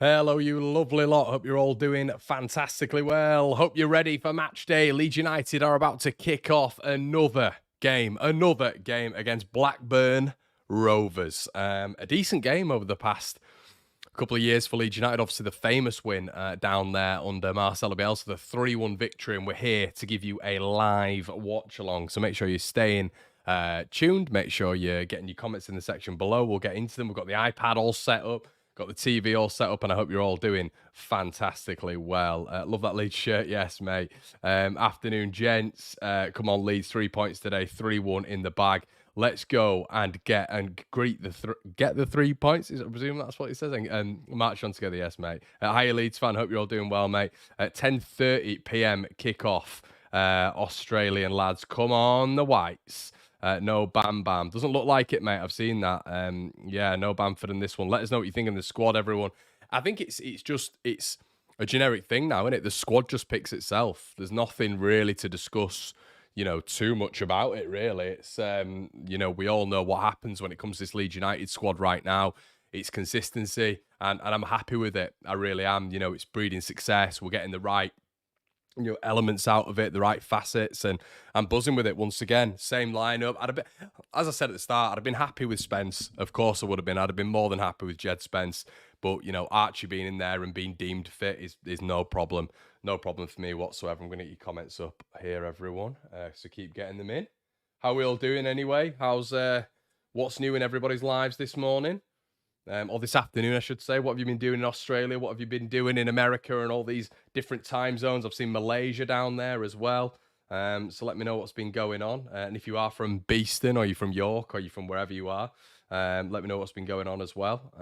Hello, you lovely lot. Hope you're all doing fantastically well. Hope you're ready for match day. Leeds United are about to kick off another game against Blackburn Rovers. A decent game over the past couple of years for Leeds United. Obviously, the famous win down there under Marcelo Bielsa, the 3-1 victory. And we're here to give you a live watch along. So make sure you're staying tuned. Make sure you're getting your comments in the section below. We'll get into them. We've got the iPad all set up. Got the TV all set up, and I hope you're all doing fantastically well. Love that Leeds shirt, yes, mate. Afternoon, gents. Come on, Leeds, 3 points today, 3-1 in the bag. Let's go and get the 3 points. I presume that's what he says. And march on together, yes, mate. Hiya, Leeds fan. Hope you're all doing well, mate. 10:30 p.m. kickoff. Australian lads, come on, the Whites. No Bam Bam. Doesn't look like it, mate. I've seen that. Yeah, no Bamford in this one. Let us know what you think in the squad, everyone. I think it's a generic thing now, isn't it? The squad just picks itself. There's nothing really to discuss, too much about it, really. It's, we all know what happens when it comes to this Leeds United squad right now. It's consistency, and I'm happy with it. I really am. It's breeding success. We're getting the right elements out of it, the right facets, and I'm buzzing with it once again. Same lineup. As I said at the start, I'd have been happy with Spence. Of course I would have been. I'd have been more than happy with Jed Spence. But, Archie being in there and being deemed fit is no problem. No problem for me whatsoever. I'm going to get your comments up here, everyone. So keep getting them in. How are we all doing anyway? How's what's new in everybody's lives this morning? Or this afternoon, I should say. What have you been doing in Australia? What have you been doing in America and all these different time zones? I've seen Malaysia down there as well. So let me know what's been going on. And if you are from Beeston, or you're from York, or you're from wherever you are, let me know what's been going on as well.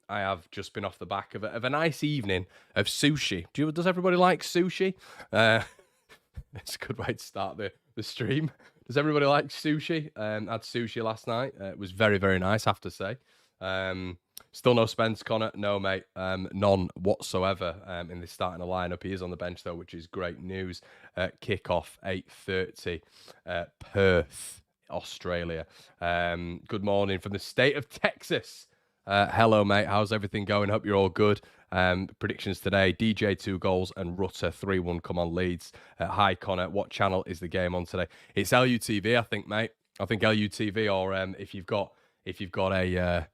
I have just been off the back of a nice evening of sushi. Does everybody like sushi? It's a good way to start the stream. Does everybody like sushi? I had sushi last night. It was very, very nice, I have to say. Still no Spence, Connor. No, mate. None whatsoever in this starting lineup. He is on the bench, though, which is great news. Kickoff, 8:30, Perth, Australia. Good morning from the state of Texas. Hello, mate. How's everything going? Hope you're all good. Predictions today. DJ 2 goals and Rutter 3-1. Come on, Leeds. Hi, Connor. What channel is the game on today? It's LUTV, I think, mate. I think LUTV, or if you've got a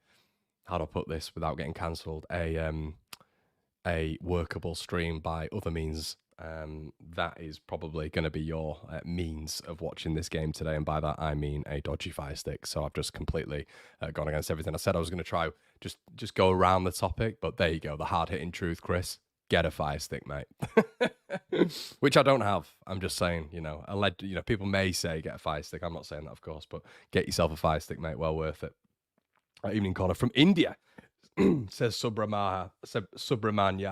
how do I put this without getting cancelled? A workable stream by other means. That is probably going to be your means of watching this game today, and by that I mean a dodgy Fire Stick. So I've just completely gone against everything I said. I was going to try just go around the topic, but there you go. The hard hitting truth, Chris. Get a Fire Stick, mate. Which I don't have. I'm just saying, people may say get a Fire Stick. I'm not saying that, of course, but get yourself a Fire Stick, mate. Well worth it. Evening Connor from India, says Subramanya.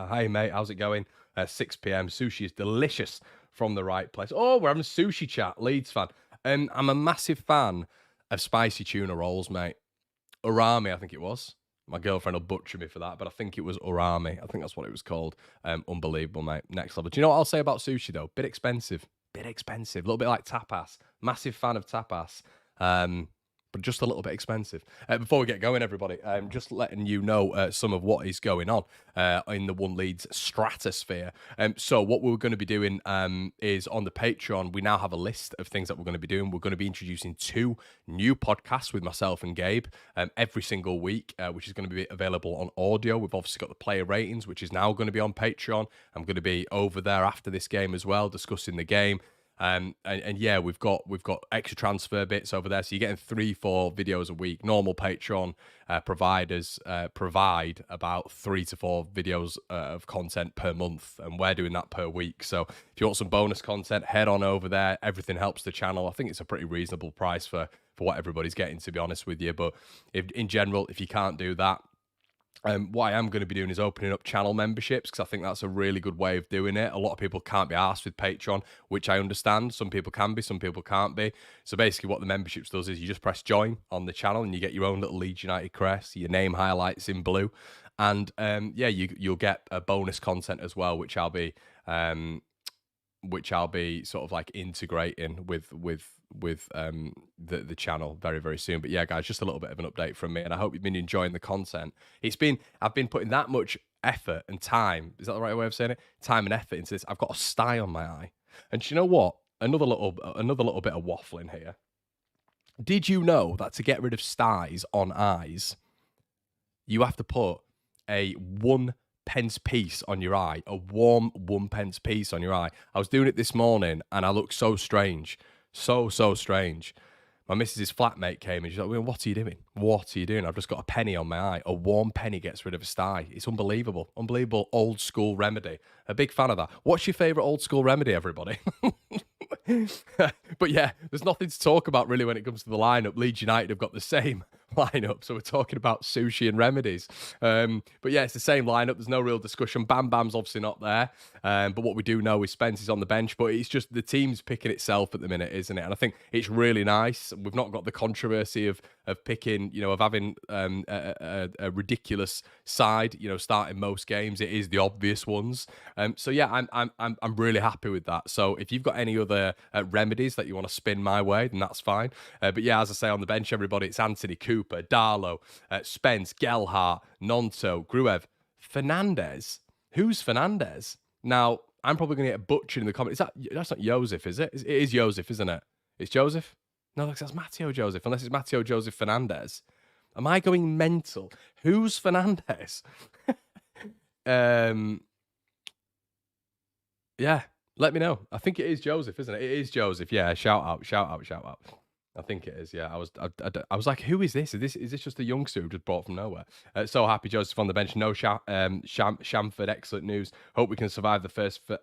Hi, mate. How's it going? 6 p.m. Sushi is delicious from the right place. Oh, we're having sushi chat. Leeds fan. I'm a massive fan of spicy tuna rolls, mate. Urami, I think it was. My girlfriend will butcher me for that, but I think it was Urami. I think that's what it was called. Unbelievable, mate. Next level. Do you know what I'll say about sushi, though? Bit expensive. A little bit like tapas. Massive fan of tapas. But just a little bit expensive. Before we get going, everybody, just letting you know some of what is going on in the One Leeds stratosphere. So what we're going to be doing is on the Patreon, we now have a list of things that we're going to be doing. We're going to be introducing 2 new podcasts with myself and Gabe every single week, which is going to be available on audio. We've obviously got the player ratings, which is now going to be on Patreon. I'm going to be over there after this game as well, discussing the game. And yeah, we've got extra transfer bits over there. So you're getting 3-4 videos a week. Normal Patreon providers provide about 3 to 4 videos of content per month, and we're doing that per week. So if you want some bonus content, head on over there. Everything helps the channel. I think it's a pretty reasonable price for what everybody's getting, to be honest with you. But in general, if you can't do that, what I am going to be doing is opening up channel memberships, because I think that's a really good way of doing it. A lot of people can't be asked with Patreon, which I understand. Some people can be, some people can't be. So basically what the memberships does is you just press join on the channel and you get your own little Leeds United crest, your name highlights in blue. And yeah, you'll get a bonus content as well, which I'll be which I'll be sort of like integrating with the channel very, very soon. But yeah, guys, just a little bit of an update from me, and I hope you've been enjoying the content. I've been putting that much effort and time. Is that the right way of saying it? Time and effort into this. I've got a sty on my eye, and do you know what? Another little bit of waffling here. Did you know that to get rid of styes on eyes, you have to put a 1p piece on your eye, a warm 1p piece on your eye? I was doing it this morning and I looked so strange. So strange. My missus's flatmate came and she's like, well, what are you doing? What are you doing? I've just got a penny on my eye. A warm penny gets rid of a sty. It's unbelievable. Unbelievable old school remedy. A big fan of that. What's your favourite old school remedy, everybody? But yeah, there's nothing to talk about really when it comes to the lineup. Leeds United have got the same lineup, so we're talking about sushi and remedies. But yeah, it's the same lineup. There's no real discussion. Bam Bam's obviously not there, but what we do know is Spence is on the bench. But it's just the team's picking itself at the minute, isn't it? And I think it's really nice. We've not got the controversy of picking, of having a ridiculous side, starting most games. It is the obvious ones. So yeah, I'm really happy with that. So if you've got any other remedies that you want to spin my way, then that's fine. But yeah, as I say, on the bench, everybody, it's Anthony, Cooper, Darlow, Spence, Gelhardt, Nonto, Gruev, Fernandez. Who's Fernandez? Now, I'm probably going to get butchered in the comments. That's not Joseph, is it? It is Joseph, isn't it? It's Joseph? No, that's Matteo Joseph, unless it's Matteo Joseph Fernandez. Am I going mental? Who's Fernandez? Yeah, let me know. I think it is Joseph, isn't it? It is Joseph. Yeah, shout out. I think it is. Yeah, I was like, who is this? Is this just a youngster who just bought from nowhere? So happy Joseph on the bench. No Shamford. Excellent news. Hope we can survive the first 5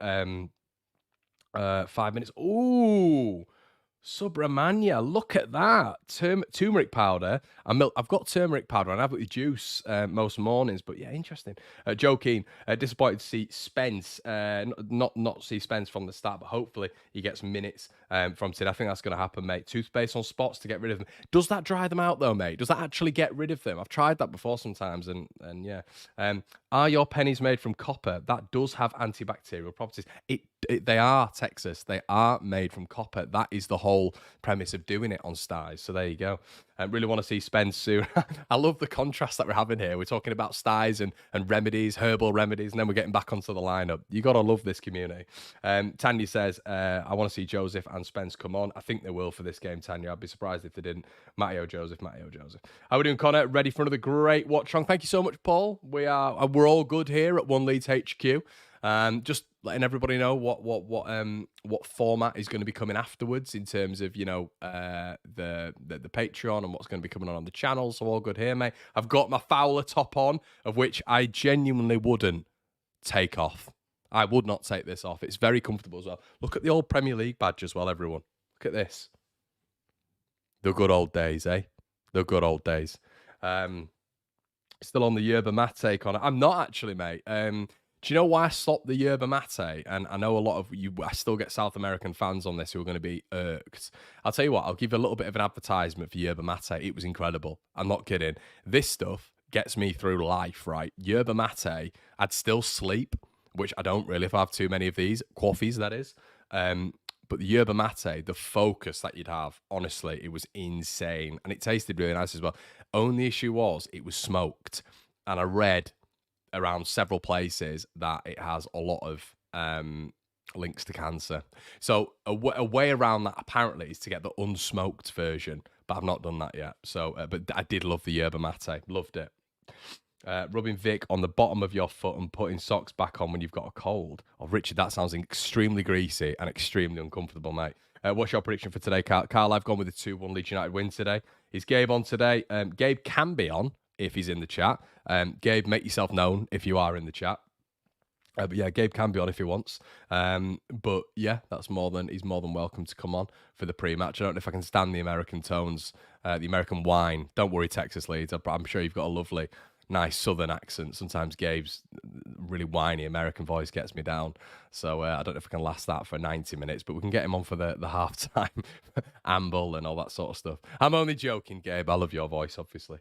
minutes. Ooh. Subramania, look at that. Turmeric powder. I've got turmeric powder and I've got the juice most mornings, but yeah, interesting. Joe Keane, disappointed to see Spence, not see Spence from the start, but hopefully he gets minutes from today. I think that's going to happen, mate. Toothpaste on spots to get rid of them. Does that dry them out though, mate? Does that actually get rid of them? I've tried that before sometimes, and yeah. Are your pennies made from copper? That does have antibacterial properties. They are, Texas. They are made from copper. That is the whole premise of doing it on styes. So there you go. I really want to see Spence soon. I love the contrast that we're having here. We're talking about styes and remedies, herbal remedies, and then we're getting back onto the lineup. You got to love this community. Tanya says, I want to see Joseph and Spence come on. I think they will for this game, Tanya. I'd be surprised if they didn't. Matteo Joseph. How are we doing, Connor? Ready for another great Watchalong? Thank you so much, Paul. We're all good here at One Leeds HQ. Just letting everybody know what format is going to be coming afterwards in terms of the Patreon and what's going to be coming on the channel. So all good here, mate. I've got my Fowler top on, of which I genuinely wouldn't take off. I would not take this off. It's very comfortable as well. Look at the old Premier League badge as well, everyone. Look at this. The good old days, eh? The good old days. Still on the yerba mate, Connor. I'm not actually, mate. Do you know why I stopped the yerba mate? And I know a lot of you, I still get South American fans on this who are going to be irked. I'll tell you what, I'll give you a little bit of an advertisement for yerba mate. It was incredible. I'm not kidding. This stuff gets me through life, right? Yerba mate, I'd still sleep, which I don't really if I have too many of these. Coffees, that is. But the yerba mate, the focus that you'd have, honestly, it was insane. And it tasted really nice as well. Only issue was it was smoked. And I read around several places that it has a lot of links to cancer. So a way around that apparently is to get the unsmoked version, but I've not done that yet. So, but I did love the yerba mate. Loved it. Rubbing Vic on the bottom of your foot and putting socks back on when you've got a cold. Oh, Richard, that sounds extremely greasy and extremely uncomfortable, mate. What's your prediction for today, Carl? Carl, I've gone with a 2-1 Leeds United win today. Is Gabe on today? Gabe can be on if he's in the chat. Gabe, make yourself known if you are in the chat. But yeah, Gabe can be on if he wants. But yeah, he's more than welcome to come on for the pre-match. I don't know if I can stand the American tones, the American whine. Don't worry, Texas Leeds. I'm sure you've got a lovely, nice Southern accent. Sometimes Gabe's really whiny American voice gets me down. So I don't know if I can last that for 90 minutes, but we can get him on for the halftime amble and all that sort of stuff. I'm only joking, Gabe. I love your voice, obviously.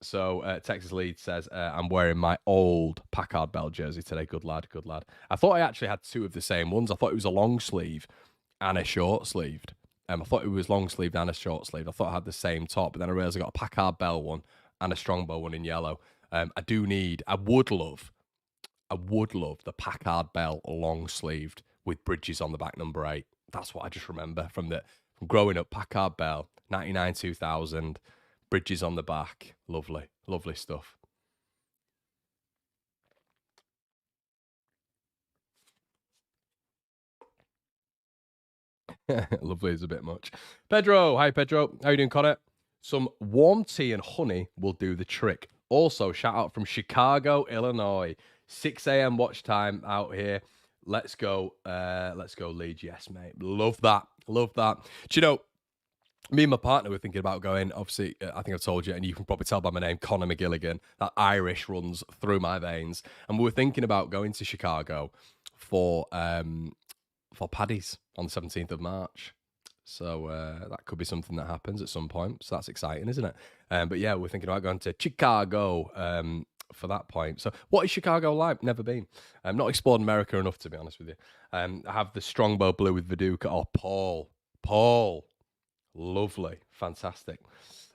So Texas Leeds says, I'm wearing my old Packard Bell jersey today. Good lad, good lad. I thought I actually had two of the same ones. I thought it was a long sleeve and a short sleeved. I thought it was long sleeved and a short sleeved. I thought I had the same top, but then I realised I got a Packard Bell one and a Strongbow one in yellow. I would love the Packard Bell long sleeved with bridges on the back, number 8. That's what I just remember from growing up. Packard Bell, 99 2000, bridges on the back. Lovely, lovely stuff. Lovely is a bit much. Pedro, hi Pedro. How you doing, Connor? Some warm tea and honey will do the trick. Also, shout out from Chicago, Illinois. 6 a.m. watch time out here. Let's go. Let's go, Leeds. Yes, mate. Love that. Love that. Do you know, me and my partner were thinking about going. Obviously, I think I've told you, and you can probably tell by my name, Connor McGilligan. That Irish runs through my veins. And we were thinking about going to Chicago for Paddy's on the 17th of March. So that could be something that happens at some point. So that's exciting, isn't it? But yeah, we're thinking about going to Chicago for that point. So what is Chicago like? Never been. I've not explored America enough, to be honest with you. I have the Strongbow blue with Viduka. Oh, Paul. Lovely. Fantastic.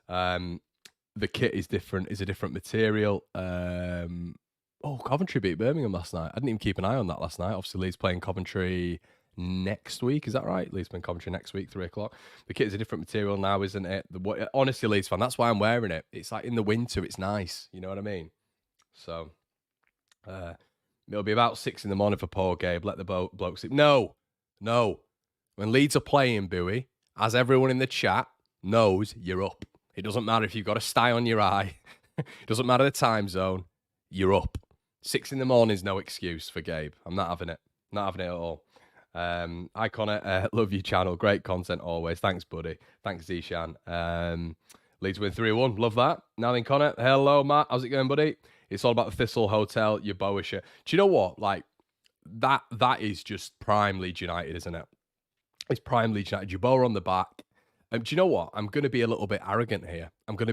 The kit is different, is a different material. Coventry beat Birmingham last night. I didn't even keep an eye on that last night. Obviously, Leeds playing Coventry next week. Is that right? Leeds playing Coventry next week, 3 o'clock. The kit is a different material now, isn't it? Honestly, Leeds fan, that's why I'm wearing it. It's like in the winter, it's nice. You know what I mean? So it'll be about 6 in the morning for poor Gabe. Let the bloke sleep. No. When Leeds are playing, Bowie, as everyone in the chat knows, you're up. It doesn't matter if you've got a sty on your eye. It doesn't matter the time zone. You're up. 6 in the morning is no excuse for Gabe. I'm not having it. Not having it at all. Hi, Connor. Love your channel. Great content always. Thanks, buddy. Thanks, Zishan. Leeds win 3-1. Love that. Now then, Connor. Hello, Matt. How's it going, buddy? It's all about the Thistle Hotel, your Bowisher. Do you know what? Like, that is just prime Leeds United, isn't it? It's prime Leeds United. Jabora on the back. Do you know what? I'm going to be a little bit arrogant here. And I'm going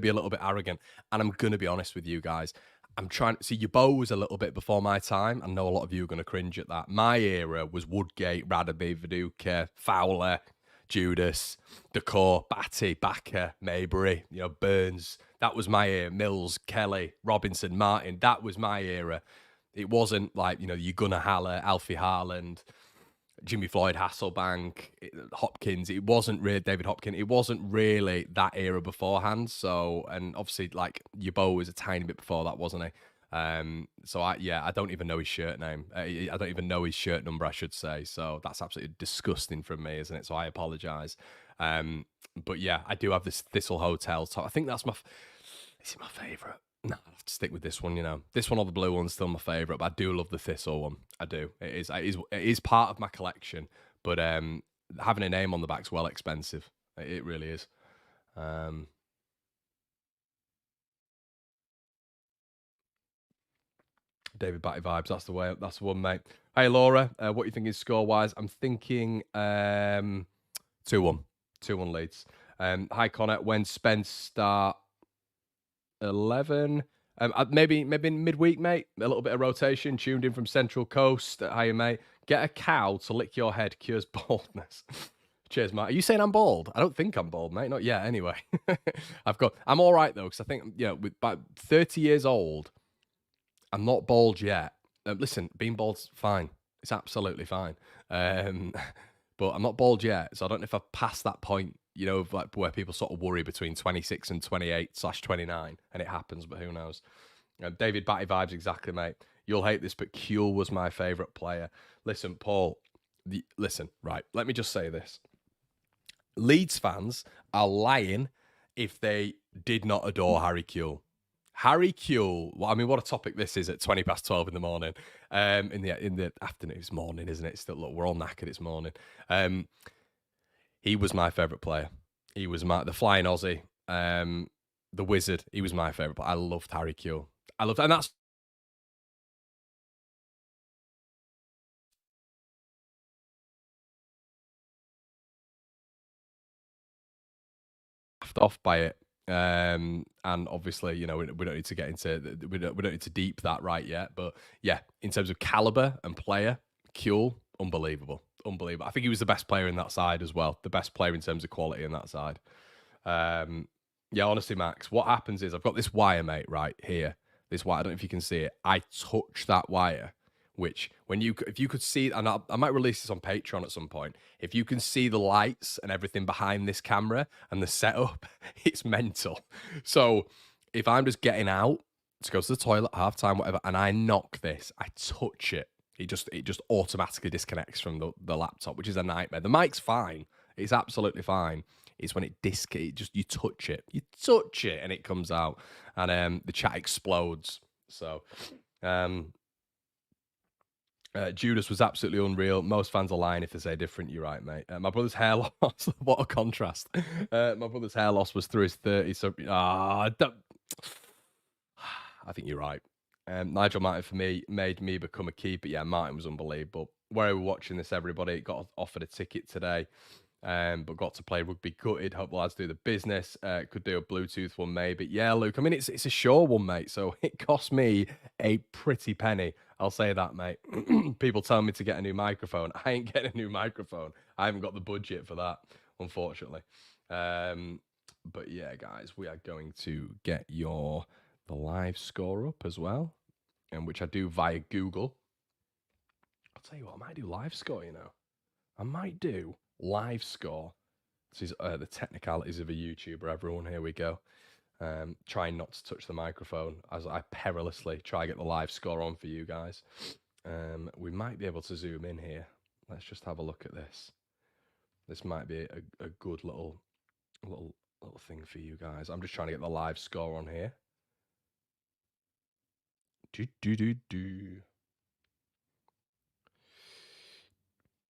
to be honest with you guys. I'm trying to see your bow was a little bit before my time. I know a lot of you are going to cringe at that. My era was Woodgate, Radaby, Viduka, Fowler, Judas, Decor, Batty, Backer, Maybury, Burns. That was my era. Mills, Kelly, Robinson, Martin. That was my era. It wasn't like, your Gunnar Haller, Alfie Harland, Jimmy Floyd, Hasselbank, Hopkins. It wasn't really David Hopkins. It wasn't really that era beforehand. So, and obviously, like, Yabo was a tiny bit before that, wasn't he? I don't even know his shirt name. I don't even know his shirt number, I should say. So that's absolutely disgusting from me, isn't it? So I apologise. But yeah, I do have this Thistle Hotel top. I think that's is it my favourite? No, I have to stick with this one. This one or the blue one's still my favourite, but I do love the Thistle one. I do. It is part of my collection, but having a name on the back's well expensive. It really is. David Batty vibes. That's the way. That's the one, mate. Hey, Laura. What are you thinking score-wise? I'm thinking 2-1. 2-1 Leeds. Hi, Connor. When Spence start 11... maybe midweek, mate. A little bit of rotation. Tuned in from Central Coast. Hiya, mate. Get a cow to lick your head cures baldness. Cheers, Matt. Are you saying I'm bald? I don't think I'm bald, mate. Not yet, anyway. I'm all right though, because I think with about 30 years old, I'm not bald yet. Listen, being bald's fine. It's absolutely fine. But I'm not bald yet, so I don't know if I've passed that point. Of like where people sort of worry between 26 and 28/29, and it happens, but who knows? David Batty vibes, exactly, mate. You'll hate this, but Kuehl was my favourite player. Listen, Paul, right, let me just say this. Leeds fans are lying if they did not adore Harry Kuehl. Harry Kuehl, well, I mean, what a topic this is at 12 in the morning. In the afternoon, it's morning, isn't it? Still, look, we're all knackered, it's morning. He was my favourite player. He was the flying Aussie, the wizard. He was my favourite player. I loved Harry Kuehl. And that's off by it. And obviously, you know, we don't need to get into we don't need to deep that right yet. But yeah, in terms of caliber and player, Kuehl, unbelievable, unbelievable. I think he was the best player in that side as well. The best player in terms of quality in that side. Yeah, honestly, Max, what happens is I've got this wire, mate, right here. This wire, I don't know if you can see it. I touch that wire, which if you could see, and I might release this on Patreon at some point. If you can see the lights and everything behind this camera and the setup, it's mental. So if I'm just getting out to go to the toilet, halftime, whatever, and I knock this, I touch it. It just automatically disconnects from the laptop, which is a nightmare. The mic's fine. It's absolutely fine. It's when it just you touch it, and it comes out, and the chat explodes. So, Judas was absolutely unreal. Most fans are lying if they say different. You're right, mate. My brother's hair loss. What a contrast. My brother's hair loss was through his 30s. So, I think you're right. Nigel Martin for me made me become a keeper. Yeah, Martin was unbelievable. Where are we watching this? Everybody got offered a ticket today. But got to play rugby. Gutted. Hope the lads do the business. Could do a Bluetooth one maybe. Yeah, Luke. I mean, it's a Shaw one, mate. So it cost me a pretty penny. I'll say that, mate. People tell me to get a new microphone. I ain't getting a new microphone. I haven't got the budget for that, unfortunately. But yeah, guys, we are going to get the live score up as well, and which I do via Google. I'll tell you what, I might do live score. You know, I might do live score. This is the technicalities of a YouTuber, everyone. Here we go. Trying not to touch the microphone as I perilously try to get the live score on for you guys. We might be able to zoom in here. Let's just have a look at this. This might be a good little thing for you guys. I'm just trying to get the live score on here.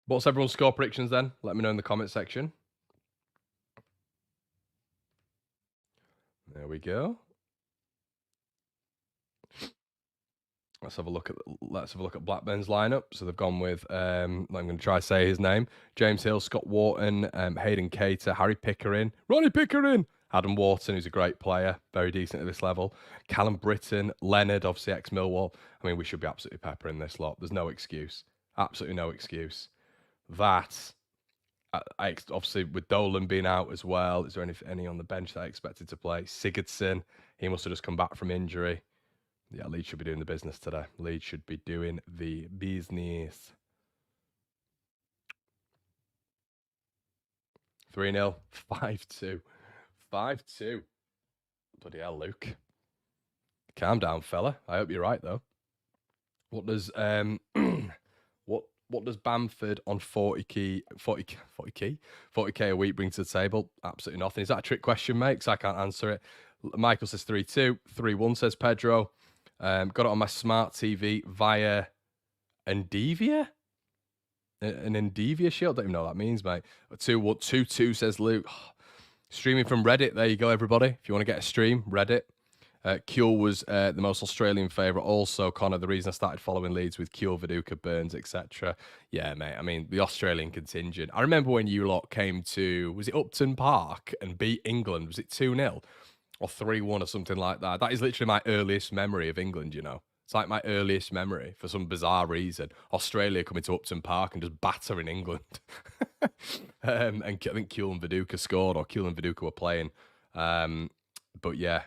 What's everyone's score predictions then? Let me know in the comment section. There we go. Let's have a look at Blackburn's lineup. So they've gone with I'm going to try to say his name: James Hill, Scott Wharton, Hayden Cater, Harry Pickering, Ronnie Pickering, Adam Wharton, who's a great player, very decent at this level, Callum Britton, Leonard, obviously ex-Millwall. I mean, we should be absolutely peppering this lot. There's no excuse. Absolutely no excuse. That, I obviously, with Dolan being out as well, is there any on the bench that I expected to play? Sigurdsson, he must have just come back from injury. Yeah, Leeds should be doing the business today. Leeds should be doing the business. 3-0, 5-2. 5-2. Bloody hell, Luke. Calm down, fella. I hope you're right, though. What does what does Bamford on 40k a week bring to the table? Absolutely nothing. Is that a trick question, mate? Because I can't answer it. Michael says 3-2. 3-1 says Pedro. Got it on my smart TV via Endivia? An Endivia shield? I don't even know what that means, mate. 2-2 says Luke. Streaming from Reddit. There you go, everybody. If you want to get a stream, Reddit. Kuehl was the most Australian favourite. Also, Connor, the reason I started following Leeds with Kuehl, Viduka, Burns, etc. Yeah, mate. I mean, the Australian contingent. I remember when you lot came to, was it Upton Park and beat England? Was it 2-0 or 3-1 or something like that? That is literally my earliest memory of England, you know. It's like my earliest memory for some bizarre reason. Australia coming to Upton Park and just battering England. And I think Kuehl and Viduka scored, or Kuehl and Viduka were playing. But yeah.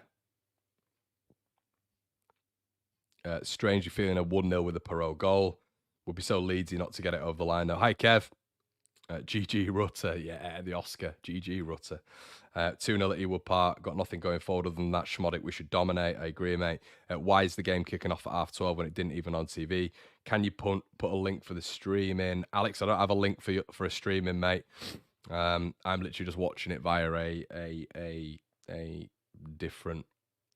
Strangely feeling a 1-0 with a Perot goal. Would be so Leedsy not to get it over the line though. Hi, Kev. GG Rutter. Yeah, the Oscar. GG Rutter. 2-0 at Ewood Park. Got nothing going forward other than that. Schmodic, we should dominate. I agree, mate. Why is the game kicking off at half 12 when it didn't even on TV? Can you put a link for the streaming? Alex, I don't have a link for a streaming, mate. I'm literally just watching it via a different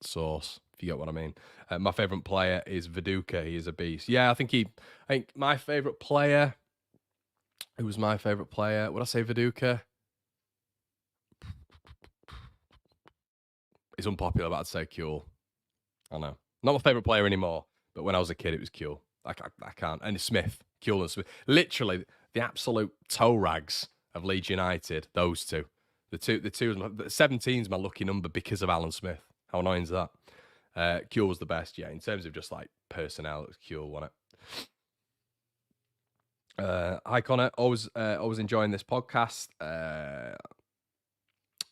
source, if you get what I mean. My favourite player is Viduka. He is a beast. Yeah, I think my favourite player. Who was my favourite player? Would I say Viduka? It's unpopular, but I'd say Kuehl. I know. Not my favourite player anymore, but when I was a kid, it was Kuehl. I can't. And Smith. Kuehl and Smith. Literally, the absolute toe rags of Leeds United, those two. The 17's my lucky number because of Alan Smith. How annoying is that? Cure was the best, yeah. In terms of just like personnel, it was Cure, wasn't it? Hi Connor, always enjoying this podcast.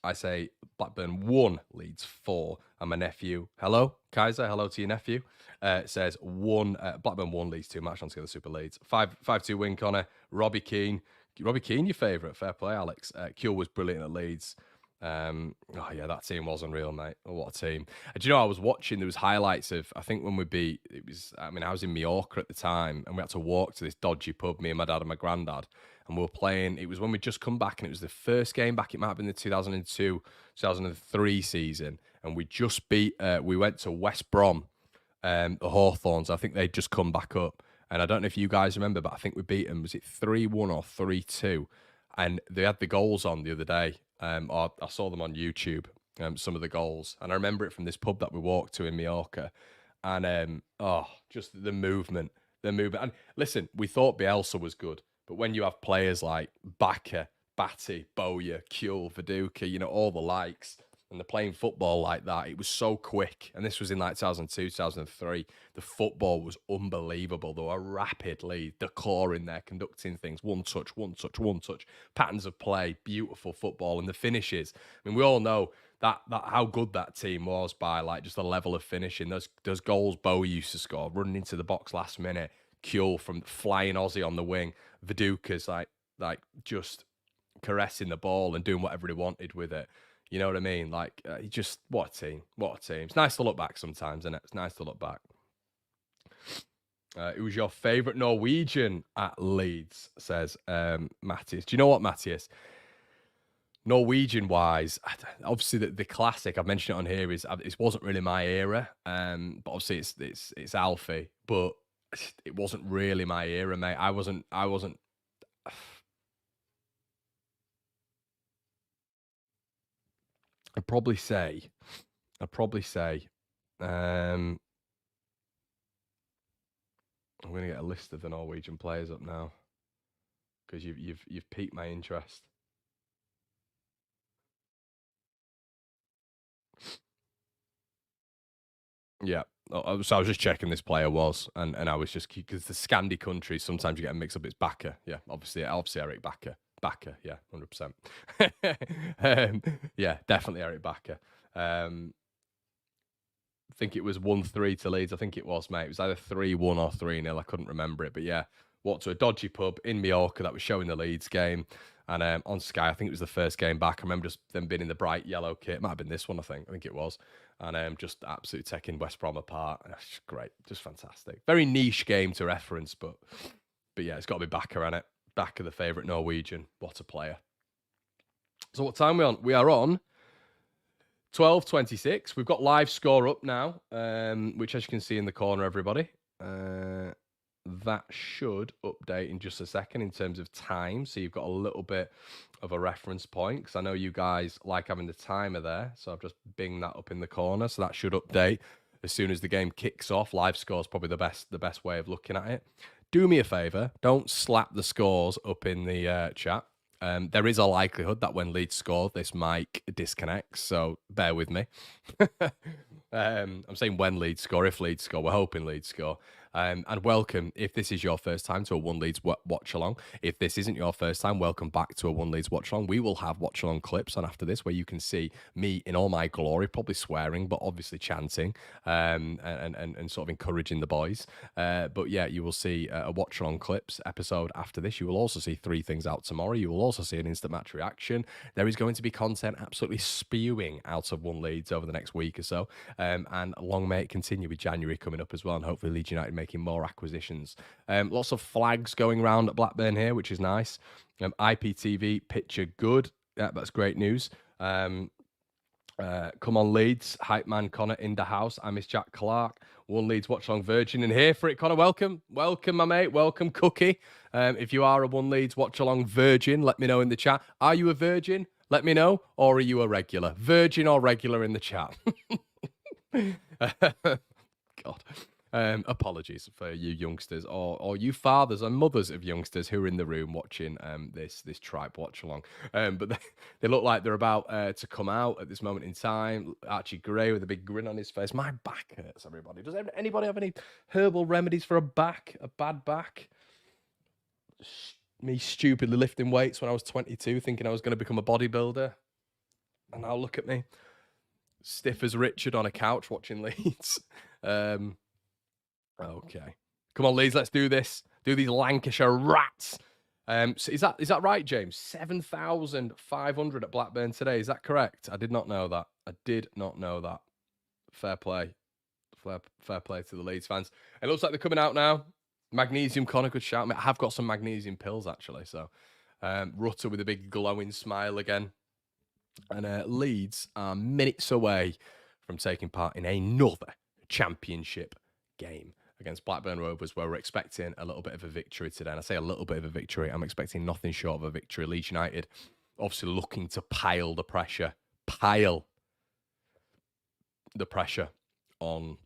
I say Blackburn 1, Leeds 4. And my nephew, hello, Kaiser, hello to your nephew, says Blackburn 1, Leeds 2, match on together, Super Leeds. 5-2 win, Connor. Robbie Keane, your favourite, fair play, Alex. Cure was brilliant at Leeds. Oh yeah, that team was unreal, mate. Oh, what a team. Do you know, I was watching, there was highlights of, I think when we beat, I was in Mallorca at the time, and we had to walk to this dodgy pub, me and my dad and my granddad, and we were playing, it was when we'd just come back, and it was the first game back, it might have been the 2002, 2003 season, and we just beat, we went to West Brom, the Hawthorns. I think they'd just come back up, and I don't know if you guys remember, but I think we beat them, was it 3-1 or 3-2? And they had the goals on the other day. I saw them on YouTube, some of the goals. And I remember it from this pub that we walked to in Mallorca. And, just the movement. And listen, we thought Bielsa was good. But when you have players like Bakker, Batty, Bowyer, Kuhl, Viduka, all the likes, and they're playing football like that, it was so quick. And this was in like 2002, 2003. The football was unbelievable. They were rapidly declaring there, conducting things. One touch, patterns of play, beautiful football. And the finishes. I mean, we all know that how good that team was by like just the level of finishing. Those goals Bowie used to score, running into the box last minute. Kuhl from flying Aussie on the wing. Viduka's like just caressing the ball and doing whatever he wanted with it. You know what I mean? Like, just, what a team. What a team. It's nice to look back sometimes, isn't it? It's nice to look back. Who was your favourite Norwegian at Leeds, says Matthias. Do you know what, Matthias? Norwegian-wise, obviously the classic, I've mentioned it on here, is it wasn't really my era. But obviously it's Alfie. But it wasn't really my era, mate. I wasn't I'd probably say, I'm going to get a list of the Norwegian players up now because you've piqued my interest. Yeah, so I was just checking this player was, and I was just, because the Scandi countries, sometimes you get a mix up. It's Bakker, yeah, obviously Eric Bakker, yeah, 100%. Yeah, definitely Eric Bakker. I think it was 1-3 to Leeds. I think it was, mate. It was either 3-1 or 3-0. I couldn't remember it, but yeah, walked to a dodgy pub in Mallorca that was showing the Leeds game, and on Sky, I think it was the first game back. I remember just them being in the bright yellow kit. It might have been this one, I think it was, and just absolutely taking West Brom apart. Just great, just fantastic. Very niche game to reference, but yeah, it's got to be Bakker on it. Bakker, the favourite Norwegian. What a player. So what time are we on? We are on 12:26. We've got live score up now, which, as you can see in the corner, everybody, that should update in just a second in terms of time. So you've got a little bit of a reference point, because I know you guys like having the timer there. So I've just binged that up in the corner. So that should update as soon as the game kicks off. Live score is probably the best way of looking at it. Do me a favour, don't slap the scores up in the chat. There is a likelihood that when Leeds score, this mic disconnects, so bear with me. I'm saying when Leeds score, if Leeds score, we're hoping Leeds score. And welcome, if this is your first time, to a One Leeds Watchalong. If this isn't your first time, welcome back to a One Leeds Watchalong. We will have Watchalong clips on after this, where you can see me in all my glory, probably swearing, but obviously chanting, and sort of encouraging the boys. But yeah, you will see a Watchalong clips episode after this. You will also see 3 things out tomorrow. You will also see an instant match reaction. There is going to be content absolutely spewing out of One Leeds over the next week or so. And long may it continue, with January coming up as well, and hopefully Leeds United making more acquisitions. Lots of flags going around at Blackburn here, which is nice. IPTV picture good. Yeah, that's great news. Come on, Leeds. Hype man Connor in the house. I miss Jack Clark. One Leeds Watchalong Virgin in here for it. Connor, welcome. Welcome, my mate. Welcome, Cookie. If you are a One Leeds Watchalong Virgin, let me know in the chat. Are you a virgin? Let me know. Or are you a regular? Virgin or regular in the chat? God. Apologies for you youngsters or you fathers and mothers of youngsters who are in the room watching this tripe watch along. But they look like they're about to come out at this moment in time. Archie Gray with a big grin on his face. My back hurts, everybody. Does anybody have any herbal remedies for a bad back? Me stupidly lifting weights when I was 22, thinking I was going to become a bodybuilder. And now look at me. Stiff as Richard on a couch watching Leeds. Okay. Come on, Leeds, let's do this. Do these Lancashire rats. So is that right, James? 7,500 at Blackburn today. Is that correct? I did not know that. Fair play. Fair play to the Leeds fans. It looks like they're coming out now. Magnesium, Connor, good shout. I have got some magnesium pills, actually. So, Rutter with a big glowing smile again. And Leeds are minutes away from taking part in another championship game against Blackburn Rovers, where we're expecting a little bit of a victory today. And I say a little bit of a victory. I'm expecting nothing short of a victory. Leeds United obviously looking to pile the pressure on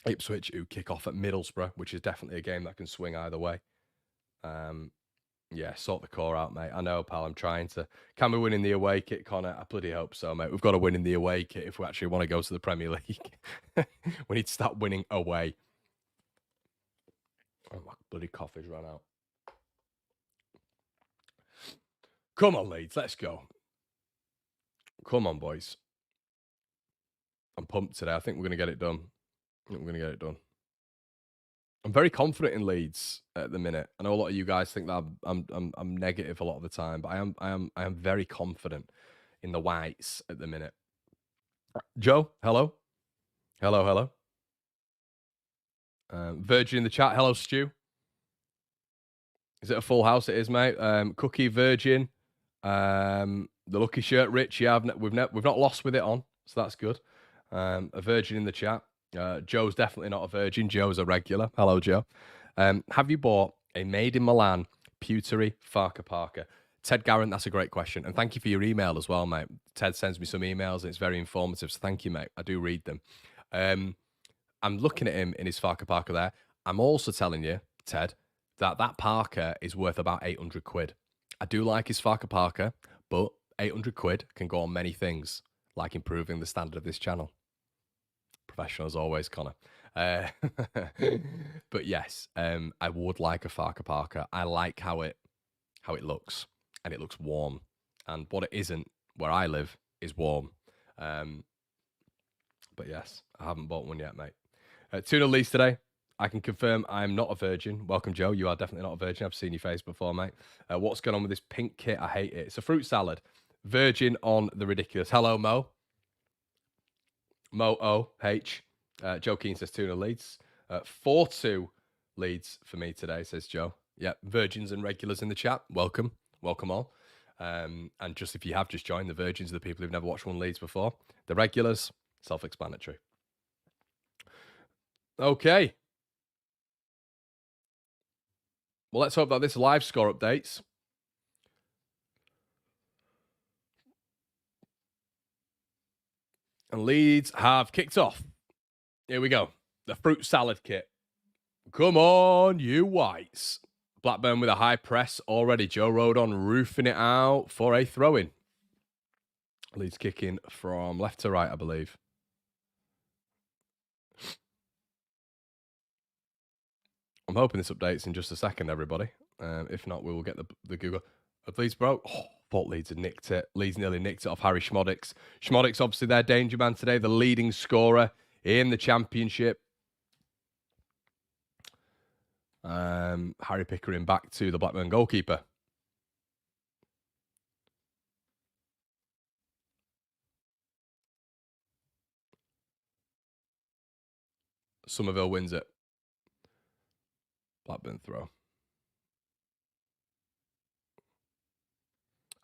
Ipswich, who kick off at Middlesbrough, which is definitely a game that can swing either way. Yeah, sort the core out, mate. I know, pal, I'm trying to. Can we win in the away kit, Connor? I bloody hope so, mate. We've got to win in the away kit if we actually want to go to the Premier League. We need to start winning away. Oh, my bloody coffee's run out. Come on, Leeds, let's go. Come on, boys. I'm pumped today. I think we're going to get it done. I'm very confident in Leeds at the minute. I know a lot of you guys think that I'm negative a lot of the time, but I am very confident in the Whites at the minute. Joe, hello. Virgin in the chat. Hello, Stu. Is it a full house? It is, mate. Cookie, Virgin. The lucky shirt, Rich. Yeah, we've not lost with it on, so that's good. A Virgin in the chat. Joe's definitely not a virgin. Joe's a regular. Hello, Joe. Have you bought a made in Milan pewtery Farker Parker? Ted Garrett, that's a great question. And thank you for your email as well, mate. Ted sends me some emails and it's very informative. So thank you, mate. I do read them. I'm looking at him in his Farker Parker there. I'm also telling you, Ted, that Parker is worth about 800 quid. I do like his Farker Parker, but 800 quid can go on many things, like improving the standard of this channel. Professional as always, Connor. But yes, I would like a Farker Parker. I like how it looks, and it looks warm. And what it isn't where I live is warm. But yes, I haven't bought one yet, mate. 2-0 Leeds today. I can confirm I'm not a virgin. Welcome, Joe. You are definitely not a virgin. I've seen your face before, mate. What's going on with this pink kit? I hate it. It's a fruit salad. Virgin on the ridiculous. Hello, Mo. Mo O-H. Joe Keane says 2-0 Leeds. 4-2 Leeds for me today, says Joe. Yeah, virgins and regulars in the chat. Welcome all. And just if you have just joined, the virgins are the people who've never watched one Leeds before. The regulars, self-explanatory. Okay. Well, let's hope that this live score updates. And Leeds have kicked off. Here we go. The fruit salad kit. Come on, you Whites. Blackburn with a high press already. Joe Rodon roofing it out for a throw-in. Leeds kicking from left to right, I believe. I'm hoping this updates in just a second, everybody. If not, we will get the Google. Leeds broke. Oh, thought Leeds had nicked it. Leeds nearly nicked it off Harry Schmodix. Schmodix, obviously, their danger man today, the leading scorer in the championship. Harry Pickering back to the Blackburn goalkeeper. Somerville wins it. Blackburn throw.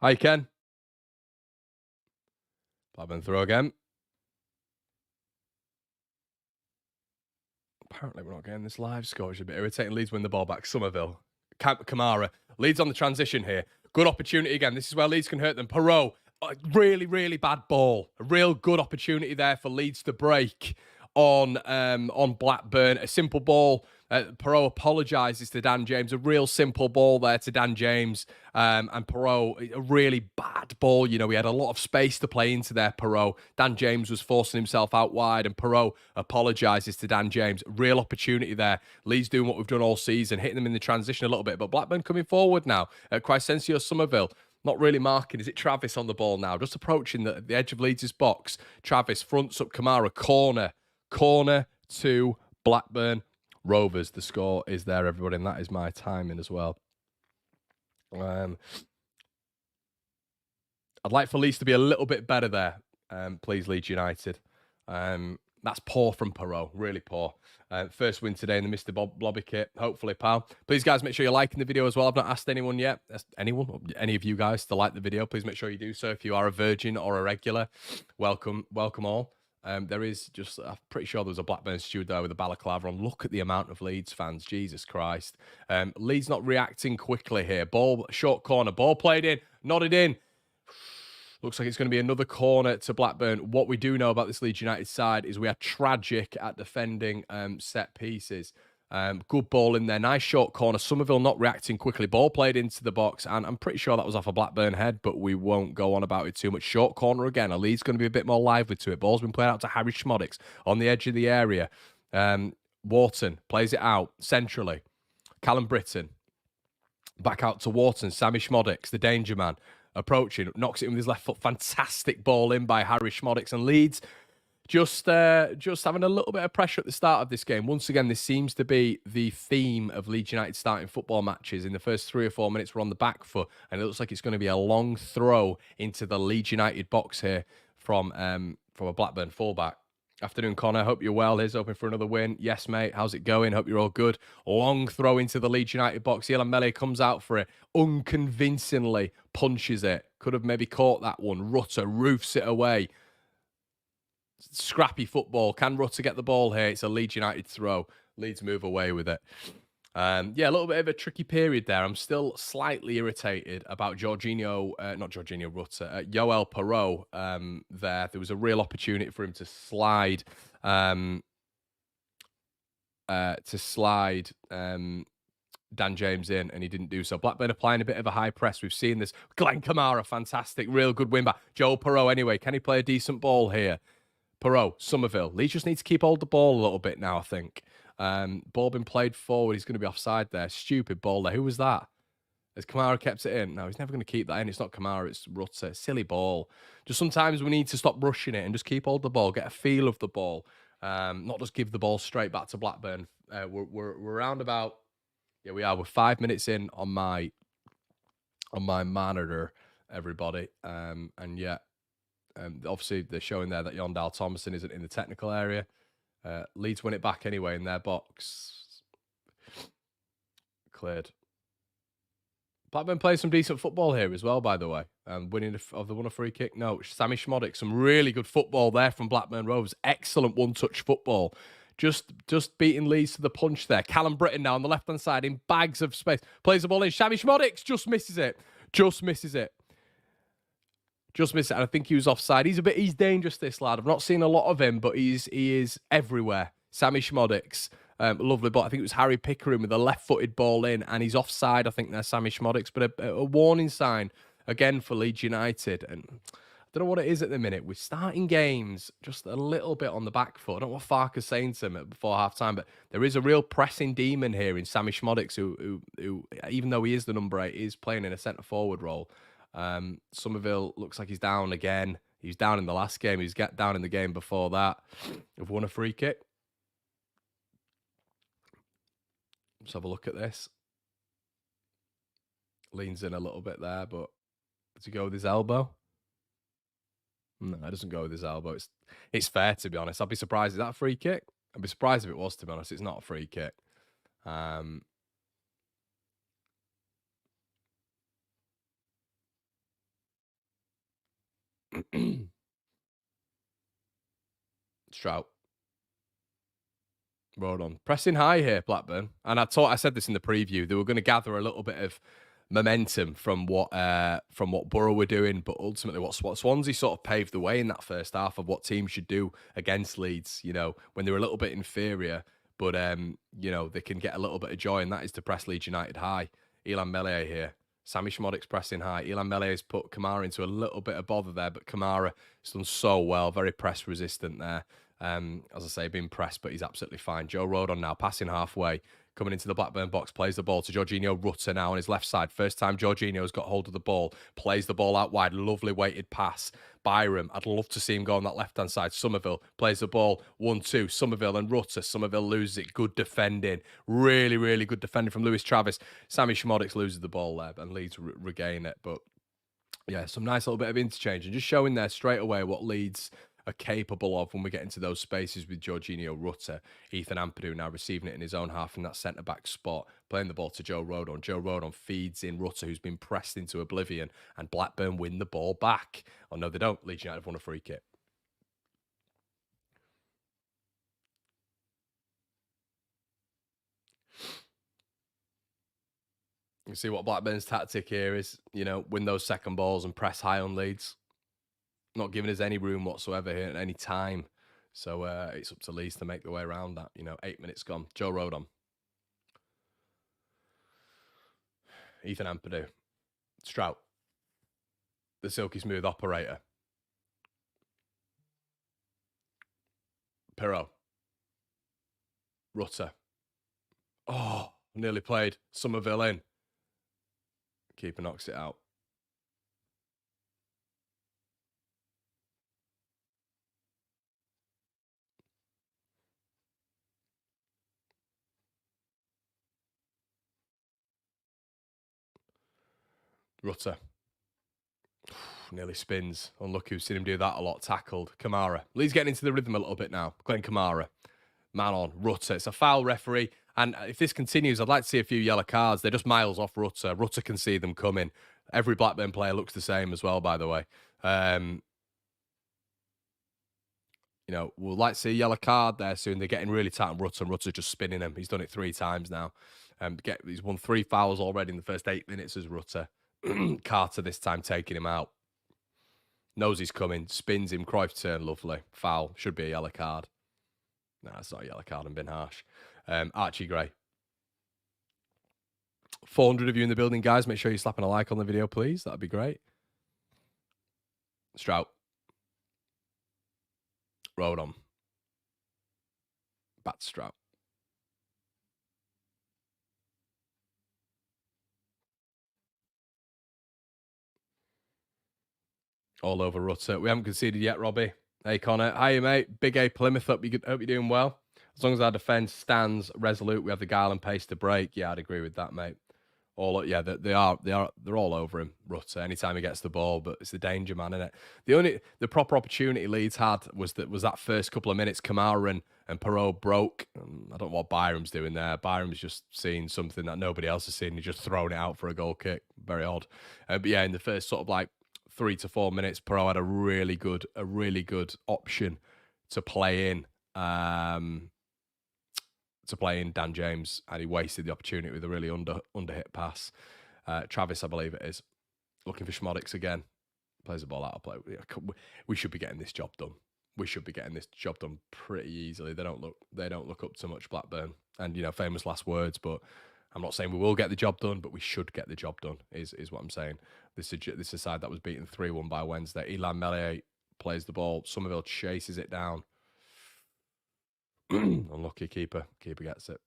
Hi, Ken. Blackburn throw again. Apparently, we're not getting this live score. It's a bit irritating. Leeds win the ball back. Somerville. Kamara. Leeds on the transition here. Good opportunity again. This is where Leeds can hurt them. Perot. Really, really bad ball. A real good opportunity there for Leeds to break on Blackburn. A simple ball. Perot apologises to Dan James. A real simple ball there to Dan James. And Perot, a really bad ball. You know, he had a lot of space to play into there, Perot. Dan James was forcing himself out wide, and Perot apologises to Dan James. Real opportunity there. Leeds doing what we've done all season, hitting them in the transition a little bit. But Blackburn coming forward now. Crescencio Somerville not really marking. Is it Travis on the ball now? Just approaching the edge of Leeds' box. Travis fronts up Kamara. Corner to Blackburn Rovers. The score is there, everybody, and that is my timing as well. I'd like for Leeds to be a little bit better there, please, Leeds United. That's poor from Perot, really poor. First win today in the Mr. Blobby kit, hopefully, pal. Please, guys, make sure you're liking the video as well. I've not asked anyone yet, any of you guys to like the video. Please make sure you do so. If you are a virgin or a regular, welcome all. There is just, I'm pretty sure there was a Blackburn steward there with a balaclava on. Look at the amount of Leeds fans, Jesus Christ. Leeds not reacting quickly here. Ball, short corner, ball played in, nodded in. Looks like it's going to be another corner to Blackburn. What we do know about this Leeds United side is we are tragic at defending set pieces. Good ball in there. Nice short corner. Somerville not reacting quickly. Ball played into the box, and I'm pretty sure that was off a Blackburn head, but we won't go on about it too much. Short corner again. Leeds going to be a bit more lively to it. Ball's been played out to Harry Schmodix on the edge of the area. Wharton plays it out centrally. Callum Britton back out to Wharton. Sammy Schmodix, the danger man, approaching, knocks it in with his left foot. Fantastic ball in by Harry Schmodix, and Leeds just having a little bit of pressure at the start of this game. Once again, this seems to be the theme of Leeds United starting football matches. In the first 3 or 4 minutes, we're on the back foot, and it looks like it's going to be a long throw into the Leeds United box here from a Blackburn fullback. Afternoon, Connor. Hope you're well. Here's hoping for another win. Yes, mate. How's it going? Hope you're all good. Long throw into the Leeds United box. Yelan Mele comes out for it. Unconvincingly punches it. Could have maybe caught that one. Rutter roofs it away. Scrappy football. Can Rutter get the ball here? It's a Leeds United throw. Leeds move away with it. Yeah, a little bit of a tricky period there. I'm still slightly irritated about Yoel Perot there. There was a real opportunity for him to slide Dan James in, and he didn't do so. Blackburn applying a bit of a high press. We've seen this. Glenn Kamara, fantastic. Real good win back. Yoel Perot anyway. Can he play a decent ball here? Perot, Somerville. Leeds just need to keep hold of the ball a little bit now, I think. Ball been played forward. He's going to be offside there. Stupid ball there. Who was that? Has Kamara kept it in? No, he's never going to keep that in. It's not Kamara, it's Rutter. Silly ball. Just sometimes we need to stop rushing it and just keep hold of the ball, get a feel of the ball. Not just give the ball straight back to Blackburn. We're around about, yeah, we are. We're 5 minutes in on my monitor, everybody. And yeah, obviously they're showing there that Yondal Thomason isn't in the technical area. Leeds win it back anyway in their box. Cleared. Blackburn plays some decent football here as well, by the way. Winning they won a free kick. No, Sammy Schmodix, some really good football there from Blackburn Rovers. Excellent one-touch football. Just beating Leeds to the punch there. Callum Britton now on the left-hand side in bags of space. Plays the ball in. Sammy Schmodix just misses it. Just misses it. And I think he was offside. He's dangerous, this lad. I've not seen a lot of him, but he is everywhere. Sammy Schmodix. Lovely ball. I think it was Harry Pickering with a left-footed ball in, and he's offside, I think, there, Sammy Schmodix. But a warning sign, again, for Leeds United. And I don't know what it is at the minute. We're starting games just a little bit on the back foot. I don't know what Farker's saying to him before half-time, but there is a real pressing demon here in Sammy Schmodix, who even though he is the number 8, is playing in a centre-forward role. Somerville looks like he's down again. He was down in the last game. He was down in the game before that. We've won a free kick. Let's have a look at this. Leans in a little bit there, but does he go with his elbow? No, it doesn't go with his elbow. It's fair, to be honest. I'd be surprised. Is that a free kick? I'd be surprised if it was, to be honest. It's not a free kick. Strout. Roll on. Pressing high here, Blackburn. And I said this in the preview. They were going to gather a little bit of momentum from what Borough were doing, but ultimately what Swansea sort of paved the way in that first half of what teams should do against Leeds. You know, when they're a little bit inferior, but you know, they can get a little bit of joy, and that is to press Leeds United high. Elan Melier here. Sammy Schmodik's pressing high. Elan Melier's put Kamara into a little bit of bother there, but Kamara has done so well, very press resistant there. As I say, being pressed, but he's absolutely fine. Joe Rodon now passing halfway, coming into the Blackburn box, plays the ball to Jorginho Rutter now on his left side. First time Jorginho's got hold of the ball, plays the ball out wide, lovely weighted pass. Byram, I'd love to see him go on that left-hand side. Somerville plays the ball, 1-2. Somerville and Rutter. Somerville loses it. Good defending. Really, really good defending from Lewis Travis. Sammy Schmodix loses the ball there, and Leeds regain it. But yeah, some nice little bit of interchange, and just showing there straight away what Leeds are capable of when we get into those spaces with Jorginho Rutter. Ethan Ampadu now receiving it in his own half in that centre-back spot, playing the ball to Joe Rodon. Joe Rodon feeds in Rutter, who's been pressed into oblivion, and Blackburn win the ball back. Oh, no, they don't. Leeds United have won a free kick. You see what Blackburn's tactic here is, you know, win those second balls and press high on Leeds. Not giving us any room whatsoever here at any time. So it's up to Leeds to make the way around that. You know, 8 minutes gone. Joe Rodon. Ethan Ampadu. Strout. The silky smooth operator. Pirro. Rutter. Oh, nearly played. Somerville in. Keeper knocks it out. Rutter. Nearly spins. Unlucky. We've seen him do that a lot. Tackled. Kamara. Lee's getting into the rhythm a little bit now. Glenn Kamara. Man on. Rutter. It's a foul, referee. And if this continues, I'd like to see a few yellow cards. They're just miles off Rutter. Rutter can see them coming. Every Blackburn player looks the same as well, by the way. You know, we'll like to see a yellow card there soon. They're getting really tight on Rutter, and Rutter's just spinning him. He's done it 3 times now. He's won 3 fouls already in the first 8 minutes as Rutter. Carter this time taking him out. Knows he's coming. Spins him. Cruyff turn. Lovely. Foul. Should be a yellow card. No, it's not a yellow card. I'm being harsh. Archie Gray. 400 of you in the building, guys. Make sure you're slapping a like on the video, please. That'd be great. Strout. Rodon. Bat Strout. All over Rutter. We haven't conceded yet, Robbie. Hey, Connor. Hiya, mate. Big A Plymouth. Hope you're doing well. As long as our defence stands resolute, we have the guile and pace to break. Yeah, I'd agree with that, mate. They're all over him, Rutter, anytime he gets the ball, but it's the danger man, isn't it? The proper opportunity Leeds had was that first couple of minutes. Kamara and Perot broke. I don't know what Byram's doing there. Byram's just seeing something that nobody else has seen. He's just thrown it out for a goal kick. Very odd. But yeah, in the first sort of like 3 to 4 minutes, Perot had a really good option to play in. Dan James, and he wasted the opportunity with a really under-hit pass. Travis, I believe it is, looking for Schmodix again. Plays the ball out of play. We should be getting this job done. We should be getting this job done pretty easily. They don't look up to much, Blackburn. And, you know, famous last words, but I'm not saying we will get the job done, but we should get the job done, is what I'm saying. This is a side that was beaten 3-1 by Wednesday. Elan Melier plays the ball. Somerville chases it down. Unlucky keeper. Keeper gets it.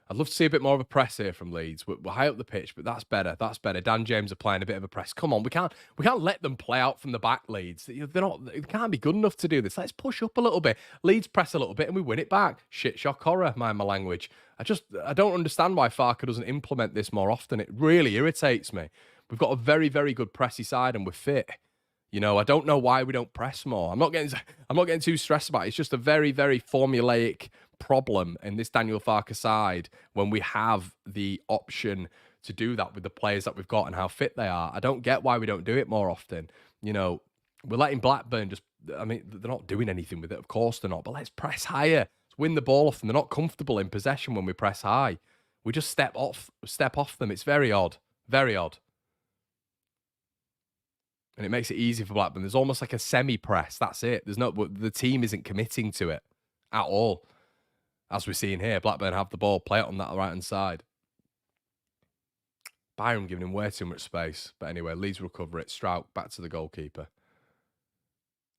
I'd love to see a bit more of a press here from Leeds. We're high up the pitch, but that's better. That's better. Dan James are playing a bit of a press. Come on, we can't let them play out from the back, Leeds. They can't be good enough to do this. Let's push up a little bit. Leeds press a little bit and we win it back. Shit shock horror, mind my language. I don't understand why Farker doesn't implement this more often. It really irritates me. We've got a very, very good pressy side and we're fit. You know, I don't know why we don't press more. I'm not getting too stressed about it. It's just a very, very formulaic problem in this Daniel Farker side when we have the option to do that with the players that we've got and how fit they are. I don't get why we don't do it more often. You know, We're letting Blackburn just, I mean, they're not doing anything with it. Of course they're not, but let's press higher. Let's win the ball off them. They're not comfortable in possession when we press high. We just step off them. It's very odd. Very odd. And it makes it easy for Blackburn. There's almost like a semi-press. That's it. The team isn't committing to it at all. As we're seeing here, Blackburn have the ball, play it on that right-hand side. Byram giving him way too much space. But anyway, Leeds recover it. Strout back to the goalkeeper.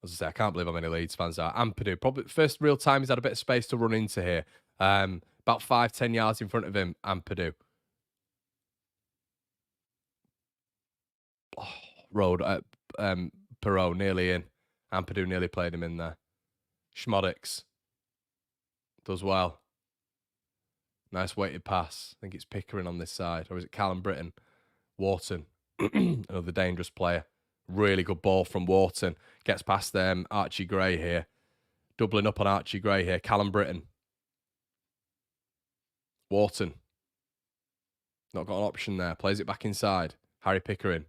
As I say, I can't believe how many Leeds fans are. Ampadu, probably first real time he's had a bit of space to run into here. About 5-10 yards in front of him, Ampadu. Oh, Road, Perot nearly in. Ampadu nearly played him in there. Schmodix does well. Nice weighted pass. I think it's Pickering on this side. Or is it Callum Britton? Wharton, another dangerous player. Really good ball from Wharton. Gets past them. Archie Gray here. Doubling up on Archie Gray here. Callum Britton. Wharton. Not got an option there. Plays it back inside. Harry Pickering.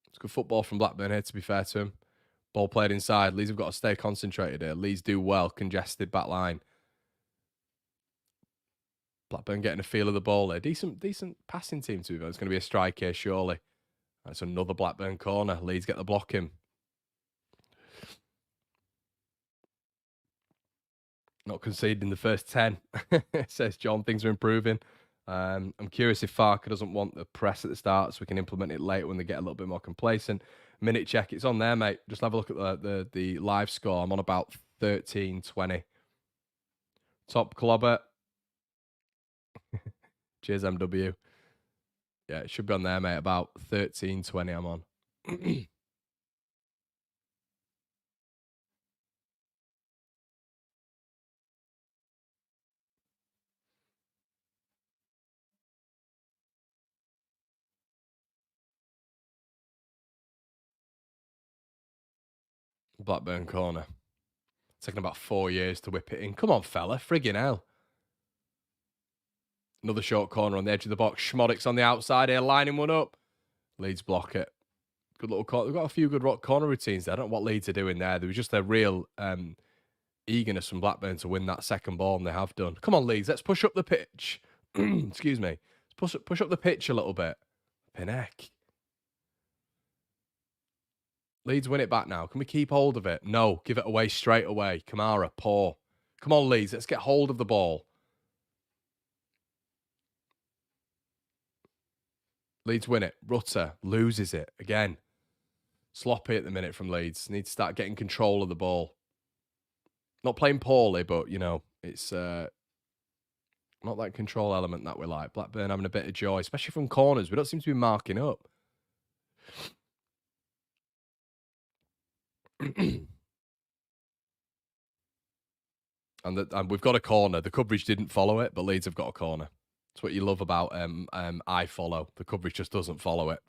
It's good football from Blackburn here, to be fair to him. Ball played inside. Leeds have got to stay concentrated here. Leeds do well. Congested back line. Blackburn getting a feel of the ball there. Decent passing team to be fair. It's going to be a strike here, surely. That's another Blackburn corner. Leeds get the block in. Not conceding the first 10, says John. Things are improving. I'm curious if Farker doesn't want the press at the start so we can implement it later when they get a little bit more complacent. Minute check. It's on there, mate. Just have a look at the live score. I'm on about 13-20. Top clobber. Cheers, MW. Yeah, it should be on there, mate. About 13-20 I'm on. Blackburn corner. Taking about 4 years to whip it in. Come on, fella. Friggin' hell. Another short corner on the edge of the box. Schmodix on the outside here, lining one up. Leeds block it. Good little corner. We've got a few good corner routines there. I don't know what Leeds are doing there. There was just a real eagerness from Blackburn to win that second ball, and they have done. Come on, Leeds. Let's push up the pitch. Excuse me. Let's push up the pitch a little bit. Pinnock. Leeds win it back now. Can we keep hold of it? No. Give it away straight away. Kamara, poor. Come on, Leeds. Let's get hold of the ball. Leeds win it. Rutter loses it again. Sloppy at the minute from Leeds. Need to start getting control of the ball. Not playing poorly, but, you know, it's not that control element that we like. Blackburn having a bit of joy, especially from corners. We don't seem to be marking up. And we've got a corner. The coverage didn't follow it, but Leeds have got a corner. That's what you love about I follow. The coverage just doesn't follow it.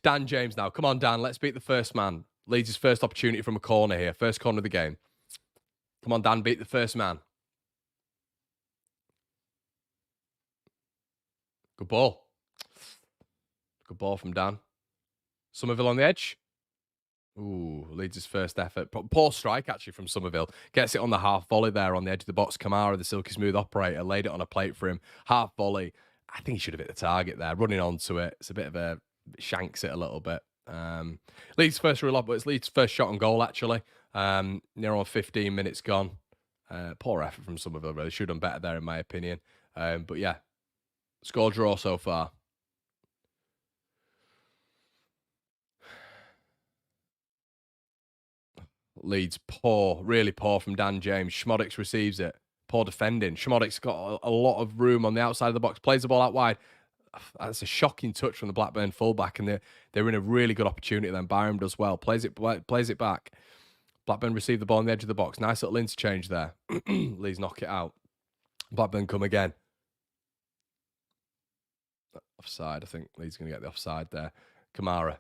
Dan James now. Come on, Dan. Let's beat the first man. Leeds' first opportunity from a corner here. First corner of the game. Come on, Dan. Beat the first man. Good ball. Good ball from Dan. Somerville on the edge. Ooh, Leeds' first effort. Poor strike, actually, from Somerville. Gets it on the half volley there on the edge of the box. Kamara, the silky smooth operator, laid it on a plate for him. Half volley. I think he should have hit the target there. Running onto it. It's a bit of a... shanks it a little bit. Leeds' first real... but it's Leeds' first shot on goal, actually. Near on 15 minutes gone. Poor effort from Somerville, really. Should have done better there, in my opinion. But yeah, score draw so far. Leeds poor, really poor from Dan James. Schmodix receives it. Poor defending. Schmodix got a lot of room on the outside of the box. Plays the ball out wide. That's a shocking touch from the Blackburn fullback, and they're in a really good opportunity. Then Byram does well. Plays it back. Blackburn receive the ball on the edge of the box. Nice little interchange there. Leeds knock it out. Blackburn come again. Offside. I think Leeds going to get the offside there. Kamara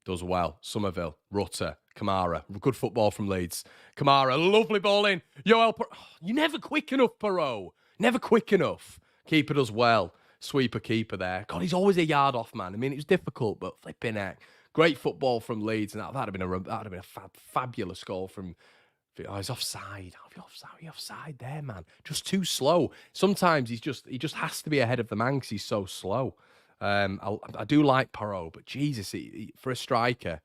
does well. Somerville, Rutter, Kamara. Good football from Leeds. Kamara, lovely ball in. You're never quick enough, Perot. Never quick enough. Keeper does well. Sweeper keeper there. God, he's always a yard off, man. I mean, it was difficult, but flipping heck. Great football from Leeds, and that'd have been a fabulous goal from. Oh, he's offside. Are you offside there, man? Just too slow. Sometimes he just has to be ahead of the man because he's so slow. I do like Perot, but Jesus, for a striker,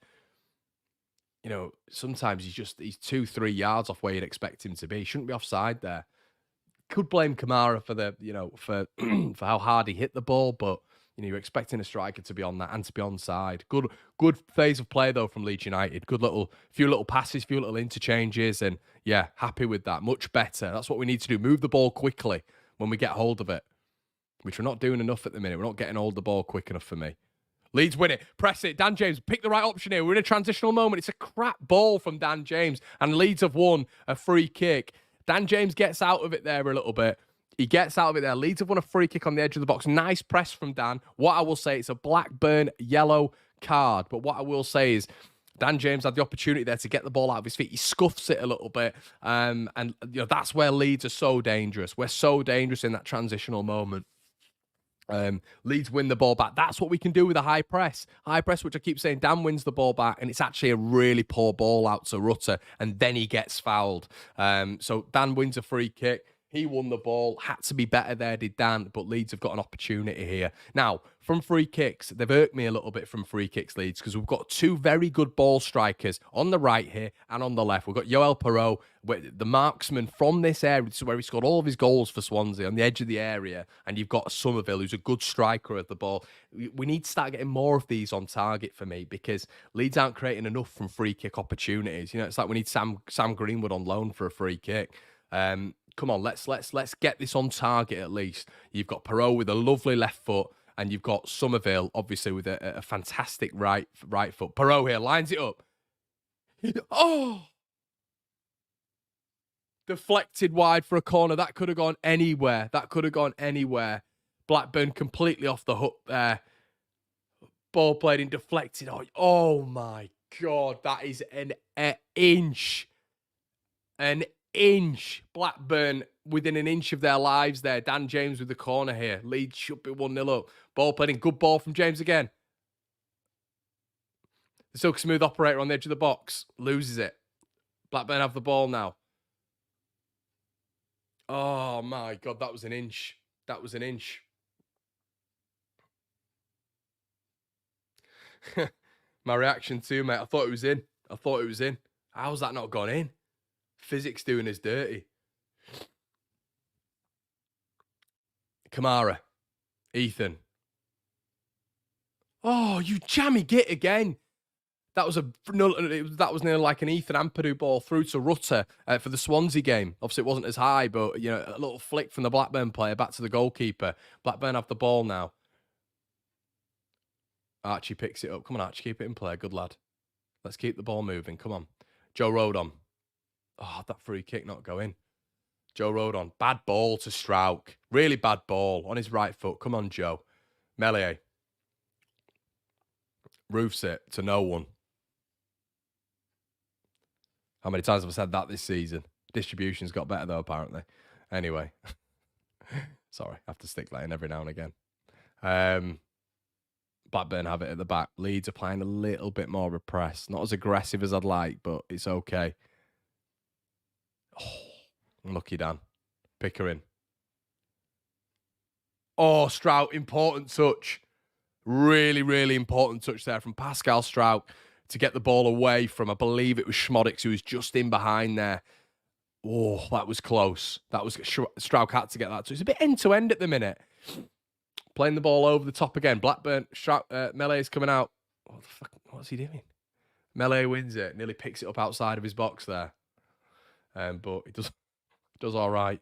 sometimes he's 2-3 yards off where you'd expect him to be. He shouldn't be offside there. Could blame Kamara for for for how hard he hit the ball, but you're expecting a striker to be on that and to be onside. Good phase of play though from Leeds United. Few little passes, few little interchanges, and yeah, happy with that. Much better. That's what we need to do. Move the ball quickly when we get hold of it, which we're not doing enough at the minute. We're not getting hold of the ball quick enough for me. Leeds win it. Press it. Dan James, pick the right option here. We're in a transitional moment. It's a crap ball from Dan James, and Leeds have won a free kick. Dan James gets out of it there a little bit. He gets out of it there. Leeds have won a free kick on the edge of the box. Nice press from Dan. What I will say, it's a Blackburn yellow card. But what I will say is Dan James had the opportunity there to get the ball out of his feet. He scuffs it a little bit. And that's where Leeds are so dangerous. We're so dangerous in that transitional moment. Leeds win the ball back. That's what we can do with a high press. High press, which I keep saying, Dan wins the ball back, and it's actually a really poor ball out to Rutter, and then he gets fouled. So Dan wins a free kick. He won the ball. Had to be better there, did Dan, but Leeds have got an opportunity here. Now, from free kicks, they've irked me a little bit from free kicks, Leeds, because we've got two very good ball strikers on the right here and on the left. We've got Joel Perot, the marksman from this area, this is where he scored all of his goals for Swansea, on the edge of the area, and you've got Somerville, who's a good striker of the ball. We need to start getting more of these on target for me, because Leeds aren't creating enough from free kick opportunities. It's like we need Sam Greenwood on loan for a free kick. Come on, let's get this on target at least. You've got Perot with a lovely left foot, and you've got Somerville, obviously, with a fantastic right foot. Perot here lines it up. Oh! Deflected wide for a corner. That could have gone anywhere. Blackburn completely off the hook there. Ball played in deflected. Oh my God. That is an inch. An inch. Blackburn within an inch of their lives there. Dan James with the corner here. Leeds should be 1-0 up. Ball played in. Good ball from James again. The Silk Smooth operator on the edge of the box. Loses it. Blackburn have the ball now. Oh my God, that was an inch. My reaction too, mate. I thought it was in. How's that not gone in? Physics doing us dirty. Kamara. Ethan. Oh, you jammy git again. That was nearly like an Ethan Ampadu ball through to Rutter for the Swansea game. Obviously, it wasn't as high, but a little flick from the Blackburn player back to the goalkeeper. Blackburn have the ball now. Archie picks it up. Come on, Archie, keep it in play. Good lad. Let's keep the ball moving. Come on. Joe Rodon. Oh, that free kick not going. Joe Rodon. Bad ball to Strauch. Really bad ball on his right foot. Come on, Joe. Meslier. Roofs it to no one. How many times have I said that this season? Distribution's got better, though, apparently. Anyway. Sorry, I have to stick that in every now and again. Blackburn have it at the back. Leeds are playing a little bit more repressed. Not as aggressive as I'd like, but it's okay. Oh, unlucky Dan. Pickering. Oh, Strauch, important touch. Really, really important touch there from Pascal Strauch to get the ball away from, I believe it was Schmodix, who was just in behind there. Oh, that was close. Strauch had to get that. So it's a bit end-to-end at the minute. Playing the ball over the top again. Blackburn, Melee's coming out. What the fuck? What's he doing? Melee wins it. Nearly picks it up outside of his box there. But he does all right.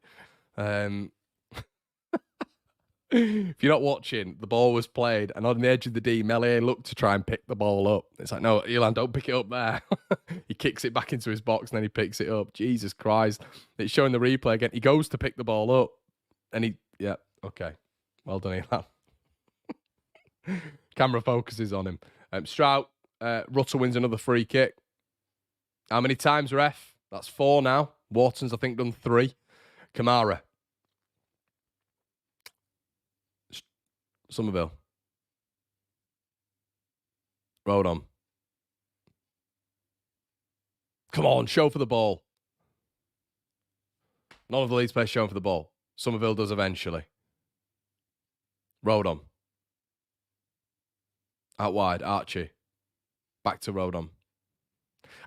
If you're not watching, the ball was played, and on the edge of the D, Melee looked to try and pick the ball up. It's like, no, Elan, don't pick it up there. He kicks it back into his box, and then he picks it up. Jesus Christ. It's showing the replay again. He goes to pick the ball up, and yeah, okay. Well done, Elan. Camera focuses on him. Strauch, Rutter wins another free kick. How many times, ref? That's 4 now. Wharton's, I think, done 3. Kamara. Somerville. Rodon. Come on, show for the ball. None of the Leeds players showing for the ball. Somerville does eventually. Rodon. Out wide, Archie. Back to Rodon.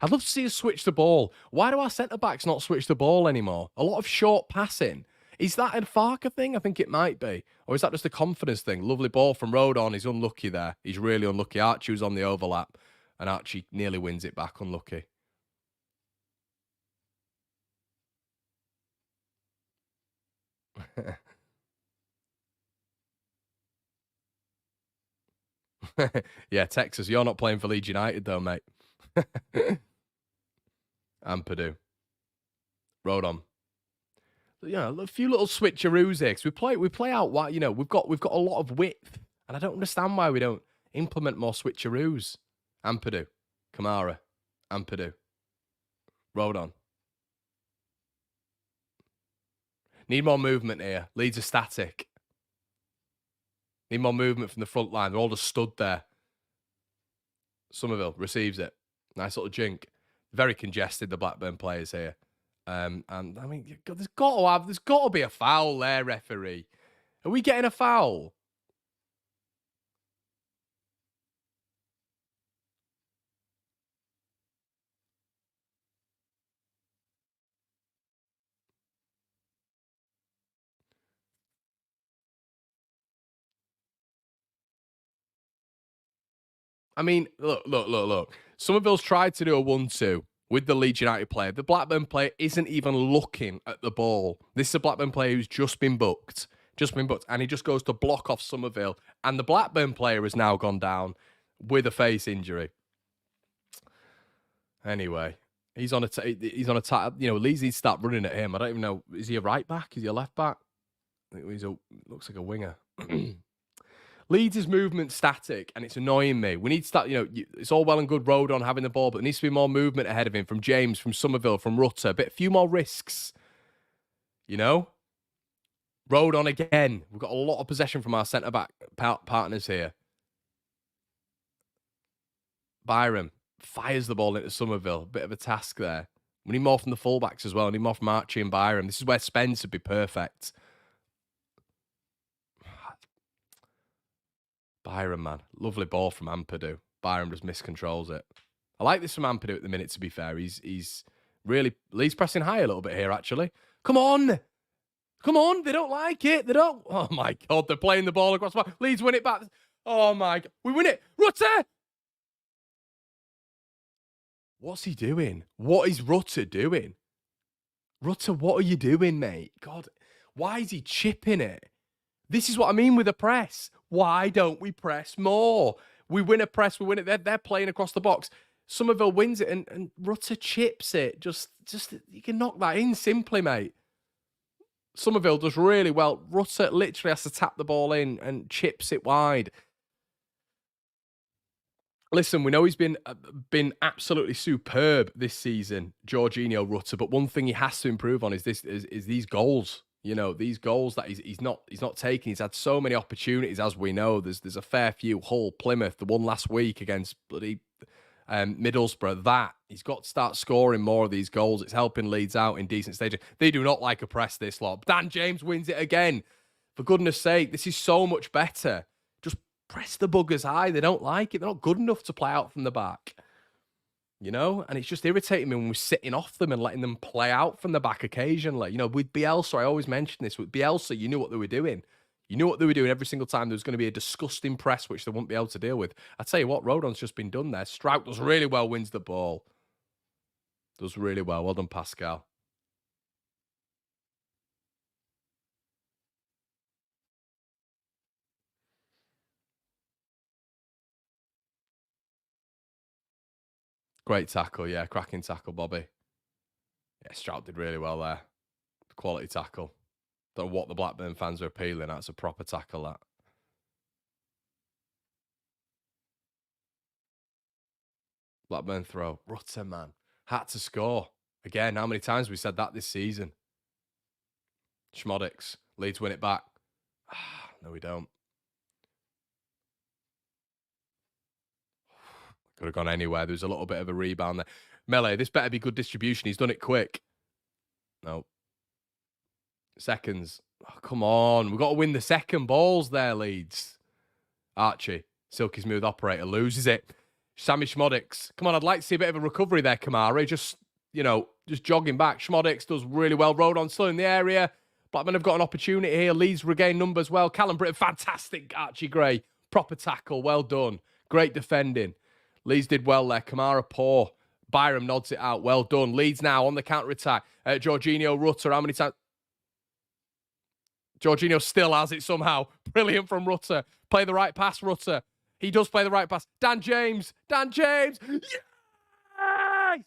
I'd love to see us switch the ball. Why do our centre-backs not switch the ball anymore? A lot of short passing. Is that a Farker thing? I think it might be. Or is that just a confidence thing? Lovely ball from Rodon. He's unlucky there. He's really unlucky. Archie was on the overlap. And Archie nearly wins it back. Unlucky. Yeah, Texas, you're not playing for Leeds United though, mate. And Purdue. Rodon. Yeah, a few little switcheroos here. 'Cause we play out wide, you know, we've got a lot of width. And I don't understand why we don't implement more switcheroos. And Purdue. Kamara. And Purdue. Rodon. Need more movement here. Leeds are static. Need more movement from the front line. They're all just stood there. Somerville receives it. Nice little jink. Very congested, the Blackburn players here. And I mean, there's got to be a foul there, referee. Are we getting a foul? I mean, look. Somerville's tried to do a 1-2 with the Leeds United player. The Blackburn player isn't even looking at the ball. This is a Blackburn player who's just been booked, and he just goes to block off Somerville. And the Blackburn player has now gone down with a face injury. Anyway, he's on a you know, Leeds need to start running at him. I don't even know, is he a right back? Is he a left back? I think looks like a winger. Leeds' movement static, and it's annoying me. We need to start, you know, it's all well and good Rodon having the ball, but there needs to be more movement ahead of him from James, from Somerville, from Rutter. A few more risks, you know? Rodon again. We've got a lot of possession from our centre-back partners here. Byram fires the ball into Somerville. Bit of a task there. We need more from the fullbacks as well. We need more from Archie and Byram. This is where Spence would be perfect. Byram, man. Lovely ball from Ampadu. Byram just miscontrols it. I like this from Ampadu at the minute, to be fair. He's really... Leeds pressing high a little bit here, actually. Come on! Come on! They don't like it. They don't... Oh, my God. They're playing the ball across the back. Leeds win it back. Oh, my God. We win it. Rutter! What's he doing? What is Rutter doing? Rutter, what are you doing, mate? God, why is he chipping it? This is what I mean with the press. Why don't we press more? We win a press, we win it. They're playing across the box. Somerville wins it and Rutter chips it. Just you can knock that in simply, mate. Somerville does really well. Rutter literally has to tap the ball in and chips it wide. Listen, we know he's been absolutely superb this season, Jorginho Rutter. But one thing he has to improve on is these goals. You know, these goals that he's not taking. He's had so many opportunities, as we know. There's a fair few. Hull, Plymouth, the one last week against bloody Middlesbrough. That he's got to start scoring more of these goals. It's helping Leeds out in decent stages. They do not like a press this lot. Dan James wins it again. For goodness sake, this is so much better. Just press the buggers high. They don't like it. They're not good enough to play out from the back. You know, and it's just irritating me when we're sitting off them and letting them play out from the back occasionally. You know, with Bielsa, I always mention this. With Bielsa, you knew what they were doing. You knew what they were doing every single time. There was going to be a disgusting press, which they wouldn't be able to deal with. I tell you what, Rodon's just been done there. Strout does really well, wins the ball. Does really well. Well done, Pascal. Great tackle, yeah. Cracking tackle, Bobby. Yeah, Strout did really well there. Quality tackle. Don't know what the Blackburn fans are appealing at. It's a proper tackle, that. Blackburn throw. Rutter, man. Had to score. Again, how many times we said that this season? Schmodix. Leeds win it back. No, we don't. Could have gone anywhere. There was a little bit of a rebound there. Melee, this better be good distribution. He's done it quick. No. Seconds. Oh, come on. We've got to win the second balls there, Leeds. Archie, silky smooth operator, loses it. Sammy Schmodix. Come on, I'd like to see a bit of a recovery there, Kamara. Just jogging back. Schmodix does really well. Rodon still in the area. Blackburn have got an opportunity here. Leeds regain numbers well. Callum Britton, fantastic. Archie Gray, proper tackle. Well done. Great defending. Leeds did well there. Kamara, poor. Byram nods it out. Well done. Leeds now on the counter-attack. Jorginho Rutter, how many times? Jorginho still has it somehow. Brilliant from Rutter. Play the right pass, Rutter. He does play the right pass. Dan James. Dan James. Yes!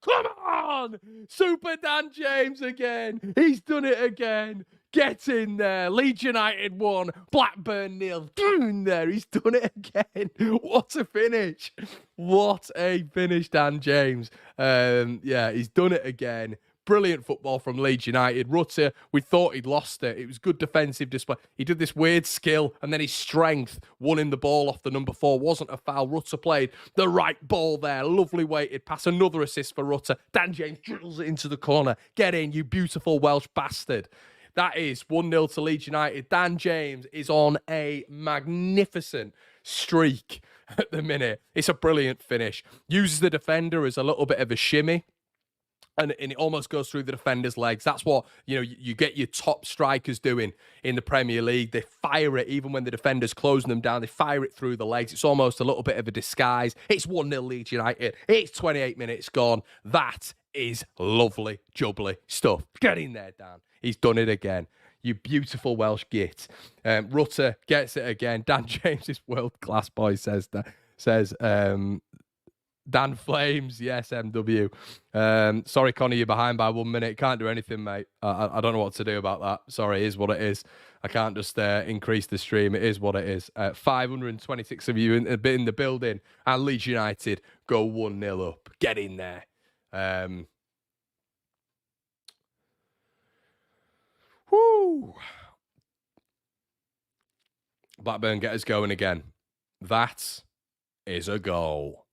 Come on! Super Dan James again. He's done it again. Get in there. Leeds United 1. Blackburn 0. Get in there. He's done it again. What a finish. What a finish, Dan James. Yeah, he's done it again. Brilliant football from Leeds United. Rutter, we thought he'd lost it. It was good defensive display. He did this weird skill, and then his strength won him the ball off the number 4. Wasn't a foul. Rutter played the right ball there. Lovely weighted pass. Another assist for Rutter. Dan James drills it into the corner. Get in, you beautiful Welsh bastard. That is 1-0 to Leeds United. Dan James is on a magnificent streak at the minute. It's a brilliant finish. Uses the defender as a little bit of a shimmy. And it almost goes through the defender's legs. That's what, you get your top strikers doing in the Premier League. They fire it, even when the defender's closing them down. They fire it through the legs. It's almost a little bit of a disguise. It's 1-0 Leeds United. It's 28 minutes gone. That is lovely, jubbly stuff. Get in there, Dan. He's done it again. You beautiful Welsh git. Rutter gets it again. Dan James is world-class, boy, says Dan Flames, yes, MW. Sorry, Connor, you're behind by 1 minute. Can't do anything, mate. I don't know what to do about that. Sorry, it is what it is. I can't just increase the stream. It is what it is. 526 of you in the building, and Leeds United go 1-0 up. Get in there. Whoo! Blackburn get us going again. That is a goal.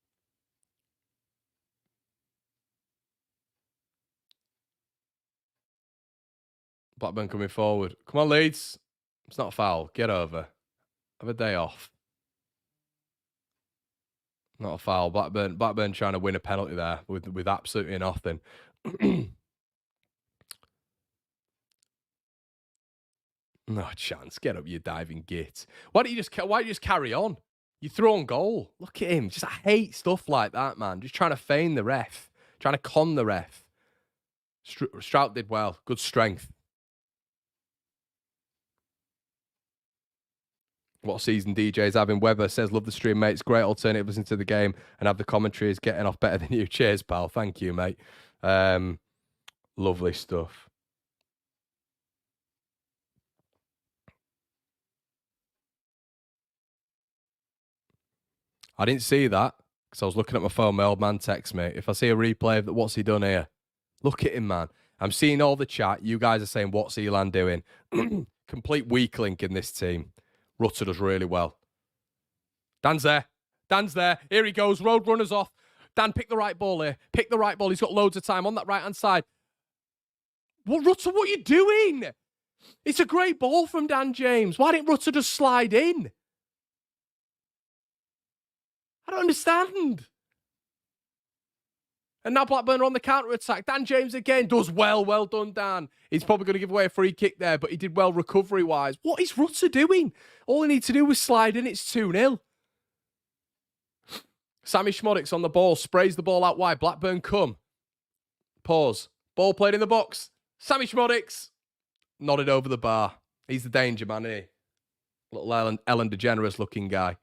Blackburn coming forward. Come on, Leeds. It's not a foul. Get over. Have a day off. Not a foul. Blackburn trying to win a penalty there with absolutely nothing. No chance. Get up, you diving git. Why don't you just carry on? You throw on goal. Look at him. I hate stuff like that, man. Just trying to feign the ref. Trying to con the ref. Strout did well. Good strength. What season DJ's having? Weber says, love the stream, mate. It's great alternative listening to the game and have the commentaries getting off better than you. Cheers, pal. Thank you, mate. Lovely stuff. I didn't see that because I was looking at my phone. My old man texts me. If I see a replay of that, what's he done here? Look at him, man. I'm seeing all the chat. You guys are saying, what's Elan doing? Complete weak link in this team. Rutter does really well. Dan's there. Dan's there. Here he goes. Road runners off. Dan, pick the right ball here. Pick the right ball. He's got loads of time on that right-hand side. What, Rutter, what are you doing? It's a great ball from Dan James. Why didn't Rutter just slide in? I don't understand. And now Blackburn are on the counter-attack. Dan James again does well. Well done, Dan. He's probably going to give away a free kick there, but he did well recovery-wise. What is Rutter doing? All he needs to do was slide in. It's 2-0. Sammy Schmodix on the ball. Sprays the ball out wide. Blackburn come. Pause. Ball played in the box. Sammy Schmodix. Nodded over the bar. He's the danger man, isn't he? Little Ellen DeGeneres looking guy.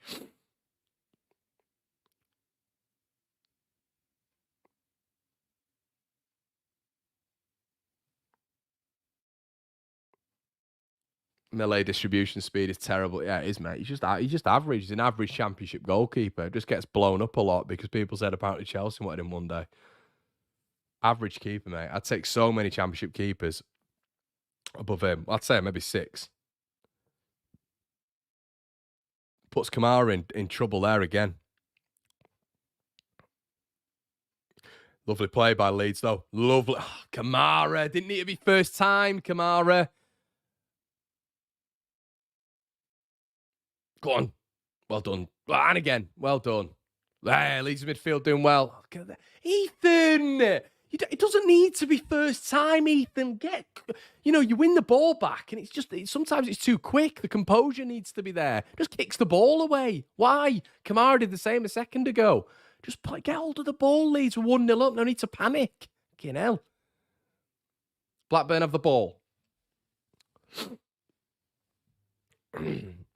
Melee distribution speed is terrible. Yeah, it is, mate. He's just average. He's an average championship goalkeeper. Just gets blown up a lot because people said apparently Chelsea wanted him one day. Average keeper, mate. I'd take so many championship keepers above him. I'd say maybe 6. Puts Kamara in trouble there again. Lovely play by Leeds, though. Lovely. Oh, Kamara. Didn't need to be first time, Kamara. Go on. Well done. And again. Well done. There, Leeds midfield doing well. Ethan! It doesn't need to be first time, Ethan. You win the ball back, and sometimes it's too quick. The composure needs to be there. Just kicks the ball away. Why? Kamara did the same a second ago. Just get hold of the ball, Leeds. 1-0 up. No need to panic. Fucking hell. Blackburn have the ball.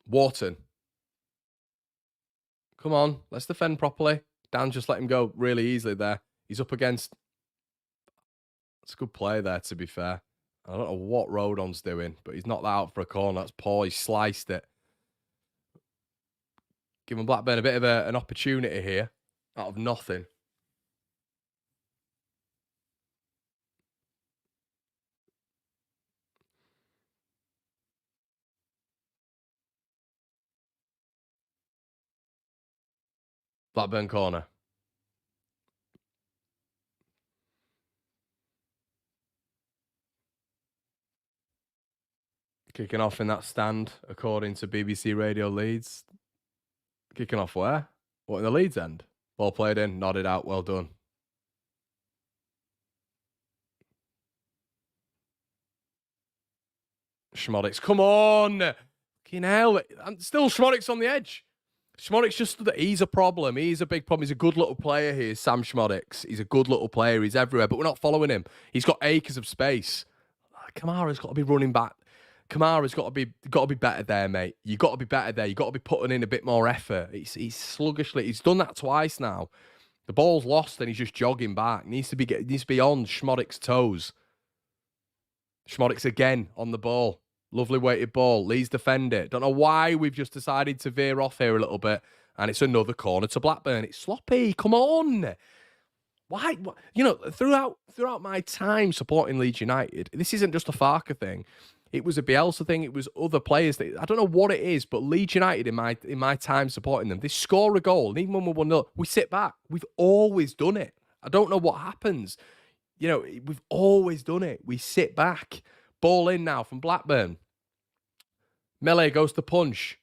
Wharton. Come on. Let's defend properly. Dan just let him go really easily there. He's up against... It's a good play there, to be fair. I don't know what Rodon's doing, but he's not that out for a corner. That's poor. He sliced it. Giving Blackburn a bit of an opportunity here out of nothing. Blackburn corner. Kicking off in that stand, according to BBC Radio Leeds. Kicking off where? What, in the Leeds end? Ball played in, nodded out, well done. Schmodics, come on! Fucking hell. And still Schmodics on the edge. Schmodics just, he's a problem. He's a big problem. He's a good little player here, Sam Schmodics. He's a good little player. He's everywhere, but we're not following him. He's got acres of space. Kamara's got to be running back. Kamara's got to be better there, mate. You got to be better there. You got to be putting in a bit more effort. He's sluggishly. He's done that twice now. The ball's lost and he's just jogging back. Needs to be on Schmodic's toes. Schmodics again on the ball. Lovely weighted ball. Leeds defend it. Don't know why we've just decided to veer off here a little bit. And it's another corner to Blackburn. It's sloppy. Come on. Why? Throughout my time supporting Leeds United, this isn't just a Farker thing. It was a Bielsa thing. It was other players. I don't know what it is, but Leeds United, in my time supporting them, they score a goal. And even when we're 1-0, we sit back. We've always done it. I don't know what happens. We've always done it. We sit back. Ball in now from Blackburn. Melee goes to punch.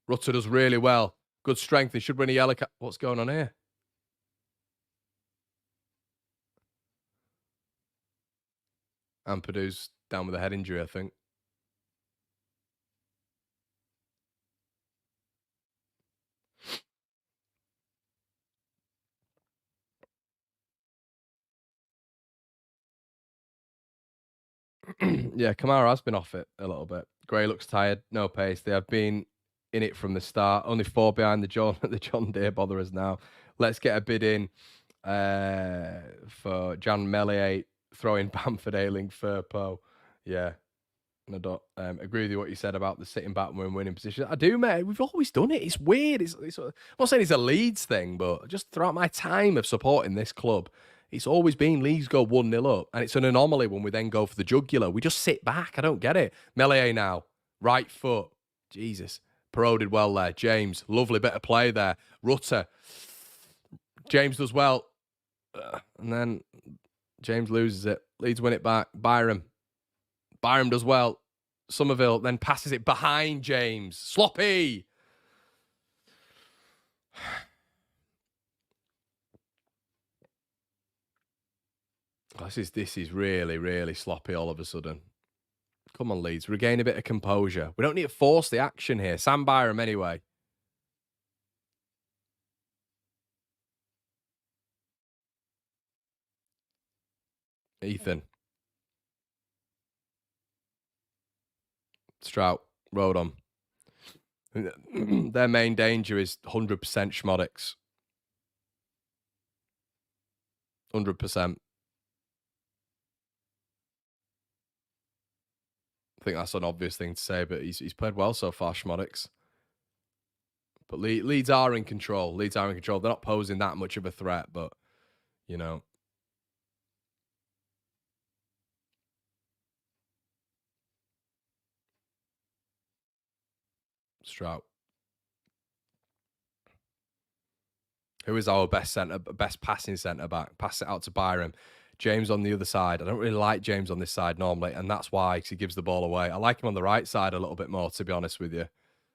Rutter does really well. Good strength. He should win a yellow card. What's going on here? Ampadu's down with a head injury, I think. Yeah, Kamara has been off it a little bit. Gray looks tired, no pace. They have been in it from the start. Only 4 behind the John Deere botherers now. Let's get a bid in for Jan Melier throwing Bamford, Ayling, Firpo. Yeah. I don't agree with you what you said about the sitting back when we're in winning position. I do, mate. We've always done it. It's weird. I'm not saying it's a Leeds thing, but just throughout my time of supporting this club, it's always been Leeds go 1-0 up, and it's an anomaly when we then go for the jugular. We just sit back. I don't get it. Melier now. Right foot. Jesus. Perot did well there. James. Lovely bit of play there. Rutter. James does well. And then James loses it. Leeds win it back. Byram does well. Somerville then passes it behind James. Sloppy. This is really, really sloppy all of a sudden. Come on, Leeds. Regain a bit of composure. We don't need to force the action here. Sam Byram anyway. Ethan. Strout. Rodon. Their main danger is 100% Schmodics. 100%. I think that's an obvious thing to say, but he's played well so far, Schmodics. But Leeds are in control. They're not posing that much of a threat, but, Strout. Who is our best passing centre back? Pass it out to Byram. James on the other side. I don't really like James on this side normally, and that's why, because he gives the ball away. I like him on the right side a little bit more, to be honest with you.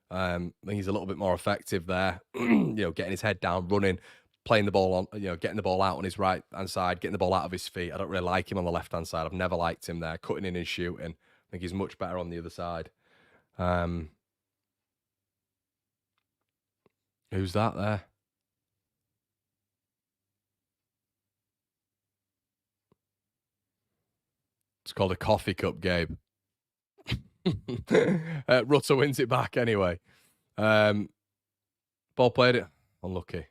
I think he's a little bit more effective there. Getting his head down, running, playing the ball on, getting the ball out on his right hand side, getting the ball out of his feet. I don't really like him on the left hand side. I've never liked him there, cutting in and shooting. I think he's much better on the other side. Who's that there? It's called a coffee cup, Gabe. Rutter wins it back anyway. Ball played it. Unlucky.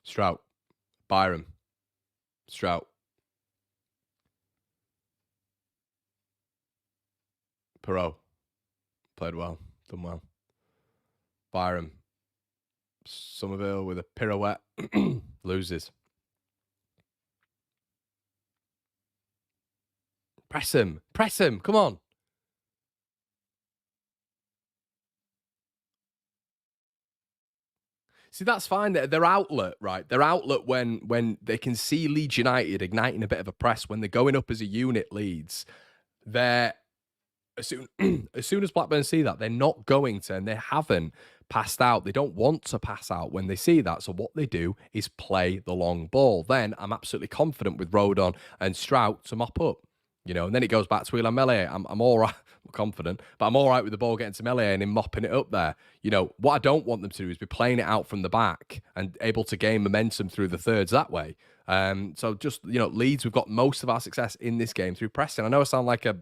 Strout. Byram. Strout. Perot. Played well. Done well. Byram. Somerville with a pirouette. Loses. Press him. Come on. See, that's fine. Their outlet, right? Their outlet when they can see Leeds United igniting a bit of a press, when they're going up as a unit, Leeds, they're as soon as Blackburn see that, they're not going to, and they haven't passed out. They don't want to pass out when they see that. So what they do is play the long ball. Then I'm absolutely confident with Rodon and Strout to mop up. And then it goes back to Illan Meslier. I'm all right, I'm confident, but I'm all right with the ball getting to Meslier and him mopping it up there. What I don't want them to do is be playing it out from the back and able to gain momentum through the thirds that way. So just, Leeds, we've got most of our success in this game through pressing. I know I sound like an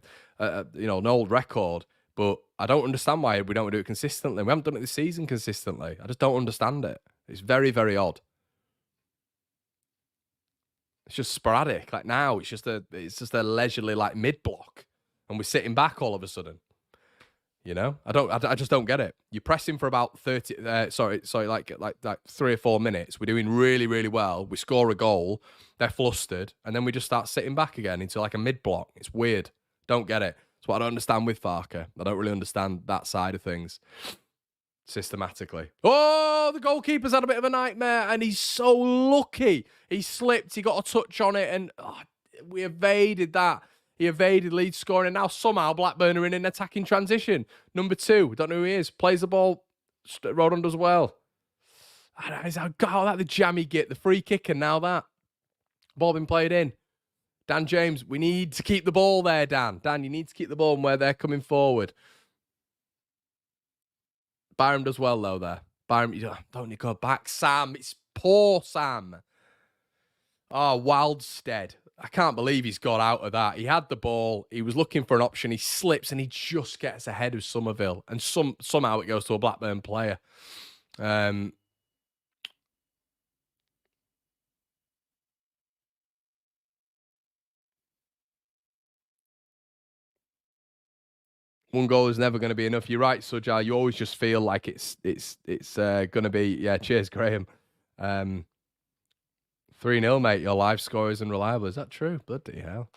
old record, but I don't understand why we don't do it consistently. We haven't done it this season consistently. I just don't understand it. It's very, very odd. It's just sporadic. Like now, it's just a leisurely like mid block, and we're sitting back all of a sudden. I just don't get it. You're pressing for about 30. Like 3 or 4 minutes. We're doing really, really well. We score a goal. They're flustered, and then we just start sitting back again into like a mid block. It's weird. Don't get it. It's what I don't understand with Farke. I don't really understand that side of things. Systematically. Oh, the goalkeeper's had a bit of a nightmare, and he's so lucky. He slipped, he got a touch on it, and we evaded that. He evaded Leeds scoring, and now somehow Blackburn are in an attacking transition. Number 2, don't know who he is, plays the ball. Rodon does well. The jammy git, the free kick, and now that. Ball been played in. Dan James, we need to keep the ball there, Dan. Dan, you need to keep the ball where they're coming forward. Byram does well, though, there. Byram, you don't need to go back. Sam, it's poor Sam. Oh, Wildstead. I can't believe he's got out of that. He had the ball. He was looking for an option. He slips, and he just gets ahead of Somerville. And somehow it goes to a Blackburn player. One goal is never going to be enough. You're right, Sujal. You always just feel like it's going to be. Yeah, cheers, Graham. 3-0, mate. Your live score is unreliable. Is that true? Bloody hell.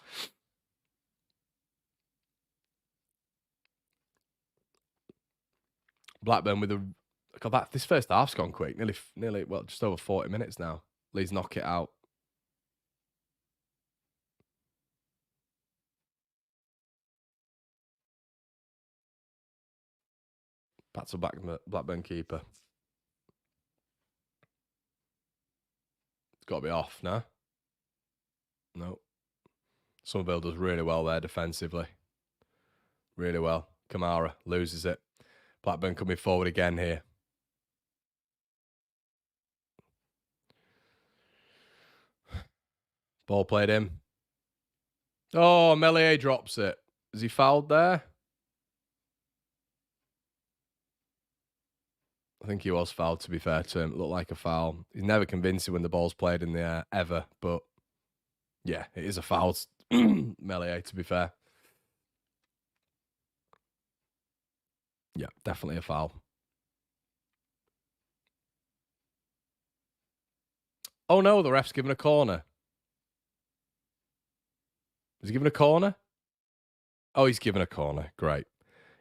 Blackburn with a. God, this first half's gone quick. Nearly, well, just over 40 minutes now. Leeds knock it out. Back to Blackburn keeper. It's got to be off, no? No. Somerville does really well there defensively. Really well. Kamara loses it. Blackburn coming forward again here. Ball played in. Oh, Meslier drops it. Is he fouled there? I think he was fouled, to be fair to him. It looked like a foul. He's never convincing when the ball's played in the air, ever. But, yeah, it is a foul. Meslier, to be fair. Yeah, definitely a foul. Oh, no, the ref's given a corner. Is he given a corner? Oh, he's given a corner. Great.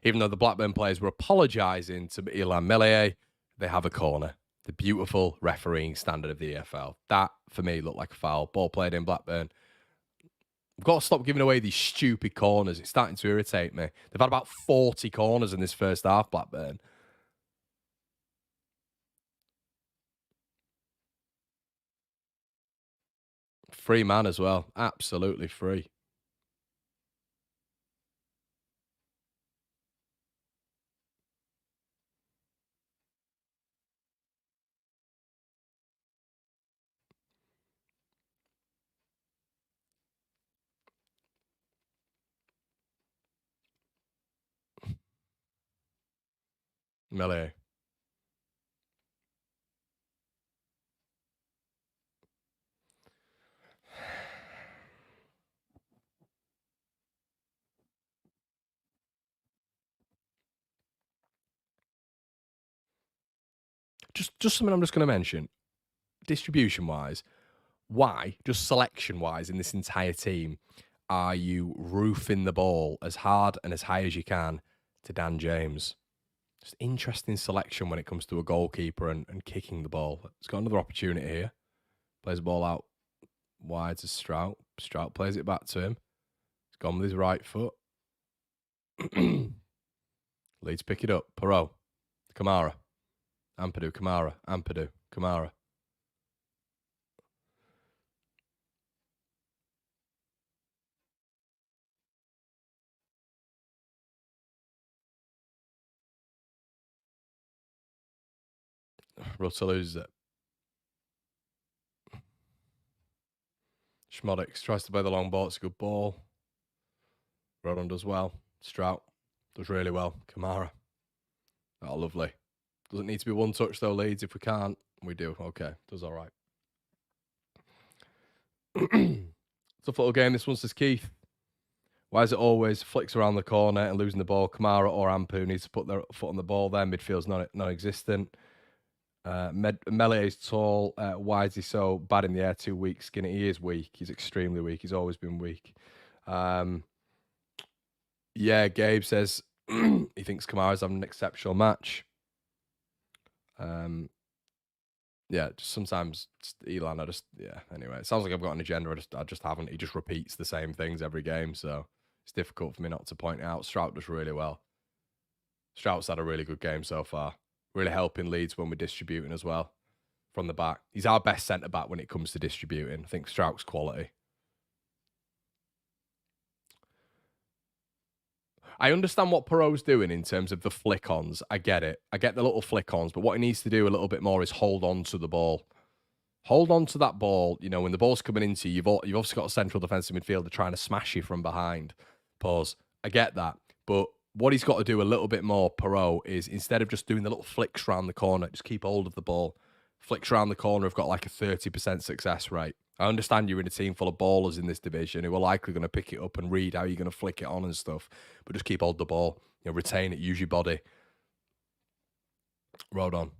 Even though the Blackburn players were apologising to Ilan Melier, they have a corner. The beautiful refereeing standard of the EFL. That, for me, looked like a foul. Ball played in Blackburn. We've got to stop giving away these stupid corners. It's starting to irritate me. They've had about 40 corners in this first half, Blackburn. Free man as well. Absolutely free. Melier. Just something I'm just going to mention. Distribution-wise, why, just selection-wise in this entire team, are you roofing the ball as hard and as high as you can to Dan James? Just interesting selection when it comes to a goalkeeper and kicking the ball. He's got another opportunity here. Plays the ball out wide to Strout. Strout plays it back to him. He's gone with his right foot. Leeds pick it up. Perot. Kamara. Ampadu. Kamara. Ampadu. Kamara. Rutter loses it. Schmodix tries to play the long ball. It's a good ball. Rodon does well. Strout does really well. Kamara. Oh, lovely. Doesn't need to be one touch though, Leeds. If we can't, we do. Okay. Does all right. Tough little game. This one, says Keith. Why is it always flicks around the corner and losing the ball? Kamara or Ampu needs to put their foot on the ball there. Midfield's non-existent. Melee is tall. Why is he so bad in the air? Too weak, skinny. He is weak. He's extremely weak. He's always been weak. Yeah, Gabe says he thinks Kamara's having an exceptional match. Yeah, just sometimes Elan, anyway, it sounds like I've got an agenda. I just haven't. He just repeats the same things every game, so it's difficult for me not to point it out. Strout does really well. Strout's had a really good game so far. Really helping Leeds when we're distributing as well from the back. He's our best centre-back when it comes to distributing. I think Strout's quality. I understand what Perot's doing in terms of the flick-ons. I get it. I get the little flick-ons, but what he needs to do a little bit more is hold on to the ball. Hold on to that ball. You know, when the ball's coming into you, you've obviously got a central defensive midfielder trying to smash you from behind. Pause. I get that. But what he's got to do a little bit more, Perot, is instead of just doing the little flicks around the corner, just keep hold of the ball. Flicks around the corner have got like a 30% success rate. I understand you're in a team full of ballers in this division who are likely going to pick it up and read how you're going to flick it on and stuff, but just keep hold of the ball. You know, retain it, use your body. Rodon.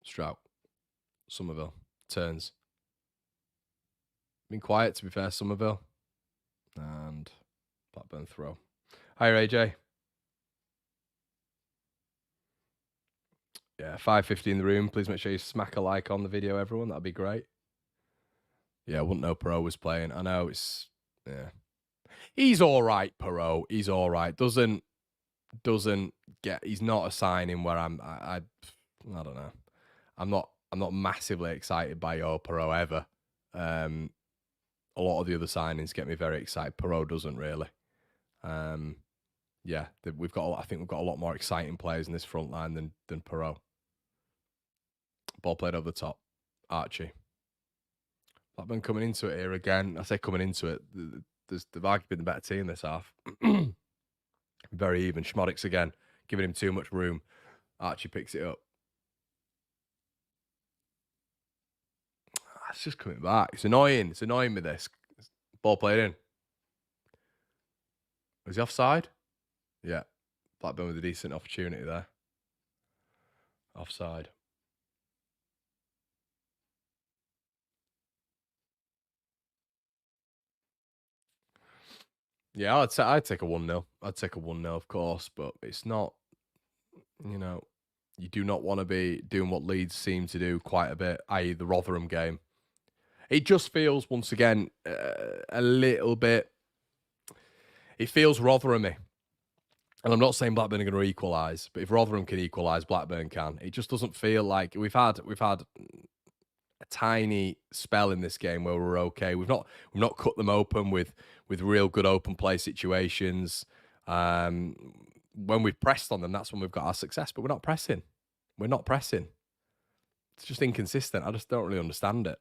Strout. Somerville. Turns. Been quiet, to be fair, Somerville. And Blackburn throw. Hi, AJ. Yeah, 550 in the room. Please make sure you smack a like on the video, everyone. That'd be great. Yeah, I wouldn't know Perot was playing. I know it's... Yeah. He's all right, Perot. He's all right. Doesn't get... He's not a signing where I don't know. I'm not massively excited by your Perot ever. A lot of the other signings get me very excited. Perot doesn't really. Yeah, I think we've got a lot more exciting players in this front line than Perot. Ball played over the top. Archie. Blackburn coming into it here again. I say coming into it. They've arguably been the better team this half. Very even. Schmodix again, giving him too much room. Archie picks it up. It's just coming back. It's annoying. It's annoying me, this. Ball played in. Was he offside? Yeah. Blackburn with a decent opportunity there. Offside. Yeah, I'd take a 1-0. I'd take a 1-0, of course, but it's not, you know, you do not want to be doing what Leeds seem to do quite a bit, i.e. the Rotherham game. It just feels, once again, a little bit, it feels Rotherham-y. And I'm not saying Blackburn are going to equalise, but if Rotherham can equalise, Blackburn can. It just doesn't feel like we've had a tiny spell in this game where we're okay. We've not cut them open with real good open play situations. When we've pressed on them, that's when we've got our success. But we're not pressing. We're not pressing. It's just inconsistent. I just don't really understand it.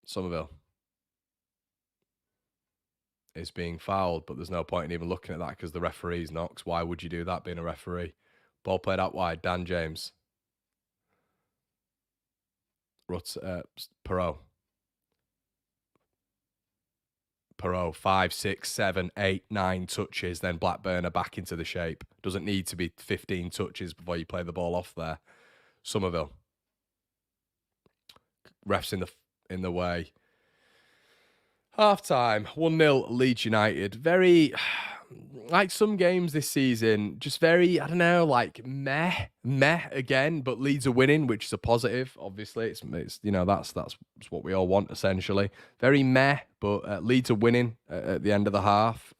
Somerville is being fouled, but there's no point in even looking at that because the referee's knocks. Why would you do that being a referee? Ball played out wide. Dan James. Perot. 5, 6, 7, 8, 9 touches, then Blackburn are back into the shape. Doesn't need to be 15 touches before you play the ball off there. Somerville. Refs in the way. Half time, 1-0 Leeds United. Very, like some games this season, just very, I don't know, like meh again, but Leeds are winning, which is a positive, obviously. It's you know, that's what we all want, essentially. Very meh, but Leeds are winning at the end of the half,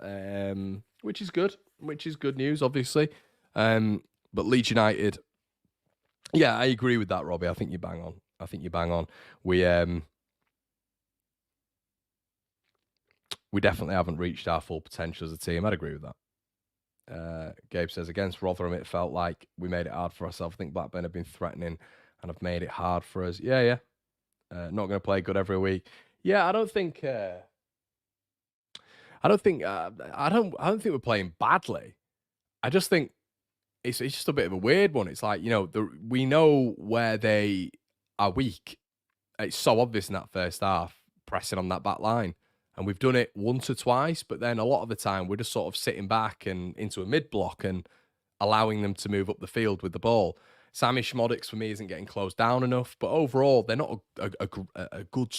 which is good, news, obviously. But Leeds United, yeah, I agree with that, Robbie. I think you bang on. We definitely haven't reached our full potential as a team. I'd agree with that. Gabe says, against Rotherham, it felt like we made it hard for ourselves. I think Blackburn have been threatening and have made it hard for us. Yeah. Not going to play good every week. Yeah, I don't think we're playing badly. I just think it's just a bit of a weird one. It's like, we know where they are weak. It's so obvious in that first half, pressing on that back line. And we've done it once or twice, but then a lot of the time we're just sort of sitting back and into a mid-block and allowing them to move up the field with the ball. Sammy Schmodix, for me, isn't getting closed down enough, but overall, they're not a good...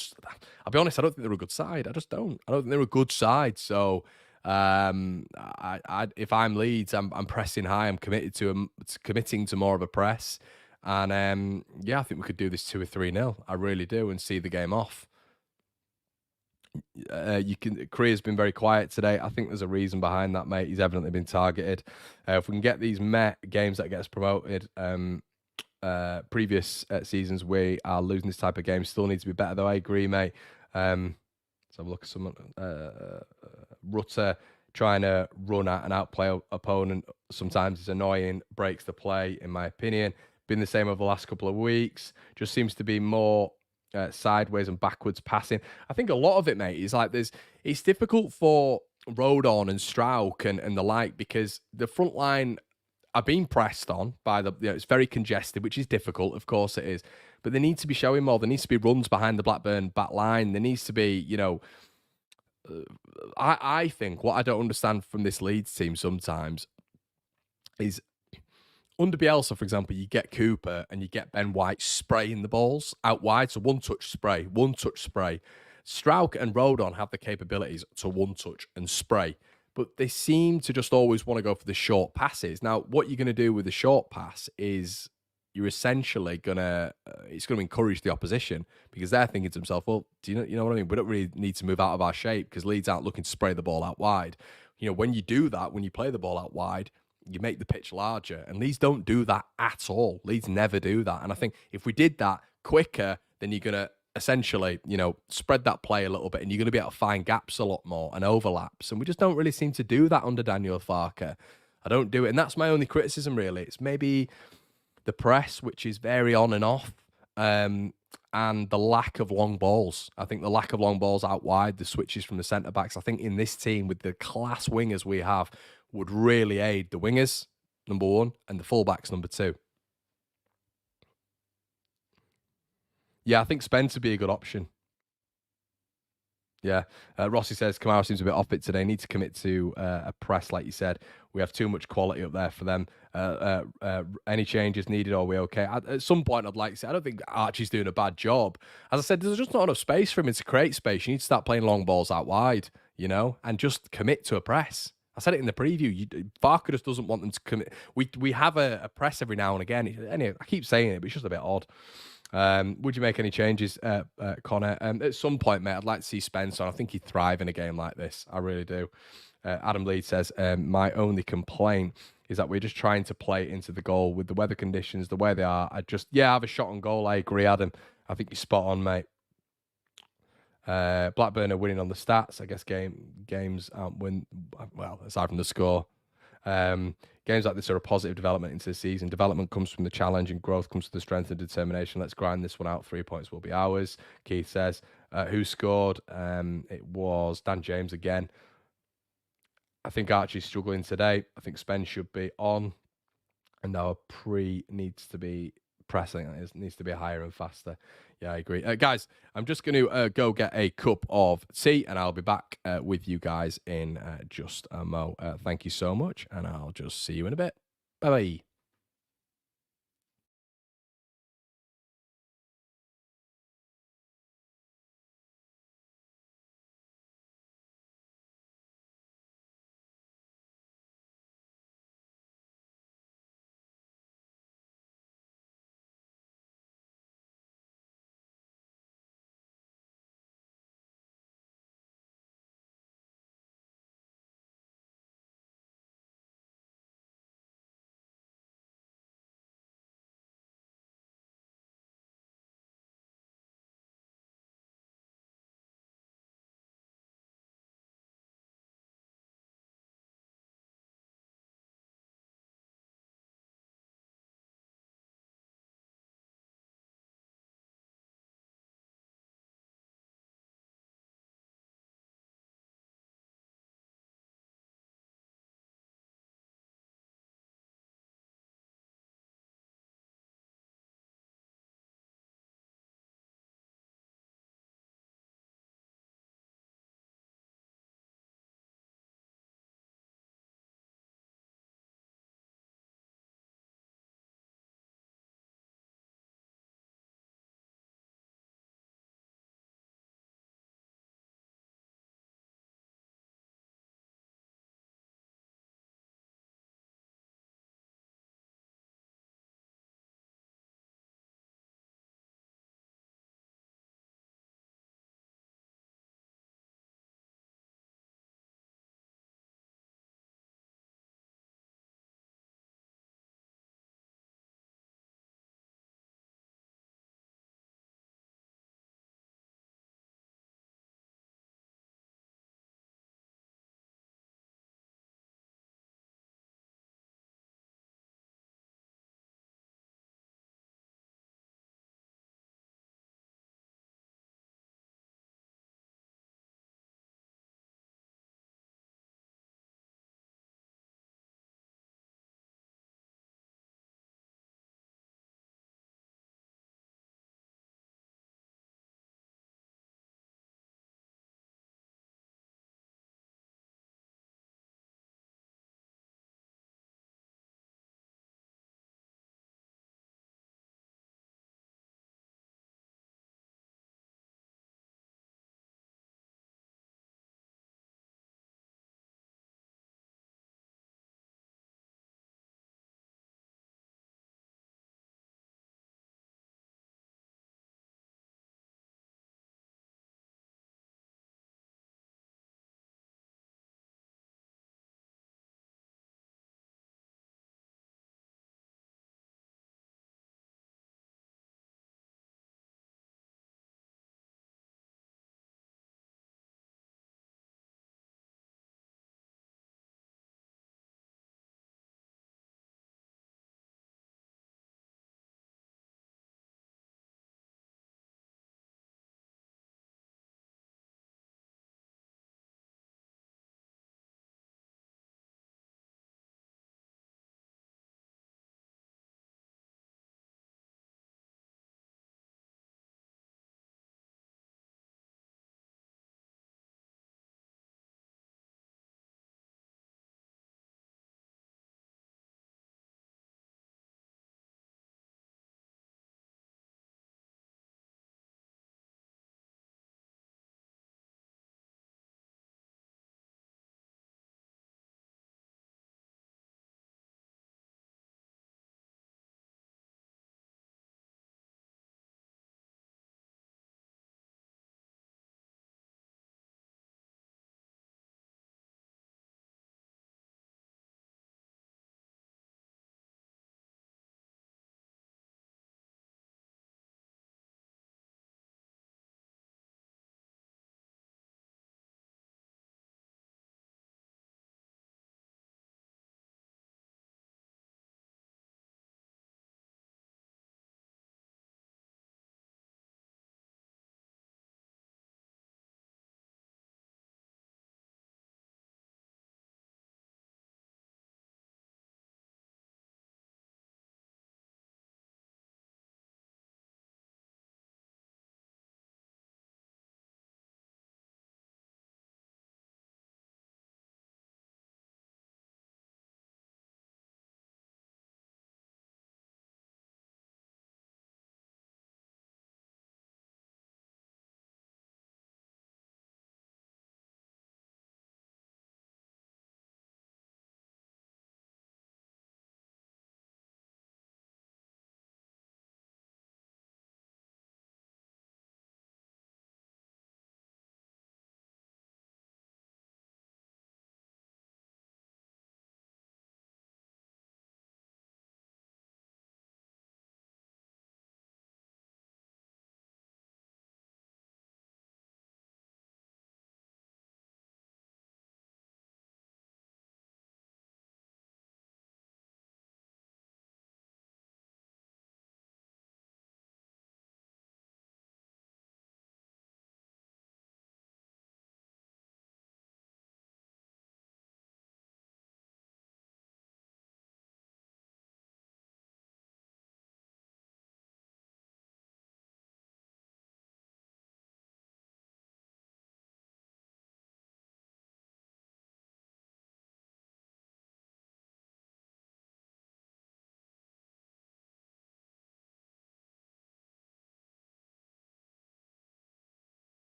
I'll be honest, I don't think they're a good side. I just don't. I don't think they're a good side. So if I'm Leeds, I'm pressing high. I'm committing to more of a press. And I think we could do this 2 or 3-0. I really do, and see the game off. Korea's been very quiet today. I think there's a reason behind that, mate. He's evidently been targeted. If we can get these games that get us promoted, previous seasons, we are losing this type of game. Still needs to be better, though. I agree, mate. Let's have a look at someone. Rutter trying to run at and outplay opponent. Sometimes it's annoying, breaks the play, in my opinion. Been the same over the last couple of weeks. Just seems to be more sideways and backwards passing. I think a lot of it, mate, is like it's difficult for Rodon and Strauch and the like, because the front line are being pressed on by it's very congested, which is difficult, of course it is, but they need to be showing more. There needs to be runs behind the Blackburn back line. There needs to be, I think what I don't understand from this Leeds team sometimes is, under Bielsa, for example, you get Cooper and you get Ben White spraying the balls out wide. So one-touch spray. Strauch and Rodon have the capabilities to one-touch and spray, but they seem to just always want to go for the short passes. Now, what you're going to do with the short pass is you're essentially it's going to encourage the opposition, because they're thinking to themselves, well, you know what I mean? We don't really need to move out of our shape because Leeds aren't looking to spray the ball out wide. When you do that, when you play the ball out wide, you make the pitch larger, and Leeds don't do that at all. Leeds never do that. And I think if we did that quicker, then you're going to essentially, spread that play a little bit, and you're going to be able to find gaps a lot more and overlaps. And we just don't really seem to do that under Daniel Farke. I don't do it. And that's my only criticism, really. It's maybe the press, which is very on and off, and the lack of long balls. I think the lack of long balls out wide, the switches from the centre-backs, I think in this team with the class wingers we have, would really aid the wingers, number one, and the fullbacks, number two. Yeah, I think Spence would be a good option. Yeah. Rossi says Kamara seems a bit off it today. Need to commit to a press, like you said. We have too much quality up there for them. Any changes needed? Or are we okay? At some point, I'd like to say, I don't think Archie's doing a bad job. As I said, there's just not enough space for him to create space. You need to start playing long balls out wide, and just commit to a press. I said it in the preview. Barker just doesn't want them to commit. We have a press every now and again. Anyway, I keep saying it, but it's just a bit odd. Would you make any changes, Connor? At some point, mate, I'd like to see Spence on. I think he'd thrive in a game like this. I really do. Adam Leeds says, my only complaint is that we're just trying to play into the goal with the weather conditions the way they are. Have a shot on goal. I agree, Adam. I think you're spot on, mate. Blackburn are winning on the stats. I guess games aren't win. Well, aside from the score. Games like this are a positive development into the season. Development comes from the challenge and growth comes from the strength and determination. Let's grind this one out. 3 points will be ours. Keith says, who scored? It was Dan James again. I think Archie's struggling today. I think Spence should be on. And now pre needs to be pressing. It needs to be higher and faster. Yeah, I agree. Guys, I'm just going to go get a cup of tea and I'll be back with you guys in just a mo. Thank you so much and I'll just see you in a bit. Bye-bye.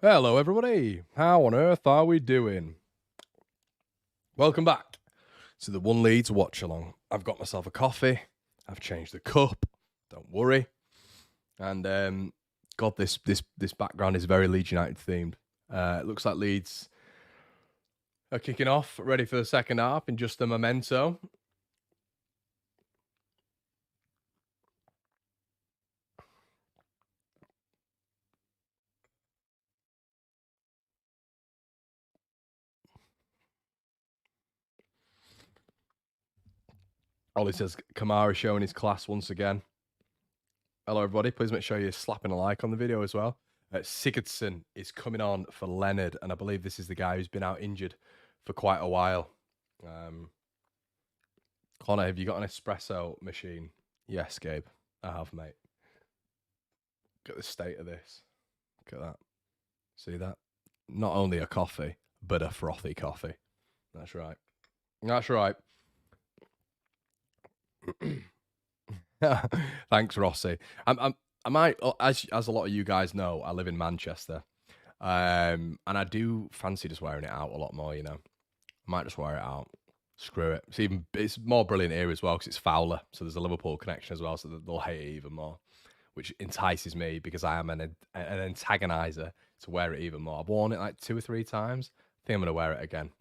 Hello, everybody. How on earth are we doing? Welcome back to the One Leeds Watchalong. I've got myself a coffee. I've changed the cup. Don't worry. And God, this background is very Leeds United themed. It looks like Leeds are kicking off, ready for the second half in just a memento. Ollie says Kamara showing his class once again. Hello, everybody. Please make sure you're slapping a like on the video as well. Sigurdsson is coming on for Leonard, and I believe this is the guy who's been out injured for quite a while. Connor, have you got an espresso machine? Yes, Gabe. I have, mate. Look at the state of this. Look at that. See that? Not only a coffee, but a frothy coffee. That's right. That's right. Thanks, Rossi. I might, as a lot of you guys know, I live in Manchester, and I do fancy just wearing it out a lot more. You know, I might just wear it out. Screw it. It's more brilliant here as well because it's Fowler, so there's a Liverpool connection as well, so they'll hate it even more, which entices me because I am an antagonizer to wear it even more. I've worn it like 2 or 3 times. I think I'm going to wear it again.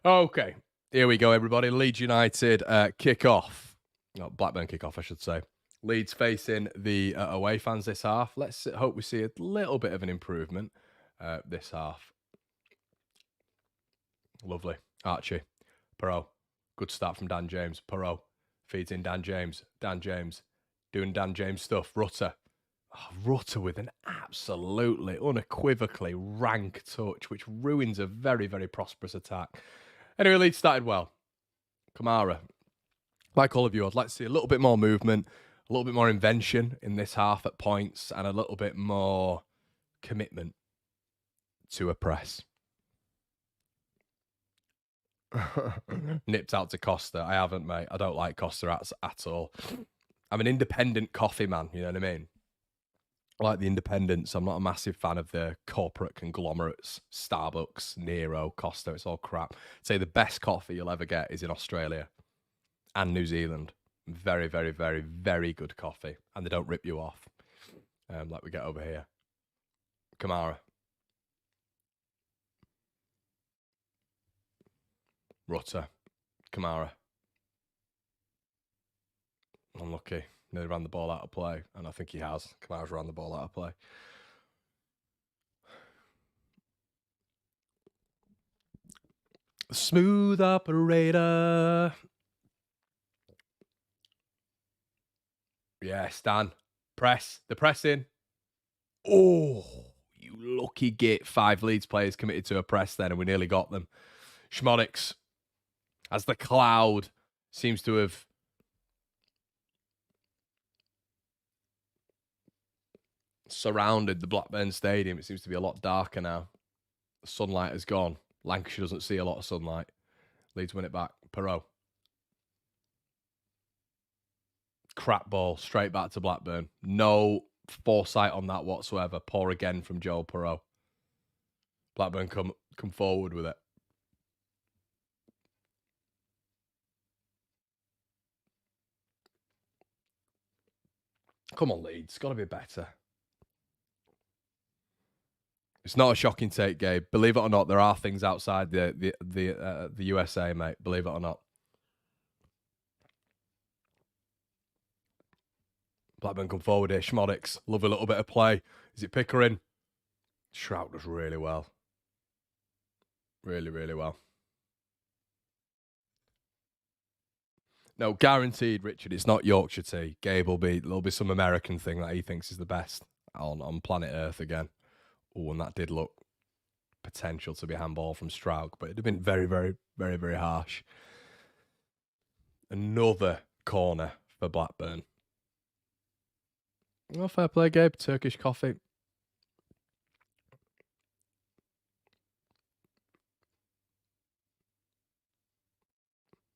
Okay, here we go, everybody. Leeds United kick off. Oh, Blackburn kick off, I should say. Leeds facing the away fans this half. Let's hope we see a little bit of an improvement this half. Lovely. Archie. Perot. Good start from Dan James. Perot feeds in Dan James. Dan James doing Dan James stuff. Rutter. Oh, Rutter with an absolutely, unequivocally rank touch, which ruins a very, very prosperous attack. Anyway, Leeds started well. Kamara. Like all of you, I'd like to see a little bit more movement, a little bit more invention in this half at points, and a little bit more commitment to a press. Nipped out to Costa. I haven't, mate. I don't like Costa at all. I'm an independent coffee man, you know what I mean? I like the independence. I'm not a massive fan of the corporate conglomerates. Starbucks, Nero, Costa, it's all crap. I'd say the best coffee you'll ever get is in Australia and New Zealand. Very, very, very, very good coffee. And they don't rip you off like we get over here. Kamara. Rutter. Kamara. Unlucky. Nearly ran the ball out of play. And I think he has. Kamara's ran the ball out of play. Smooth operator. Yeah, Stan. Press. The pressing. Oh, you lucky git. 5 Leeds players committed to a press then, and we nearly got them. Schmodix, as the cloud seems to have surrounded the Blackburn Stadium, it seems to be a lot darker now. The sunlight has gone. Lancashire doesn't see a lot of sunlight. Leeds win it back. Perot. Crap ball, straight back to Blackburn. No foresight on that whatsoever. Poor again from Joel Perot. Blackburn come forward with it. Come on, Leeds. It's got to be better. It's not a shocking take, Gabe. Believe it or not, there are things outside the USA, mate. Believe it or not. Blackburn come forward here. Schmodix. Love a little bit of play. Is it Pickering? Shroud does really well. Really, really well. No, guaranteed, Richard. It's not Yorkshire tea. Gabe there'll be some American thing that he thinks is the best on planet Earth again. Oh, and that did look potential to be handball from Straug, but it'd have been very, very, very, very harsh. Another corner for Blackburn. Oh, fair play, Gabe. Turkish coffee.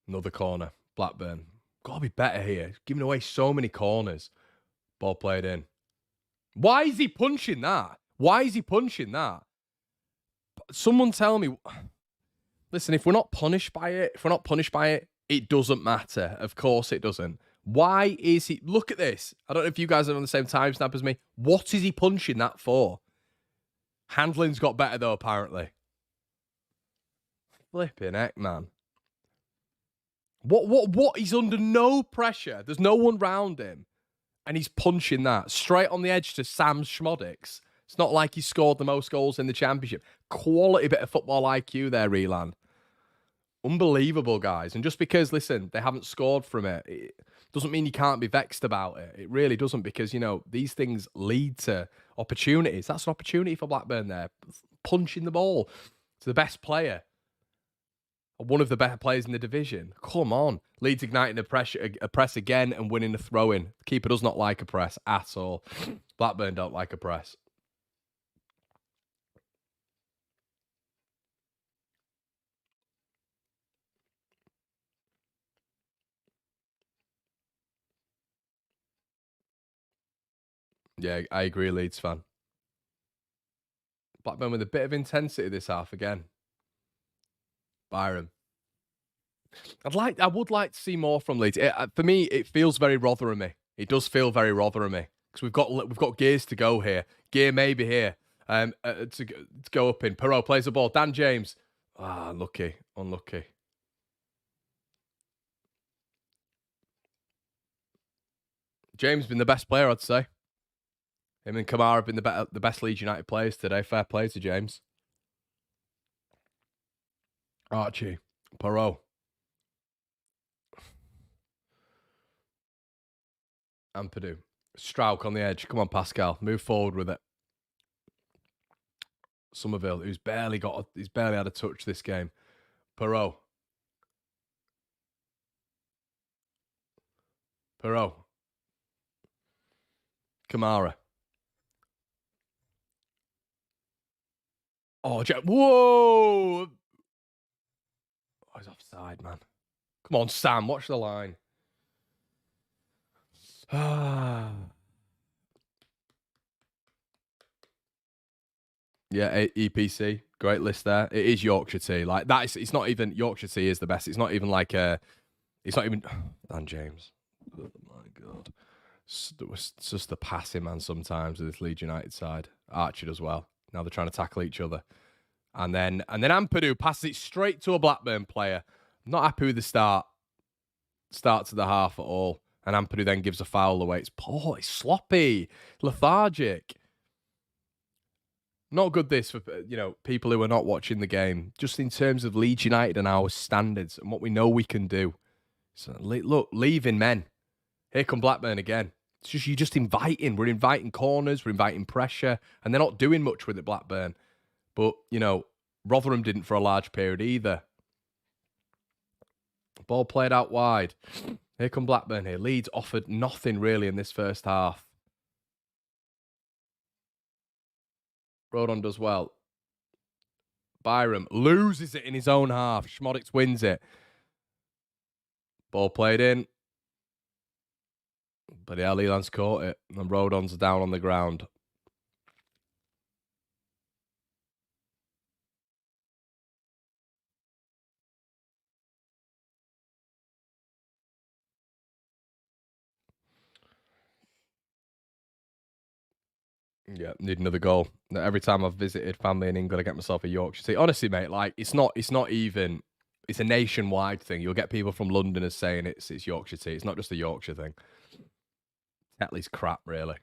Another corner. Blackburn. Gotta be better here. Giving away so many corners. Ball played in. Why is he punching that? Why is he punching that? Someone tell me. Listen, if we're not punished by it, it doesn't matter. Of course it doesn't. Why is he... Look at this. I don't know if you guys are on the same time snap as me. What is he punching that for? Handling's got better, though, apparently. Flipping heck, man. What? He's under no pressure. There's no one round him. And he's punching that straight on the edge to Sam Schmodix. It's not like he scored the most goals in the championship. Quality bit of football IQ there, Relan. Unbelievable, guys. And just because, listen, they haven't scored from it, it doesn't mean you can't be vexed about it. It really doesn't, because, you know, these things lead to opportunities. That's an opportunity for Blackburn there. Punching the ball to the best player. One of the better players in the division. Come on. Leeds igniting a press again and winning the throw-in. The keeper does not like a press at all. Blackburn don't like a press. Yeah, I agree, Leeds fan. Blackburn with a bit of intensity this half again. Byram. I would like to see more from Leeds. For me, it feels very Rotherham-y. It does feel very Rotherham-y, because we've got gears to go here. Gear maybe here. To go up in. Perot plays the ball. Dan James. Unlucky. James been the best player, I'd say. Him and Kamara have been the best Leeds United players today. Fair play to James. Archie. Perot. Ampadu. Strauch on the edge. Come on, Pascal. Move forward with it. Somerville, he's barely had a touch this game. Perot. Kamara. Oh, whoa! Oh, he's offside, man. Come on, Sam. Watch the line. Yeah, EPC. Great list there. It is Yorkshire tea. Like that. It's not even Yorkshire tea is the best. It's not even like it's not even Dan James. Oh my god. It's just the passing, man, sometimes with this Leeds United side. Archer as well. Now they're trying to tackle each other. And then Ampadu passes it straight to a Blackburn player. Not happy with the start to the half at all. And Ampadu then gives a foul away. It's poor, it's sloppy, lethargic. Not good this for, you know, people who are not watching the game. Just in terms of Leeds United and our standards and what we know we can do. So look, leaving men. Here come Blackburn again. It's just, you're just inviting. We're inviting corners. We're inviting pressure. And they're not doing much with it, Blackburn. But, you know, Rotherham didn't for a large period either. Ball played out wide. Here come Blackburn here. Leeds offered nothing really in this first half. Rodon does well. Byram loses it in his own half. Schmodix wins it. Ball played in. But yeah, Leland's caught it. And Rodon's down on the ground. Yeah, need another goal. Every time I've visited family in England, I get myself a Yorkshire tea. Honestly, mate, like it's not even. It's a nationwide thing. You'll get people from Londoners saying it's Yorkshire tea. It's not just a Yorkshire thing. Tetley's crap, really.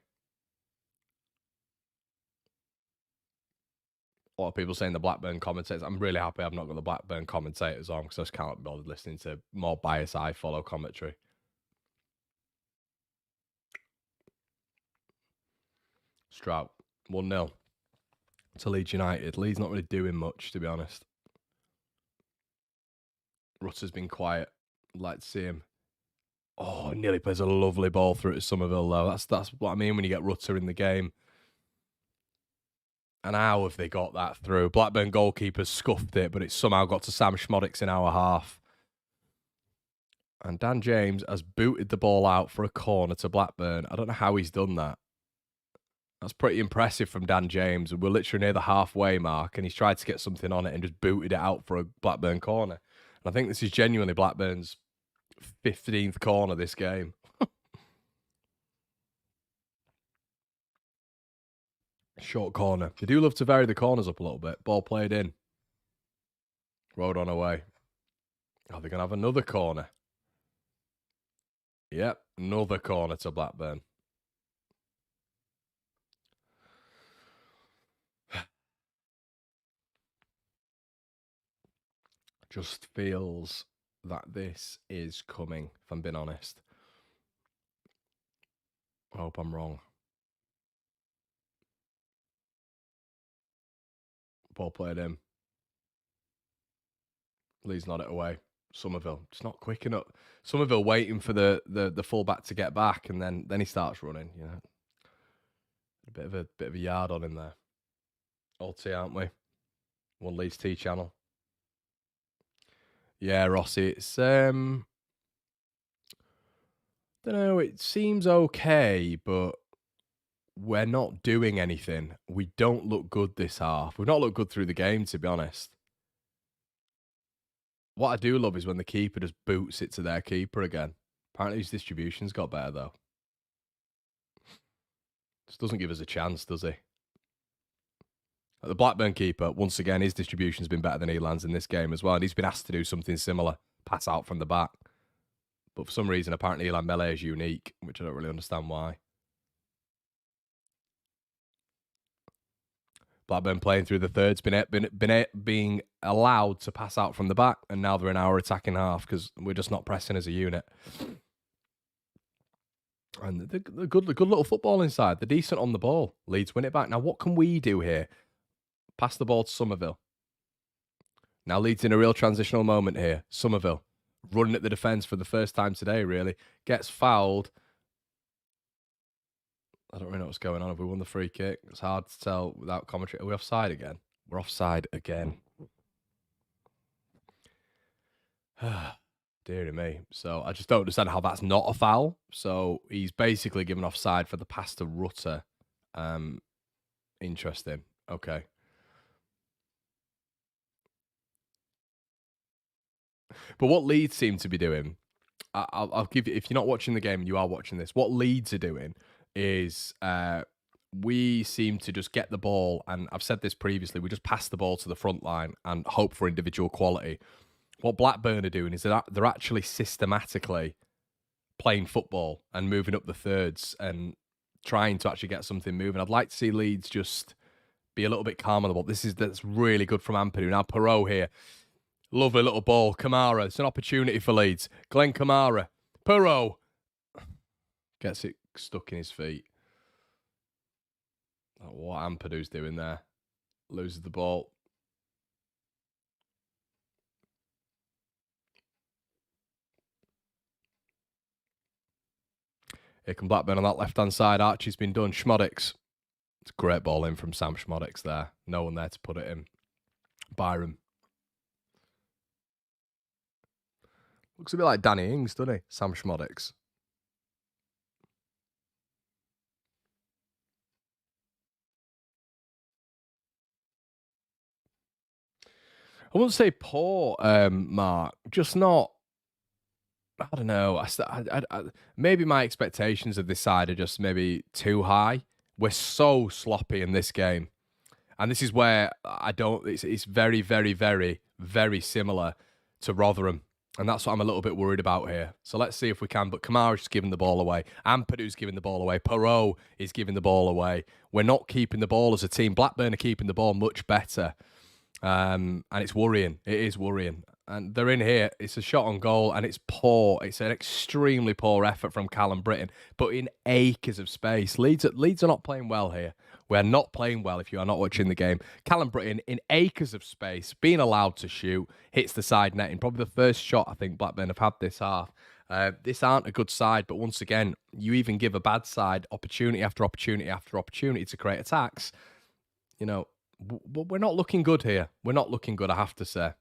A lot of people saying the Blackburn commentators. I'm really happy I've not got the Blackburn commentators on, because I just can't be bothered listening to more bias I follow commentary. Strout, 1-0 to Leeds United. Leeds not really doing much, to be honest. Rutter's been quiet. I'd like to see him. Oh, nearly plays a lovely ball through to Somerville, though. That's what I mean when you get Rutter in the game. And how have they got that through? Blackburn goalkeepers scuffed it, but it's somehow got to Sam Schmodix in our half. And Dan James has booted the ball out for a corner to Blackburn. I don't know how he's done that. That's pretty impressive from Dan James. We're literally near the halfway mark, and he's tried to get something on it and just booted it out for a Blackburn corner. And I think this is genuinely Blackburn's 15th corner this game. Short corner. They do love to vary the corners up a little bit. Ball played in. Road on away. Oh, they're going to have another corner. Yep, another corner to Blackburn. Just feels that this is coming, if I'm being honest. I hope I'm wrong. Ball played in. Leeds nod it away. Somerville, it's not quick enough. Somerville waiting for the fullback to get back, and then he starts running. You know, a bit of a yard on him there. All T, aren't we? One Leeds T channel. Yeah, Rossi. It's don't know. It seems okay, but we're not doing anything. We don't look good this half. We've not looked good through the game, to be honest. What I do love is when the keeper just boots it to their keeper again. Apparently his distribution's got better, though. Just doesn't give us a chance, does he? The Blackburn keeper, once again, his distribution's been better than Elan's in this game as well. And he's been asked to do something similar, pass out from the back. But for some reason, apparently Elan Melee is unique, which I don't really understand why. Blackburn playing through the thirds, being allowed to pass out from the back, and now they're in our attacking half because we're just not pressing as a unit. And the good little football inside. They're decent on the ball. Leeds win it back. Now, what can we do here? Pass the ball to Somerville. Now Leeds in a real transitional moment here. Somerville running at the defence for the first time today, really. Gets fouled. I don't really know what's going on. Have we won the free kick? It's hard to tell without commentary. Are we offside again? We're offside again. Dear me. So I just don't understand how that's not a foul. So he's basically given offside for the pass to Rutter. Interesting. Okay. But what Leeds seem to be doing, I'll give you, if you're not watching the game and you are watching this, what Leeds are doing is we seem to just get the ball, and I've said this previously, we just pass the ball to the front line and hope for individual quality. What Blackburn are doing is that they're actually systematically playing football and moving up the thirds and trying to actually get something moving. I'd like to see Leeds just be a little bit calm on the ball. That's really good from Ampadu. Now Perot here. Lovely little ball. Kamara. It's an opportunity for Leeds. Glenn Kamara. Perot. Gets it stuck in his feet. Oh, what Ampadu's doing there. Loses the ball. Here come Blackburn on that left-hand side. Archie's been done. Schmodix. It's a great ball in from Sam Schmodix there. No one there to put it in. Byram. Looks a bit like Danny Ings, doesn't he? Sam Schmodix. I wouldn't say poor, Mark. Just not. I don't know. Maybe my expectations of this side are just maybe too high. We're so sloppy in this game, and this is where I don't. It's very, very, very, very similar to Rotherham, and that's what I'm a little bit worried about here. So let's see if we can. But Kamara's just giving the ball away. Ampadu's giving the ball away. Perot is giving the ball away. We're not keeping the ball as a team. Blackburn are keeping the ball much better. And it's worrying. It is worrying. And they're in here. It's a shot on goal, and it's poor. It's an extremely poor effort from Callum Britton, but in acres of space. Leeds are not playing well here. We're not playing well if you are not watching the game. Callum Britton, in acres of space, being allowed to shoot, hits the side netting. Probably the first shot I think Blackburn have had this half. This aren't a good side, but once again, you even give a bad side opportunity after opportunity after opportunity to create attacks. You know, we're not looking good here. We're not looking good, I have to say.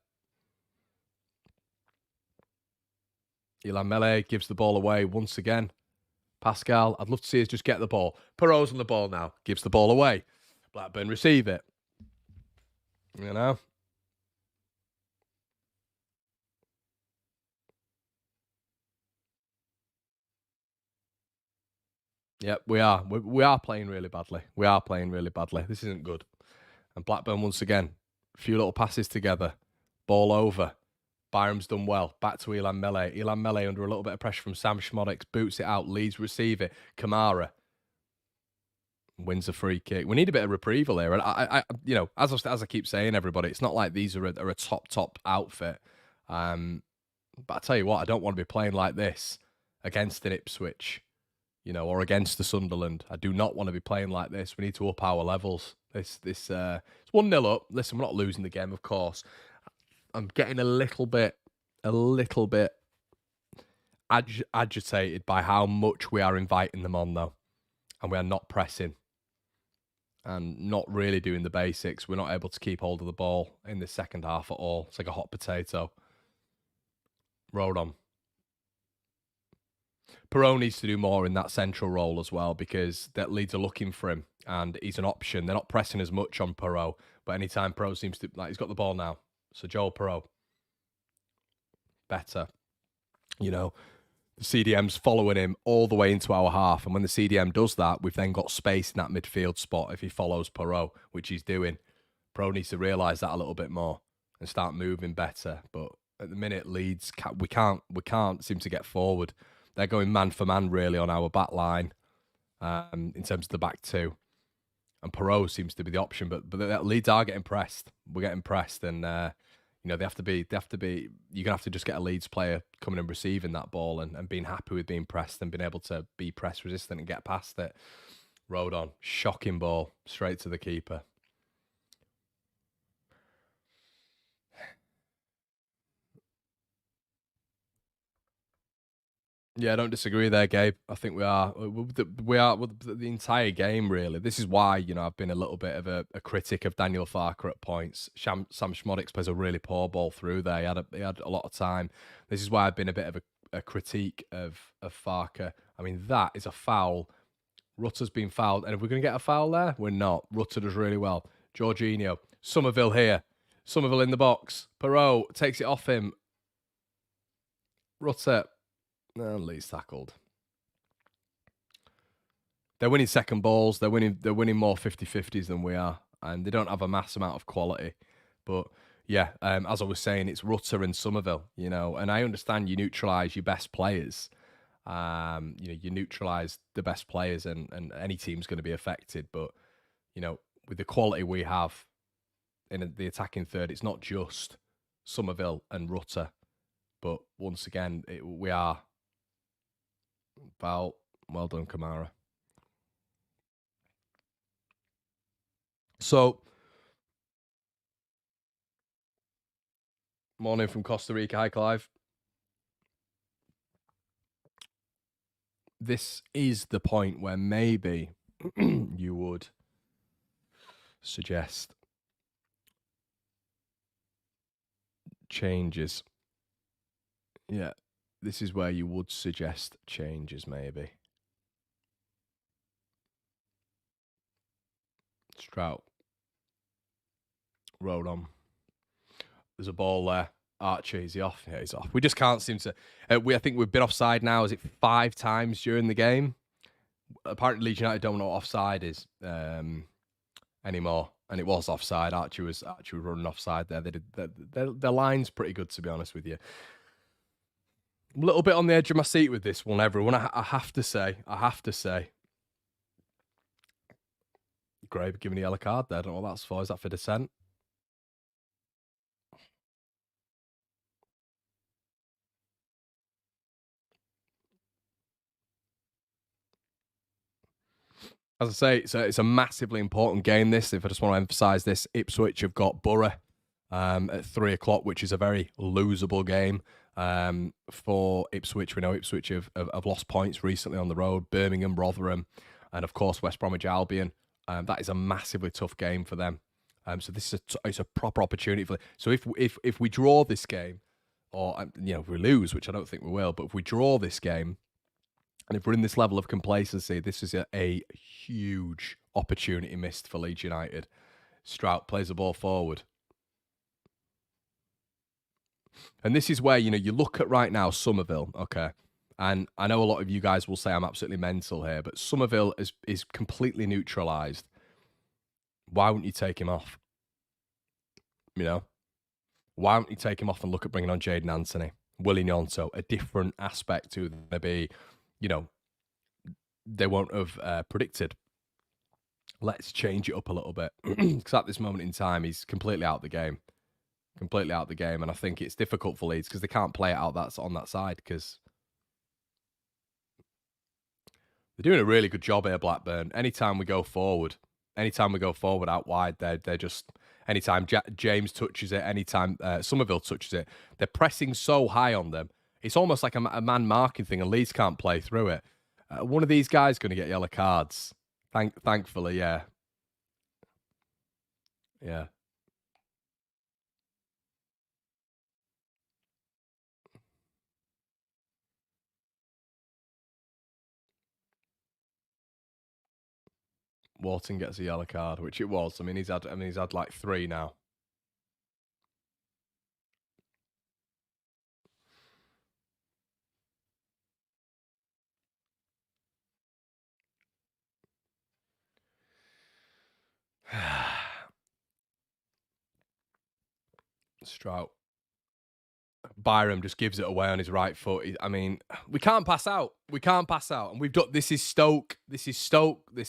Elan Melee gives the ball away once again. Pascal, I'd love to see us just get the ball. Perot's on the ball now. Gives the ball away. Blackburn receive it. You know? Yep, we are. We are playing really badly. We are playing really badly. This isn't good. And Blackburn, once again, a few little passes together. Ball over. Byram's done well. Back to Elan Mele. Elan Mele under a little bit of pressure from Sam Schmodix. Boots it out. Leeds receive it. Kamara wins a free kick. We need a bit of reprieval here. And you know, as I keep saying, everybody, it's not like these are a top outfit. But I tell you what, I don't want to be playing like this against an Ipswich, you know, or against the Sunderland. I do not want to be playing like this. We need to up our levels. It's 1-0 up. Listen, we're not losing the game, of course. I'm getting a little bit agitated by how much we are inviting them on, though. And we are not pressing and not really doing the basics. We're not able to keep hold of the ball in the second half at all. It's like a hot potato. Roll on. Perot needs to do more in that central role as well, because that Leeds are looking for him and he's an option. They're not pressing as much on Perot, but anytime Perot seems to, like, he's got the ball now. So Joel Perot, better. You know, the CDM's following him all the way into our half. And when the CDM does that, we've then got space in that midfield spot if he follows Perot, which he's doing. Perot needs to realise that a little bit more and start moving better. But at the minute, Leeds, we can't seem to get forward. They're going man for man, really, on our back line in terms of the back two. And Perot seems to be the option, but Leeds are getting pressed. We're getting pressed, and you know, they have to be. You're gonna have to just get a Leeds player coming and receiving that ball and being happy with being pressed and being able to be press resistant and get past it. Rodon, shocking ball straight to the keeper. Yeah, I don't disagree there, Gabe. I think we are the entire game, really. This is why, you know, I've been a little bit of a critic of Daniel Farker at points. Sam Schmodix plays a really poor ball through there. He had a lot of time. This is why I've been a bit of a critique of Farker. I mean, that is a foul. Rutter's been fouled, and if we're going to get a foul there, we're not. Rutter does really well. Jorginho, Somerville here. Somerville in the box. Perot takes it off him. Rutter. And Leeds tackled. They're winning second balls. They're winning more 50-50s than we are. And they don't have a mass amount of quality. But yeah, as I was saying, it's Rutter and Somerville, you know, and I understand you neutralise your best players. You know, you neutralise the best players and any team's going to be affected. But, you know, with the quality we have in the attacking third, it's not just Somerville and Rutter. But once again, we are. Foul. Well done, Kamara. So, morning from Costa Rica. Hi, Clive. This is the point where maybe you would suggest changes. Yeah. This is where you would suggest changes, maybe. Strout. Roll on. There's a ball there. Archer, is he off? Yeah, he's off. We just can't seem to... I think we've been offside now, is it 5 times during the game? Apparently Leeds United don't know what offside is anymore. And it was offside. Archer was running offside there. Their line's pretty good, to be honest with you. I'm a little bit on the edge of my seat with this one, everyone. I have to say. Grabe giving a yellow card there. I don't know what that's for. Is that for dissent? As I say, it's a massively important game, this. If I just want to emphasise this, Ipswich have got Borough at 3 o'clock, which is a very losable game. For Ipswich, we know Ipswich have lost points recently on the road. Birmingham, Rotherham, and of course West Bromwich Albion. That is a massively tough game for them. So this is it's a proper opportunity for. So if we draw this game, or you know, if we lose, which I don't think we will, but if we draw this game, And if we're in this level of complacency, this is a huge opportunity missed for Leeds United. Strout plays the ball forward. And this is where, you look at right now Somerville, okay? And I know a lot of you guys will say I'm absolutely mental here, but Somerville is completely neutralised. Why wouldn't you take him off? Why don't you take him off and look at bringing on Jadon Anthony, Willie Gnonto, a different aspect to maybe, they won't have predicted. Let's change it up a little bit. Because at this moment in time, he's completely out of the game. Completely out of the game. And I think it's difficult for Leeds because they can't play it out on that side because they're doing a really good job here, Blackburn. Anytime we go forward out wide, they're just... Anytime James touches it, anytime Somerville touches it, they're pressing so high on them. It's almost like a man marking thing, and Leeds can't play through it. One of these guys going to get yellow cards. Thankfully, yeah. Yeah. Wharton gets a yellow card, which it was. He's had like 3 now. Strout. Byram just gives it away on his right foot. We can't pass out. And we've done... This is Stoke. This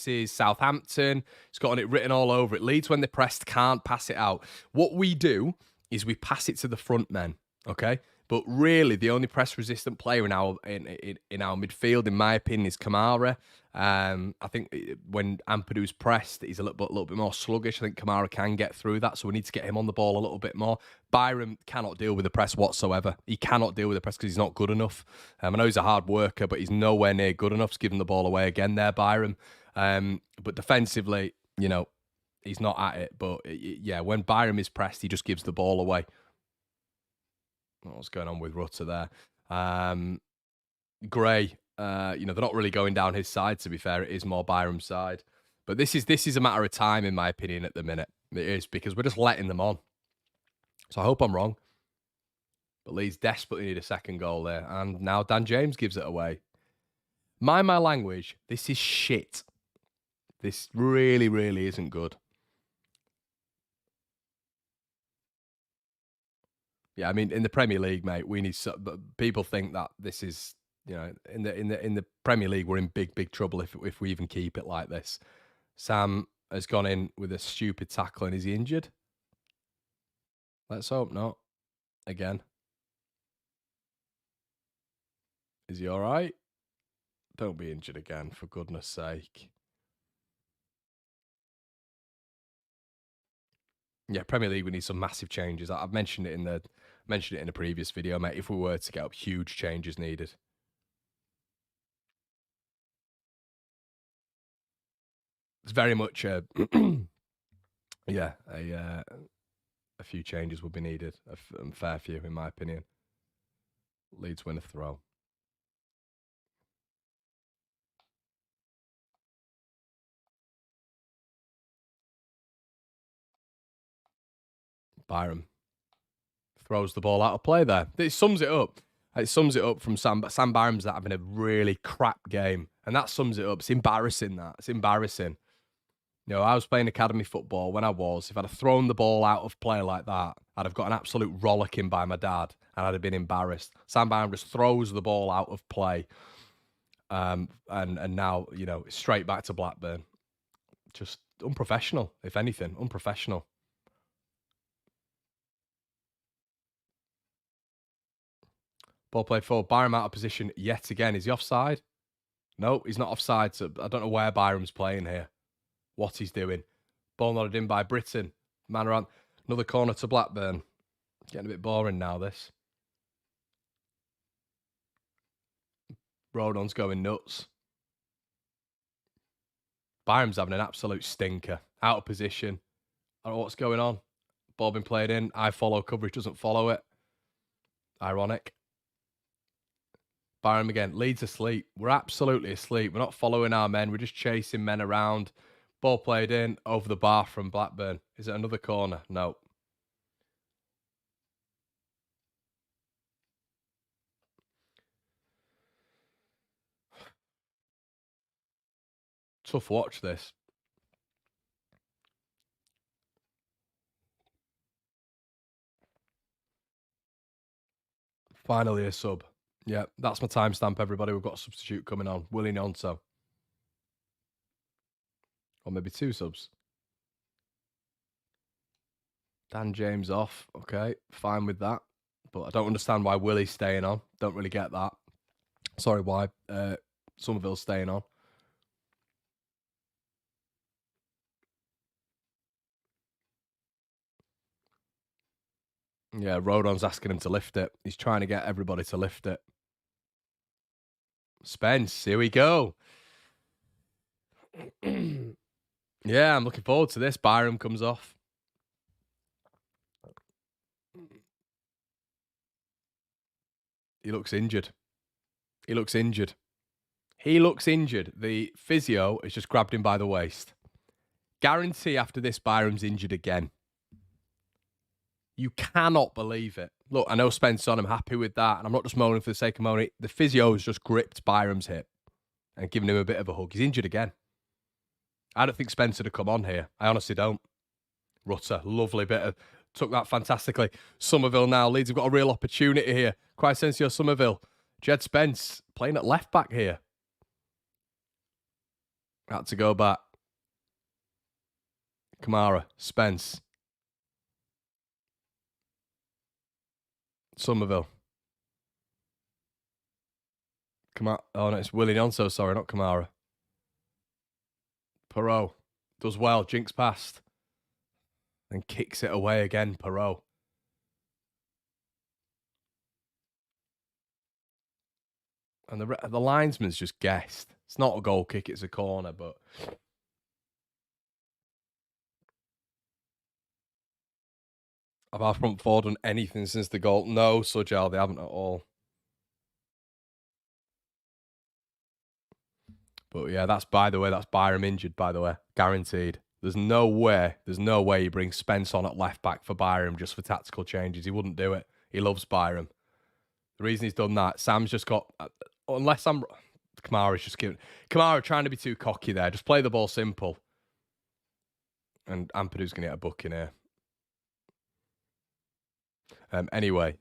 is Southampton. It's got it written all over it. Leeds, when they're pressed, can't pass it out. What we do is we pass it to the front men, okay? But really, the only press-resistant player in our midfield, in my opinion, is Kamara. I think when Ampadu's pressed, he's a little bit more sluggish. I think Kamara can get through that, so we need to get him on the ball a little bit more. Byram cannot deal with the press whatsoever. He cannot deal with the press because he's not good enough. I know he's a hard worker, but he's nowhere near good enough to give him the ball away again there, Byram. But defensively, he's not at it. But yeah, when Byram is pressed, he just gives the ball away. What's going on with Rutter there? Gray, they're not really going down his side, to be fair. It is more Byram's side. But this is a matter of time, in my opinion, at the minute. It is, because we're just letting them on. So I hope I'm wrong. But Leeds desperately need a second goal there. And now Dan James gives it away. Mind my language, this is shit. This really, really isn't good. Yeah, in the Premier League, mate, we need... people think that this is... in the Premier League, we're in big trouble if we even keep it like this. Sam has gone in with a stupid tackle, and is he injured? Let's hope not. Again. Is he all right? Don't be injured again, for goodness sake. Yeah, Premier League, we need some massive changes. I've mentioned it in a previous video, mate. If we were to get up, huge changes needed. It's very much a few changes would be needed. A fair few, in my opinion. Leeds win a throw. Byram throws the ball out of play there. It sums it up. It sums it up from Sam. Sam Byram's having a really crap game. And that sums it up. It's embarrassing, that. It's embarrassing. I was playing academy football when I was. If I'd have thrown the ball out of play like that, I'd have got an absolute rollicking by my dad, and I'd have been embarrassed. Sam Byram just throws the ball out of play. And now, straight back to Blackburn. Just unprofessional, if anything. Unprofessional. Ball played forward. Byram out of position yet again. Is he offside? No, he's not offside. So I don't know where Byram's playing here. What he's doing. Ball nodded in by Britton. Man around. Another corner to Blackburn. Getting a bit boring now, this. Rodon's going nuts. Byram's having an absolute stinker. Out of position. I don't know what's going on. Ball been played in. I follow coverage, doesn't follow it. Ironic. Fire him again. Leeds asleep. We're absolutely asleep. We're not following our men. We're just chasing men around. Ball played in. Over the bar from Blackburn. Is it another corner? No. Tough watch, this. Finally a sub. Yeah, that's my timestamp, everybody. We've got a substitute coming on. Willie Nonto. Or maybe 2 subs. Dan James off. Okay, fine with that. But I don't understand why Willie's staying on. Don't really get that. Sorry, why Somerville's staying on. Yeah, Rodon's asking him to lift it. He's trying to get everybody to lift it. Spence, here we go. Yeah, I'm looking forward to this. Byram comes off. He looks injured. He looks injured. He looks injured. The physio has just grabbed him by the waist. Guarantee after this, Byram's injured again. You cannot believe it. Look, I know Spence on. I'm happy with that. And I'm not just moaning for the sake of moaning. The physio has just gripped Byram's hip and given him a bit of a hug. He's injured again. I don't think Spence would have come on here. I honestly don't. Rutter, lovely bit of... Took that fantastically. Somerville now. Leeds have got a real opportunity here. Crescencio Somerville. Jed Spence playing at left back here. Had to go back. Kamara. Spence. Somerville. Kamara. Oh, no, it's Willie Nonso. Sorry, not Kamara. Perot. Does well. Jinks past. And kicks it away again. Perot. And the linesman's just guessed. It's not a goal kick, it's a corner, but... Have our front four done anything since the goal? No, Sujal, they haven't at all. But yeah, that's, by the way, that's Byram injured, by the way. Guaranteed. There's no way you bring Spence on at left back for Byram just for tactical changes. He wouldn't do it. He loves Byram. The reason he's done that, Sam's just got... Unless I'm... Kamara's just giving... Kamara trying to be too cocky there. Just play the ball simple. And Ampadu's going to get a book in here. Anyway,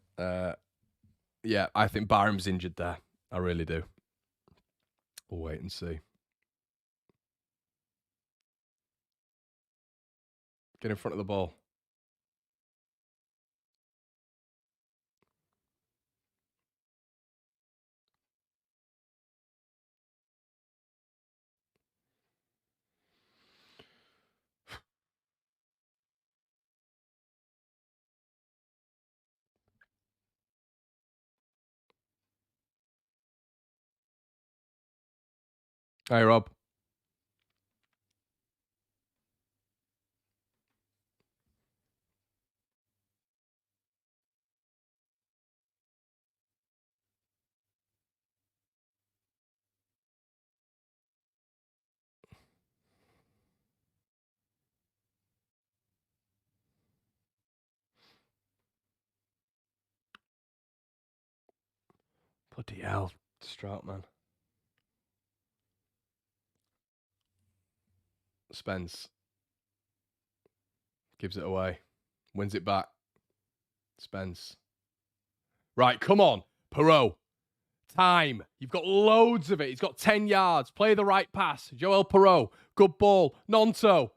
yeah, I think Byram's injured there. I really do. We'll wait and see. Get in front of the ball. Hey, Rob. Bloody hell, Stroutman. Spence. Gives it away. Wins it back. Spence. Right, come on. Perot. Time. You've got loads of it. He's got 10 yards. Play the right pass. Joel Perot. Good ball. Nonto.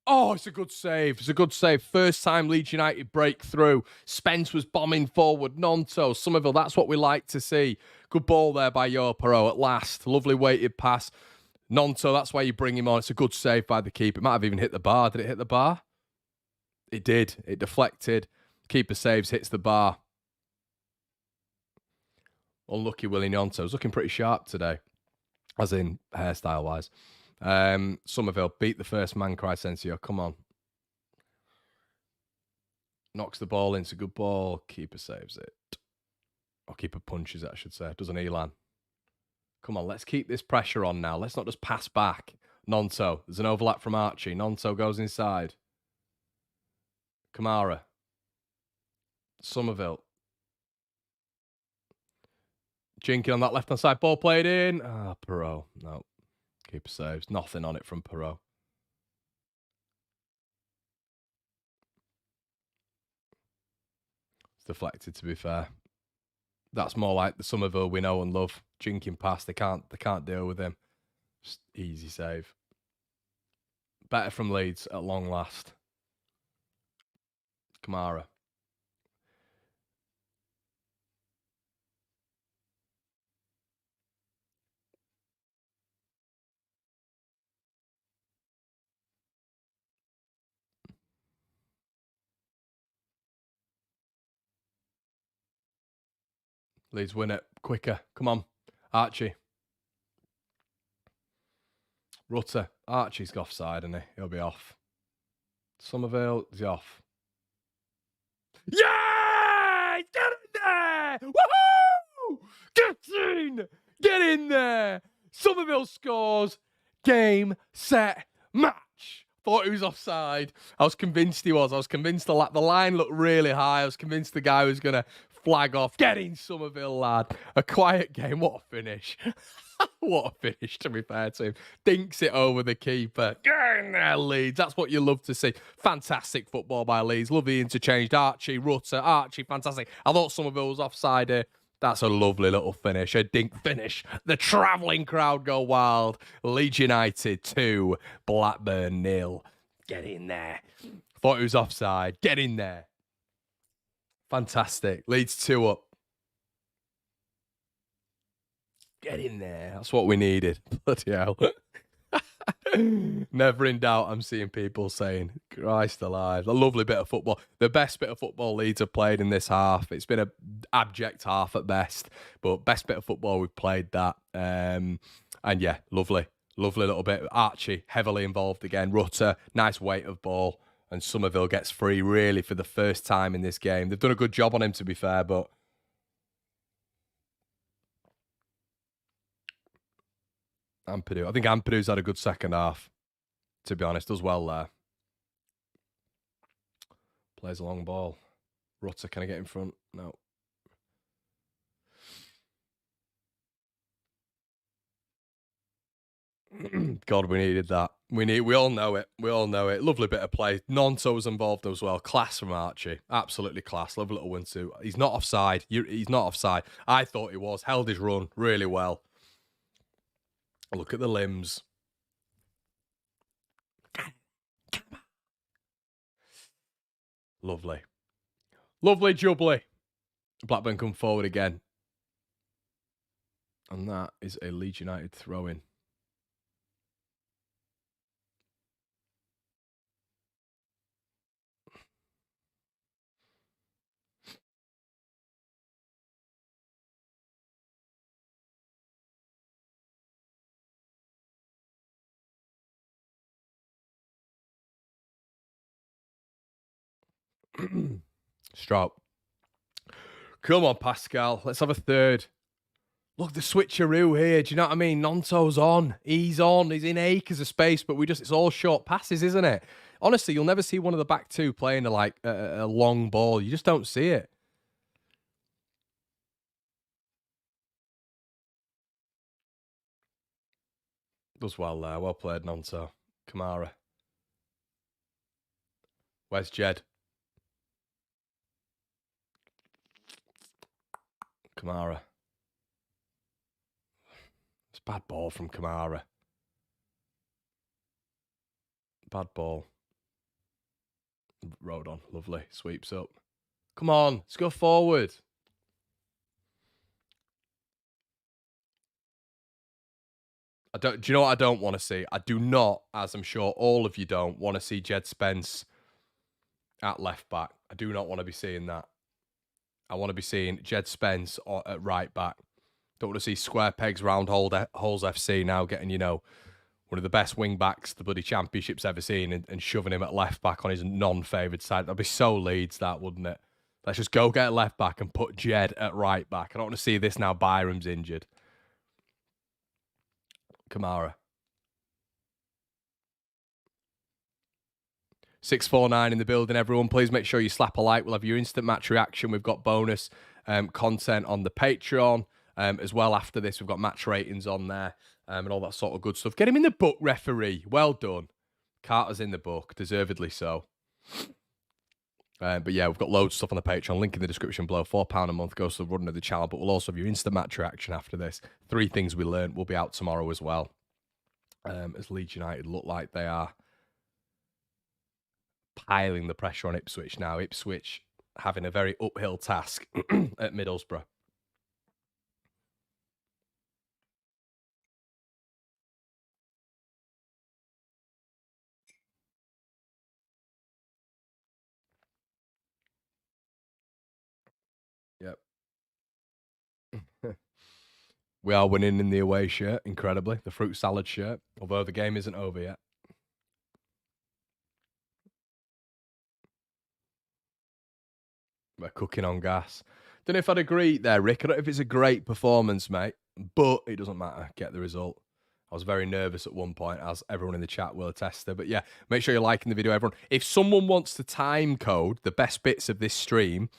Oh, it's a good save. It's a good save. First time Leeds United break through. Spence was bombing forward. Nonto. Somerville. That's what we like to see. Good ball there by Joel Perot at last. Lovely weighted pass. Nonto, that's why you bring him on. It's a good save by the keeper. It might have even hit the bar. Did it hit the bar? It did. It deflected. Keeper saves, hits the bar. Unlucky Willie Nonto. Was looking pretty sharp today, as in hairstyle-wise. Somerville beat the first man, Crescencio. Come on. Knocks the ball into good ball. Keeper saves it. Or keeper punches it, I should say. Doesn't Elan? Come on, let's keep this pressure on now. Let's not just pass back. Nonto. There's an overlap from Archie. Nonto goes inside. Kamara. Somerville. Jinking on that left-hand side. Ball played in. Ah, Perot. No. Keeper saves. Nothing on it from Perot. It's deflected, to be fair. That's more like the Somerville we know and love. Jinking past. They can't deal with him. Just easy save. Better from Leeds at long last. Kamara. Leeds win it quicker. Come on. Archie. Rutter. Archie's offside, isn't he? He'll be off. Somerville is off. Yeah! Get in there! Woohoo! Get in! Get in there! Somerville scores. Game, set, match. Thought he was offside. I was convinced he was. I was convinced the line looked really high. I was convinced the guy was going to flag off. Get in, Somerville, lad. A quiet game. What a finish. What a finish, to be fair to him. Dinks it over the keeper. Get in there, Leeds. That's what you love to see. Fantastic football by Leeds. Love the interchange. Archie, Rutter, Archie, fantastic. I thought Somerville was offside here. That's a lovely little finish. A dink finish. The travelling crowd go wild. Leeds United 2, Blackburn 0. Get in there. Thought it was offside. Get in there. Fantastic. Leeds 2 up. Get in there. That's what we needed. Bloody hell. Never in doubt, I'm seeing people saying, Christ alive. A lovely bit of football. The best bit of football Leeds have played in this half. It's been an abject half at best, but best bit of football we've played that. And yeah, lovely. Lovely little bit. Archie, heavily involved again. Rutter, nice weight of ball. And Somerville gets free, really, for the first time in this game. They've done a good job on him, to be fair, but Ampadu. I think Ampadu's had a good second half, to be honest. Does well there. Plays a long ball. Rutter, can I get in front? No. God, we needed that. We all know it. We all know it. Lovely bit of play. Nonto was involved as well. Class from Archie. Absolutely class. Lovely little win too. He's not offside. He's not offside. I thought he was. Held his run really well. Look at the limbs. Lovely. Lovely jubbly. Blackburn come forward again. And that is a Leeds United throw-in. Strout. Come on, Pascal. Let's have a third. Look, the switcheroo here. Do you know what I mean? Nonto's on. He's on. He's in acres of space, but it's all short passes, isn't it? Honestly, you'll never see one of the back two playing a long ball. You just don't see it. Does well there. Well played, Nonto. Kamara. Where's Jed? Kamara. It's bad ball from Kamara. Bad ball. Rodon. Lovely. Sweeps up. Come on. Let's go forward. Do you know what I don't want to see? I do not, as I'm sure all of you don't, want to see Jed Spence at left back. I do not want to be seeing that. I want to be seeing Jed Spence at right back. Don't want to see square pegs round holes FC now getting, one of the best wing backs the bloody championship's ever seen and shoving him at left back on his non-favoured side. That'd be so Leeds, that, wouldn't it? Let's just go get left back and put Jed at right back. I don't want to see this now. Byram's injured. Kamara. 649 in the building, everyone. Please make sure you slap a like. We'll have your instant match reaction. We've got bonus content on the Patreon as well. After this, we've got match ratings on there and all that sort of good stuff. Get him in the book, referee. Well done. Carter's in the book, deservedly so. But yeah, we've got loads of stuff on the Patreon. Link in the description below. £4 a month goes to the running of the channel. But we'll also have your instant match reaction after this. 3 things we learned will be out tomorrow as well. As Leeds United look like they are piling the pressure on Ipswich now. Ipswich having a very uphill task at Middlesbrough. Yep. We are winning in the away shirt, incredibly. The fruit salad shirt, although the game isn't over yet. We're cooking on gas. Don't know if I'd agree there, Rick. I don't know if it's a great performance, mate, but it doesn't matter. Get the result. I was very nervous at one point, as everyone in the chat will attest to. But yeah, make sure you're liking the video, everyone. If someone wants to time code the best bits of this stream,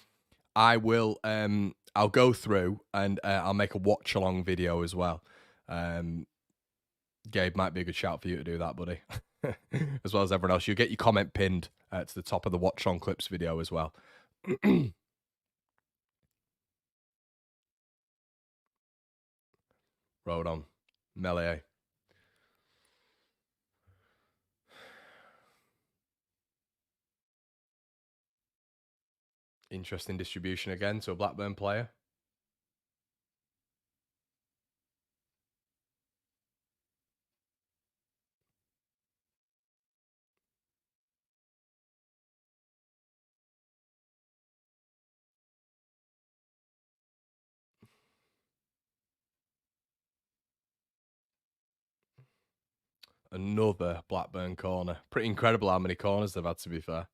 I will. I'll go through and I'll make a watch along video as well. Gabe, might be a good shout for you to do that, buddy. As well as everyone else. You'll get your comment pinned to the top of the watch on clips video as well. Road on. Melee. Interesting distribution again to a Blackburn player. Another Blackburn corner. Pretty incredible how many corners they've had, to be fair.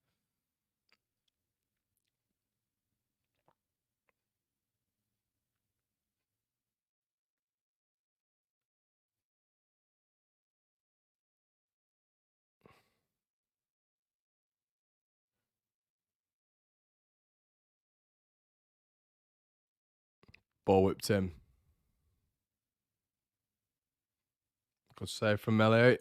Ball whipped him. Good save from Melee.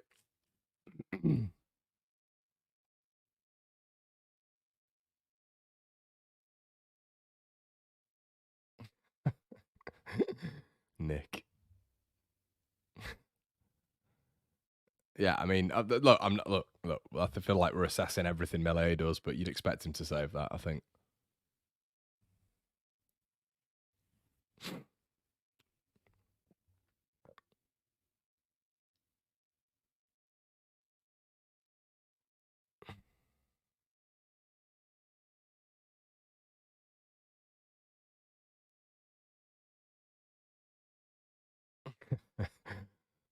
Nick. Yeah, I mean, look, I'm not. Look. I feel like we're assessing everything Melee does, but you'd expect him to save that, I think.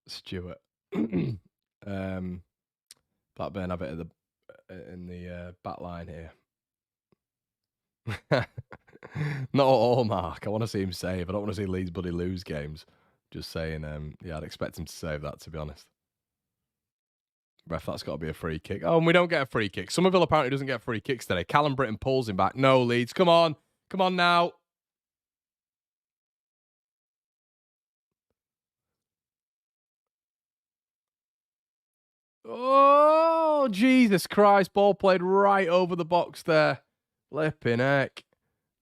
Stewart. Blackburn have it at in the back line here. Not at all, Mark. I want to see him save. I don't want to see Leeds buddy lose games. Just saying, yeah, I'd expect him to save that, to be honest. Ref, that's got to be a free kick. Oh, and we don't get a free kick. Somerville apparently doesn't get free kicks today. Callum Britton pulls him back. No, Leeds. Come on. Come on now. Oh, Jesus Christ. Ball played right over the box there. Flipping heck.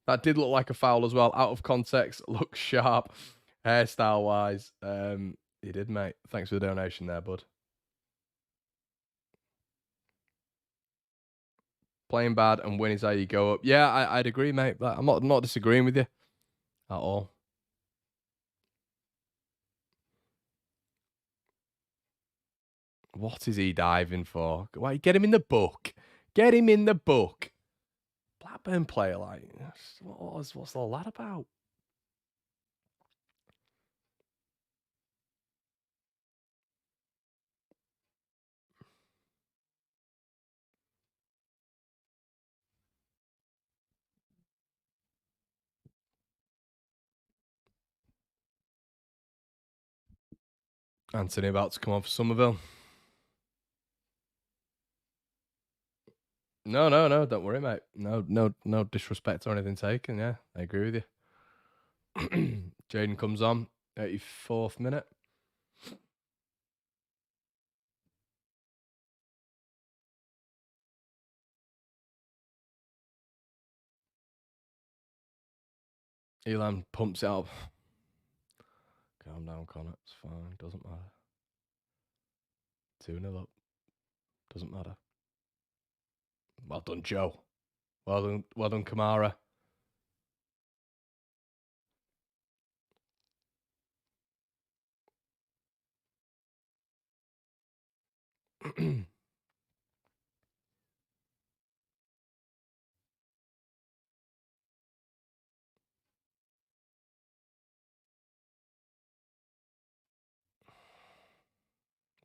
That did look like a foul as well. Out of context. Looks sharp. Hairstyle-wise. He did, mate. Thanks for the donation there, bud. Playing bad and win is how you go up. Yeah, I'd agree, mate. I'm not disagreeing with you at all. What is he diving for? Why, get him in the book. Get him in the book. Blackburn player, like, what's all that about? Anthony about to come on for Somerville. No, don't worry, mate. No disrespect or anything taken. Yeah, I agree with you. Jaden comes on, 84th minute. Elan pumps it up. Calm down, Connor. It's fine. Doesn't matter. 2-0 up. Doesn't matter. Well done, Joe. Well done, Kamara.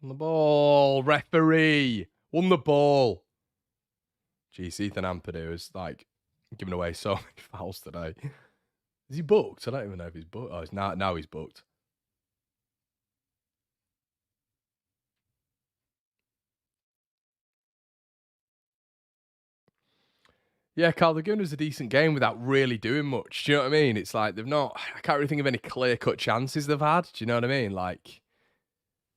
On the ball, referee. Won the ball. Jeez, Ethan Ampadu is like giving away so many fouls today. Is he booked? I don't even know if he's booked. Oh, now he's booked. Yeah, Carl, they're giving us a decent game without really doing much. Do you know what I mean? It's like I can't really think of any clear-cut chances they've had. Do you know what I mean? Like,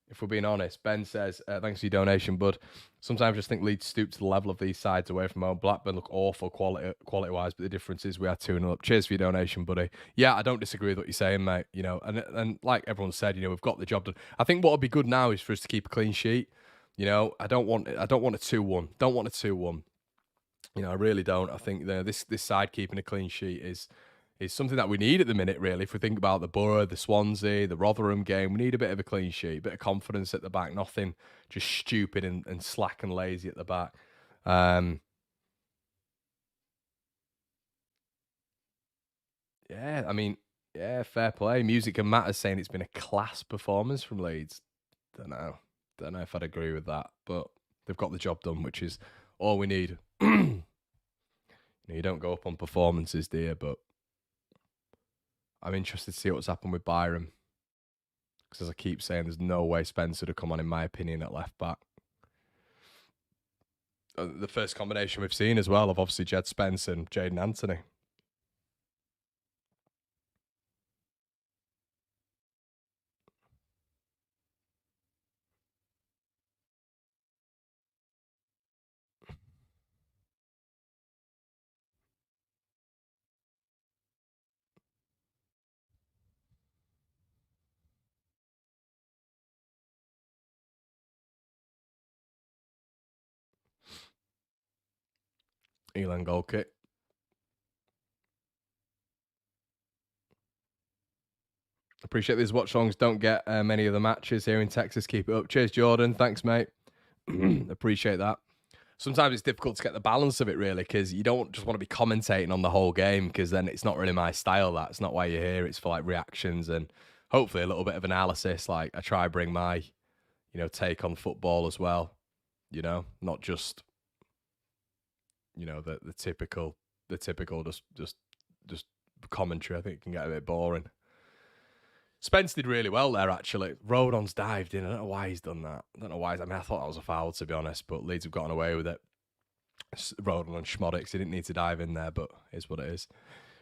if we're being honest, Ben says, thanks for your donation, bud. Sometimes I just think Leeds stoop to the level of these sides away from home. Blackburn look awful quality-wise, but the difference is we are 2-0 up. Cheers for your donation, buddy. Yeah, I don't disagree with what you're saying, mate. You know, and like everyone said, you know, we've got the job done. I think what would be good now is for us to keep a clean sheet. You know, I don't want a 2-1. Don't want a 2-1. You know, I really don't. I think this side keeping a clean sheet is something that we need at the minute, really. If we think about the Borough, the Swansea, the Rotherham game, we need a bit of a clean sheet, a bit of confidence at the back, nothing just stupid and slack and lazy at the back. Yeah, I mean, yeah, fair play. Music and Matters saying it's been a class performance from Leeds. Don't know if I'd agree with that, but they've got the job done, which is all we need. You don't go up on performances, do you? But I'm interested to see what's happened with Byram. Because as I keep saying, there's no way Spencer to come on, in my opinion, at left back. The first combination we've seen as well of obviously Jed Spence and Jaden Anthony. Elan goal kick. Appreciate these watch-alongs. Don't get many of the matches here in Texas. Keep it up. Cheers, Jordan. Thanks, mate. Appreciate that. Sometimes it's difficult to get the balance of it, really, because you don't just want to be commentating on the whole game, because then it's not really my style. That's not why you're here. It's for like reactions and hopefully a little bit of analysis. Like I try to bring my, take on football as well. Not just, the typical just commentary. I think it can get a bit boring. Spence did really well there, actually. Rodon's dived in. I don't know why he's done that. I don't know why. I thought that was a foul, to be honest, but Leeds have gotten away with it. Rodon and Schmodix, he didn't need to dive in there, but it's what it is.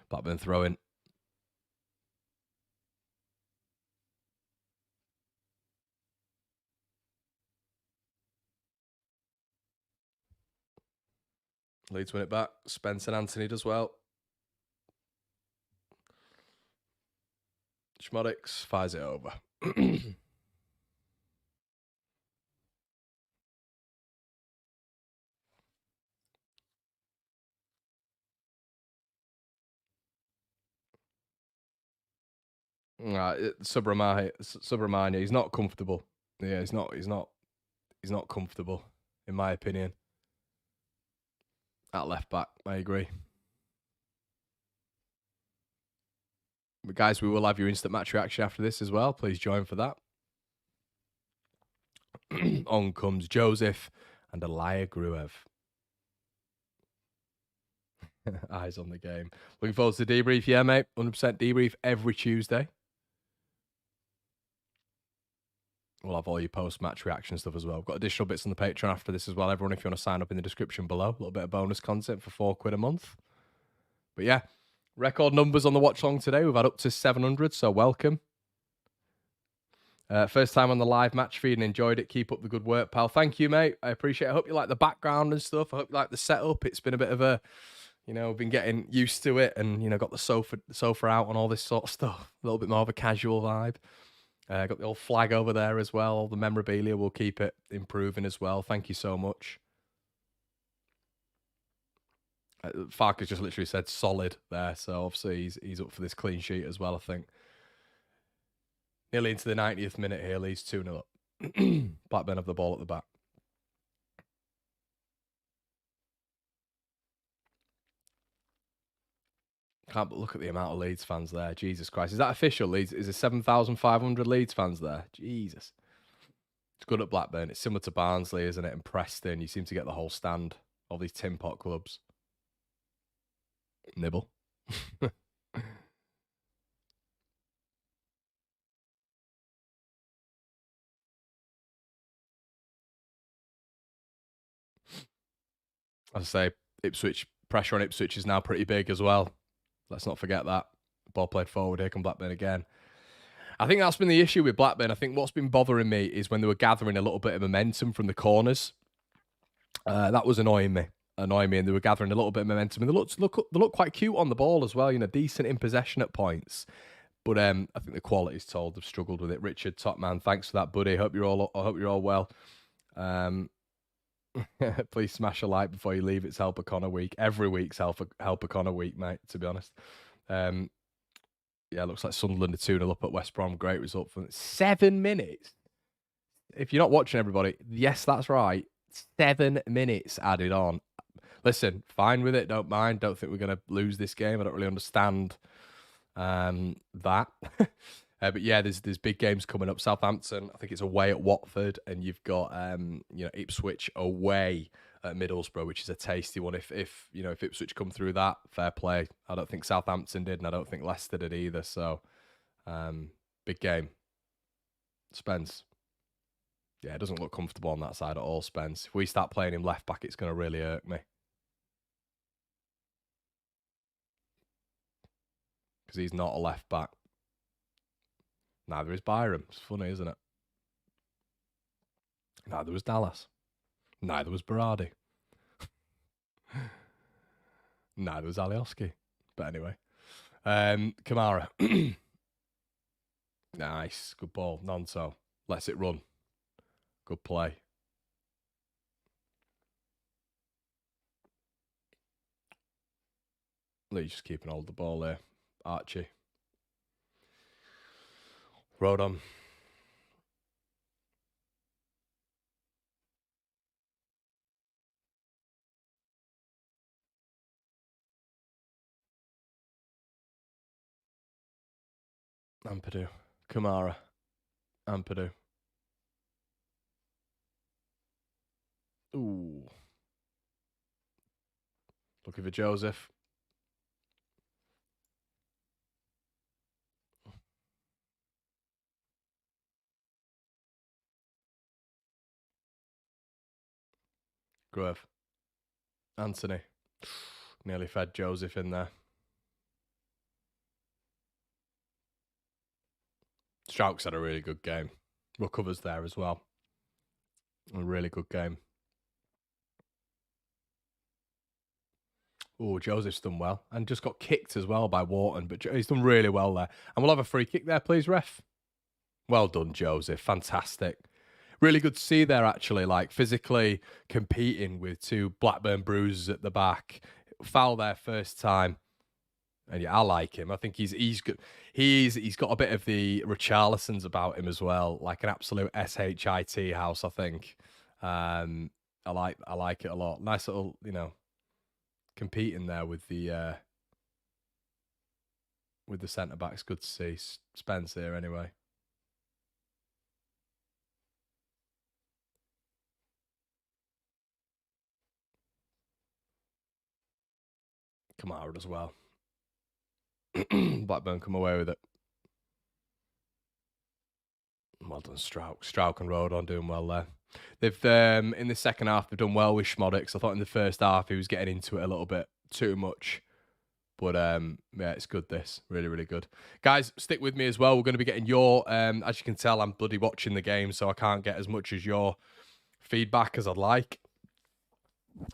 Blackburn throwing. Leeds win it back. Spence and Anthony does well. Schmodix fires it over. Subramania, he's not comfortable. Yeah, he's not comfortable, in my opinion. At left back, I agree. But guys, we will have your instant match reaction after this as well. Please join for that. On comes Joseph and Elia Gruev. Eyes on the game. Looking forward to the debrief. Yeah, mate. 100% debrief every Tuesday. We'll have all your post-match reaction stuff as well. We've got additional bits on the Patreon after this as well. Everyone, if you want to sign up in the description below, a little bit of bonus content for £4 a month. But yeah, record numbers on the watch-along today. We've had up to 700, so welcome. First time on the live match feed and enjoyed it. Keep up the good work, pal. Thank you, mate. I appreciate it. I hope you like the background and stuff. I hope you like the setup. It's been a bit of a, been getting used to it and, got the sofa out and all this sort of stuff. A little bit more of a casual vibe. Got the old flag over there as well. All the memorabilia, will keep it improving as well. Thank you so much. Farkas just literally said solid there. So obviously he's up for this clean sheet as well, I think. Nearly into the 90th minute here. Leeds 2-0 up. Blackburn have the ball at the back. Can't but look at the amount of Leeds fans there. Jesus Christ. Is that official, Leeds? Is there 7,500 Leeds fans there? Jesus. It's good at Blackburn. It's similar to Barnsley, isn't it? And Preston. You seem to get the whole stand. All these tin pot clubs. Nibble. As I say, Ipswich, pressure on Ipswich is now pretty big as well. Let's not forget that. Ball played forward. Here come Blackburn again. I think that's been the issue with Blackburn. I think what's been bothering me is when they were gathering a little bit of momentum from the corners. That was annoying me. And they were gathering a little bit of momentum. And they look quite cute on the ball as well. Decent in possession at points. But I think the quality's told. They've struggled with it. Richard, top man, thanks for that, buddy. I hope you're all well. Please smash a like before you leave. It's Helper Connor week. Every week's Helper Connor week, mate, to be honest. Yeah, looks like Sunderland are 2-0 up at West Brom. Great result for 7 minutes. If you're not watching, everybody, yes, that's right. 7 minutes added on. Listen, fine with it. Don't mind. Don't think we're going to lose this game. I don't really understand that. But yeah, there's big games coming up. Southampton, I think it's away at Watford, and you've got Ipswich away at Middlesbrough, which is a tasty one. If Ipswich come through that, fair play. I don't think Southampton did, and I don't think Leicester did either. So, big game. Spence. Yeah, it doesn't look comfortable on that side at all, Spence. If we start playing him left back, it's going to really irk me. Because he's not a left back. Neither is Byram. It's funny, isn't it? Neither was Dallas. Neither was Berardi. Neither was Alioski. But anyway. Kamara. Nice. Good ball. Nonso. Lets it run. Good play. Leeds just keeping hold of the ball there. Archie. Rodon. Ampadu. Kamara. Ampadu. Ooh. Looking for Joseph. Grove. Anthony. Nearly fed Joseph in there. Strauch's had a really good game. Recovers there as well. A really good game. Oh, Joseph's done well. And just got kicked as well by Wharton. But he's done really well there. And we'll have a free kick there, please, ref. Well done, Joseph. Fantastic. Really good to see there, actually, like physically competing with two Blackburn bruisers at the back. Foul there first time. And yeah, I like him. I think he's good. He's got a bit of the Richarlisons about him as well, like an absolute shit house. I think. I like it a lot. Nice little, competing there with the centre backs. Good to see Spence here anyway. Kamara as well. Blackburn come away with it. Well done, Strouk. Strouk and Rodon doing well there. They've in the second half they've done well with Schmodix. I thought in the first half he was getting into it a little bit too much. But yeah, it's good this. Really, really good. Guys, stick with me as well. We're going to be getting your as you can tell, I'm bloody watching the game, so I can't get as much as your feedback as I'd like.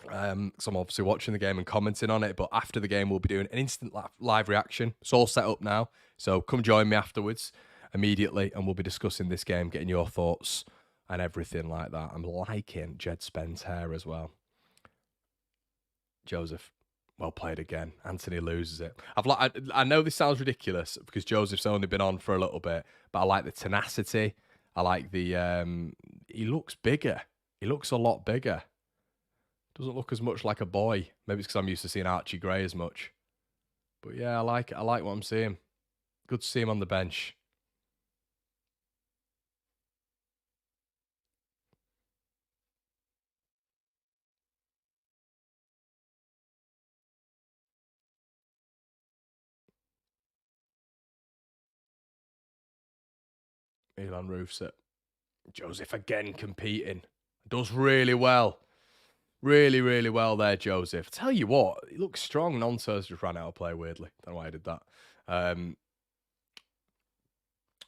So I'm obviously watching the game and commenting on it, but after the game we'll be doing an instant live reaction. It's all set up now, so come join me afterwards immediately and we'll be discussing this game, getting your thoughts and everything like that. I'm liking Jed Spence' hair as well. Joseph, well played again. Anthony loses it. I know this sounds ridiculous because Joseph's only been on for a little bit, but I like the tenacity. I like the he looks bigger. He looks a lot bigger. Doesn't look as much like a boy. Maybe it's because I'm used to seeing Archie Gray as much. But yeah, I like it. I like what I'm seeing. Good to see him on the bench. Elon roofs it. Joseph again competing. Does really well. Really, really well there, Joseph. Tell you what, he looks strong. Nonsense just ran out of play weirdly. Don't know why I did that.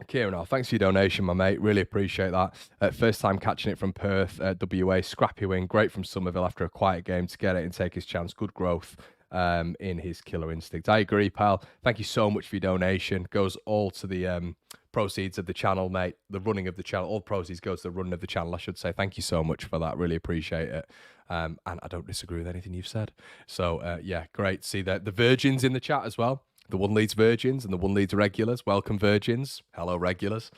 Kieran, thanks for your donation, my mate. Really appreciate that. First time catching it from Perth, WA. Scrappy win. Great from Somerville after a quiet game to get it and take his chance. Good growth in his killer instinct. I agree, pal. Thank you so much for your donation. Goes all to the proceeds of the channel, mate. The running of the channel. All proceeds go to the running of the channel, I should say. Thank you so much for that. Really appreciate it. And I don't disagree with anything you've said. So, yeah, great. See the virgins in the chat as well. The One Leeds Virgins and the One Leeds Regulars. Welcome, Virgins. Hello, Regulars.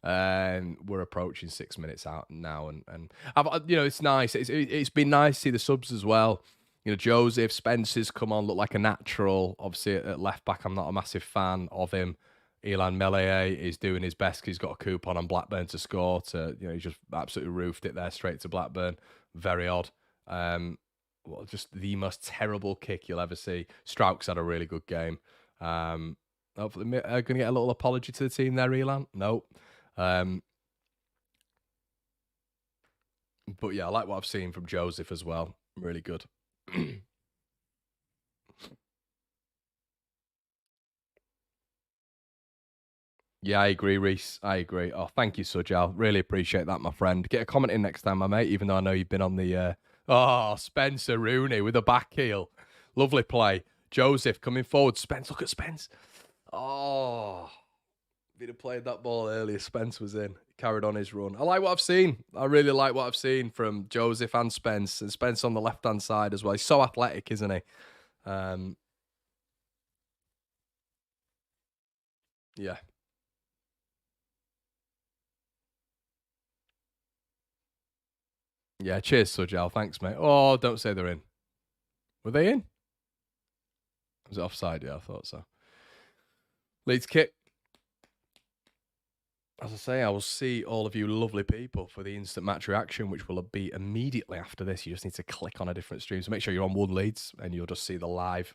And we're approaching 6 minutes out now. And I've, you know, it's nice. It's been nice to see the subs as well. You know, Joseph Spencer's come on, look like a natural. Obviously, at left back, I'm not a massive fan of him. Elan Melier is doing his best because he's got a coupon on Blackburn to score. He just absolutely roofed it there straight to Blackburn. Very odd. Well, just the most terrible kick you'll ever see. Strouk's had a really good game. Hopefully, going to get a little apology to the team there, Elan. Nope. But yeah, I like what I've seen from Joseph as well. Really good. Yeah, I agree, Reese. I agree. Oh, thank you, Sujal. Really appreciate that, my friend. Get a comment in next time, my mate, even though I know you've been on the... Oh, Spencer Rooney with a back heel. Lovely play. Joseph coming forward. Spence, look at Spence. Oh, if he'd have played that ball earlier, Spence was in. Carried on his run. I like what I've seen. I really like what I've seen from Joseph and Spence. And Spence on the left-hand side as well. He's so athletic, isn't he? Yeah. Yeah, cheers, Sujal. Thanks, mate. Oh, don't say they're in. Were they in? Was it offside? Yeah, I thought so. Leeds kick. As I say, I will see all of you lovely people for the instant match reaction, which will be immediately after this. You just need to click on a different stream. So make sure you're on One Leeds and you'll just see the live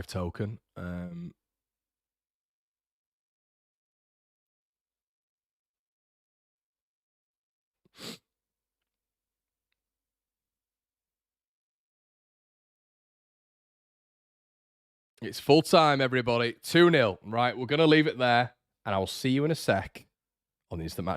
token. It's full time, everybody. 2-0. Right, we're going to leave it there, and I will see you in a sec on the instant match.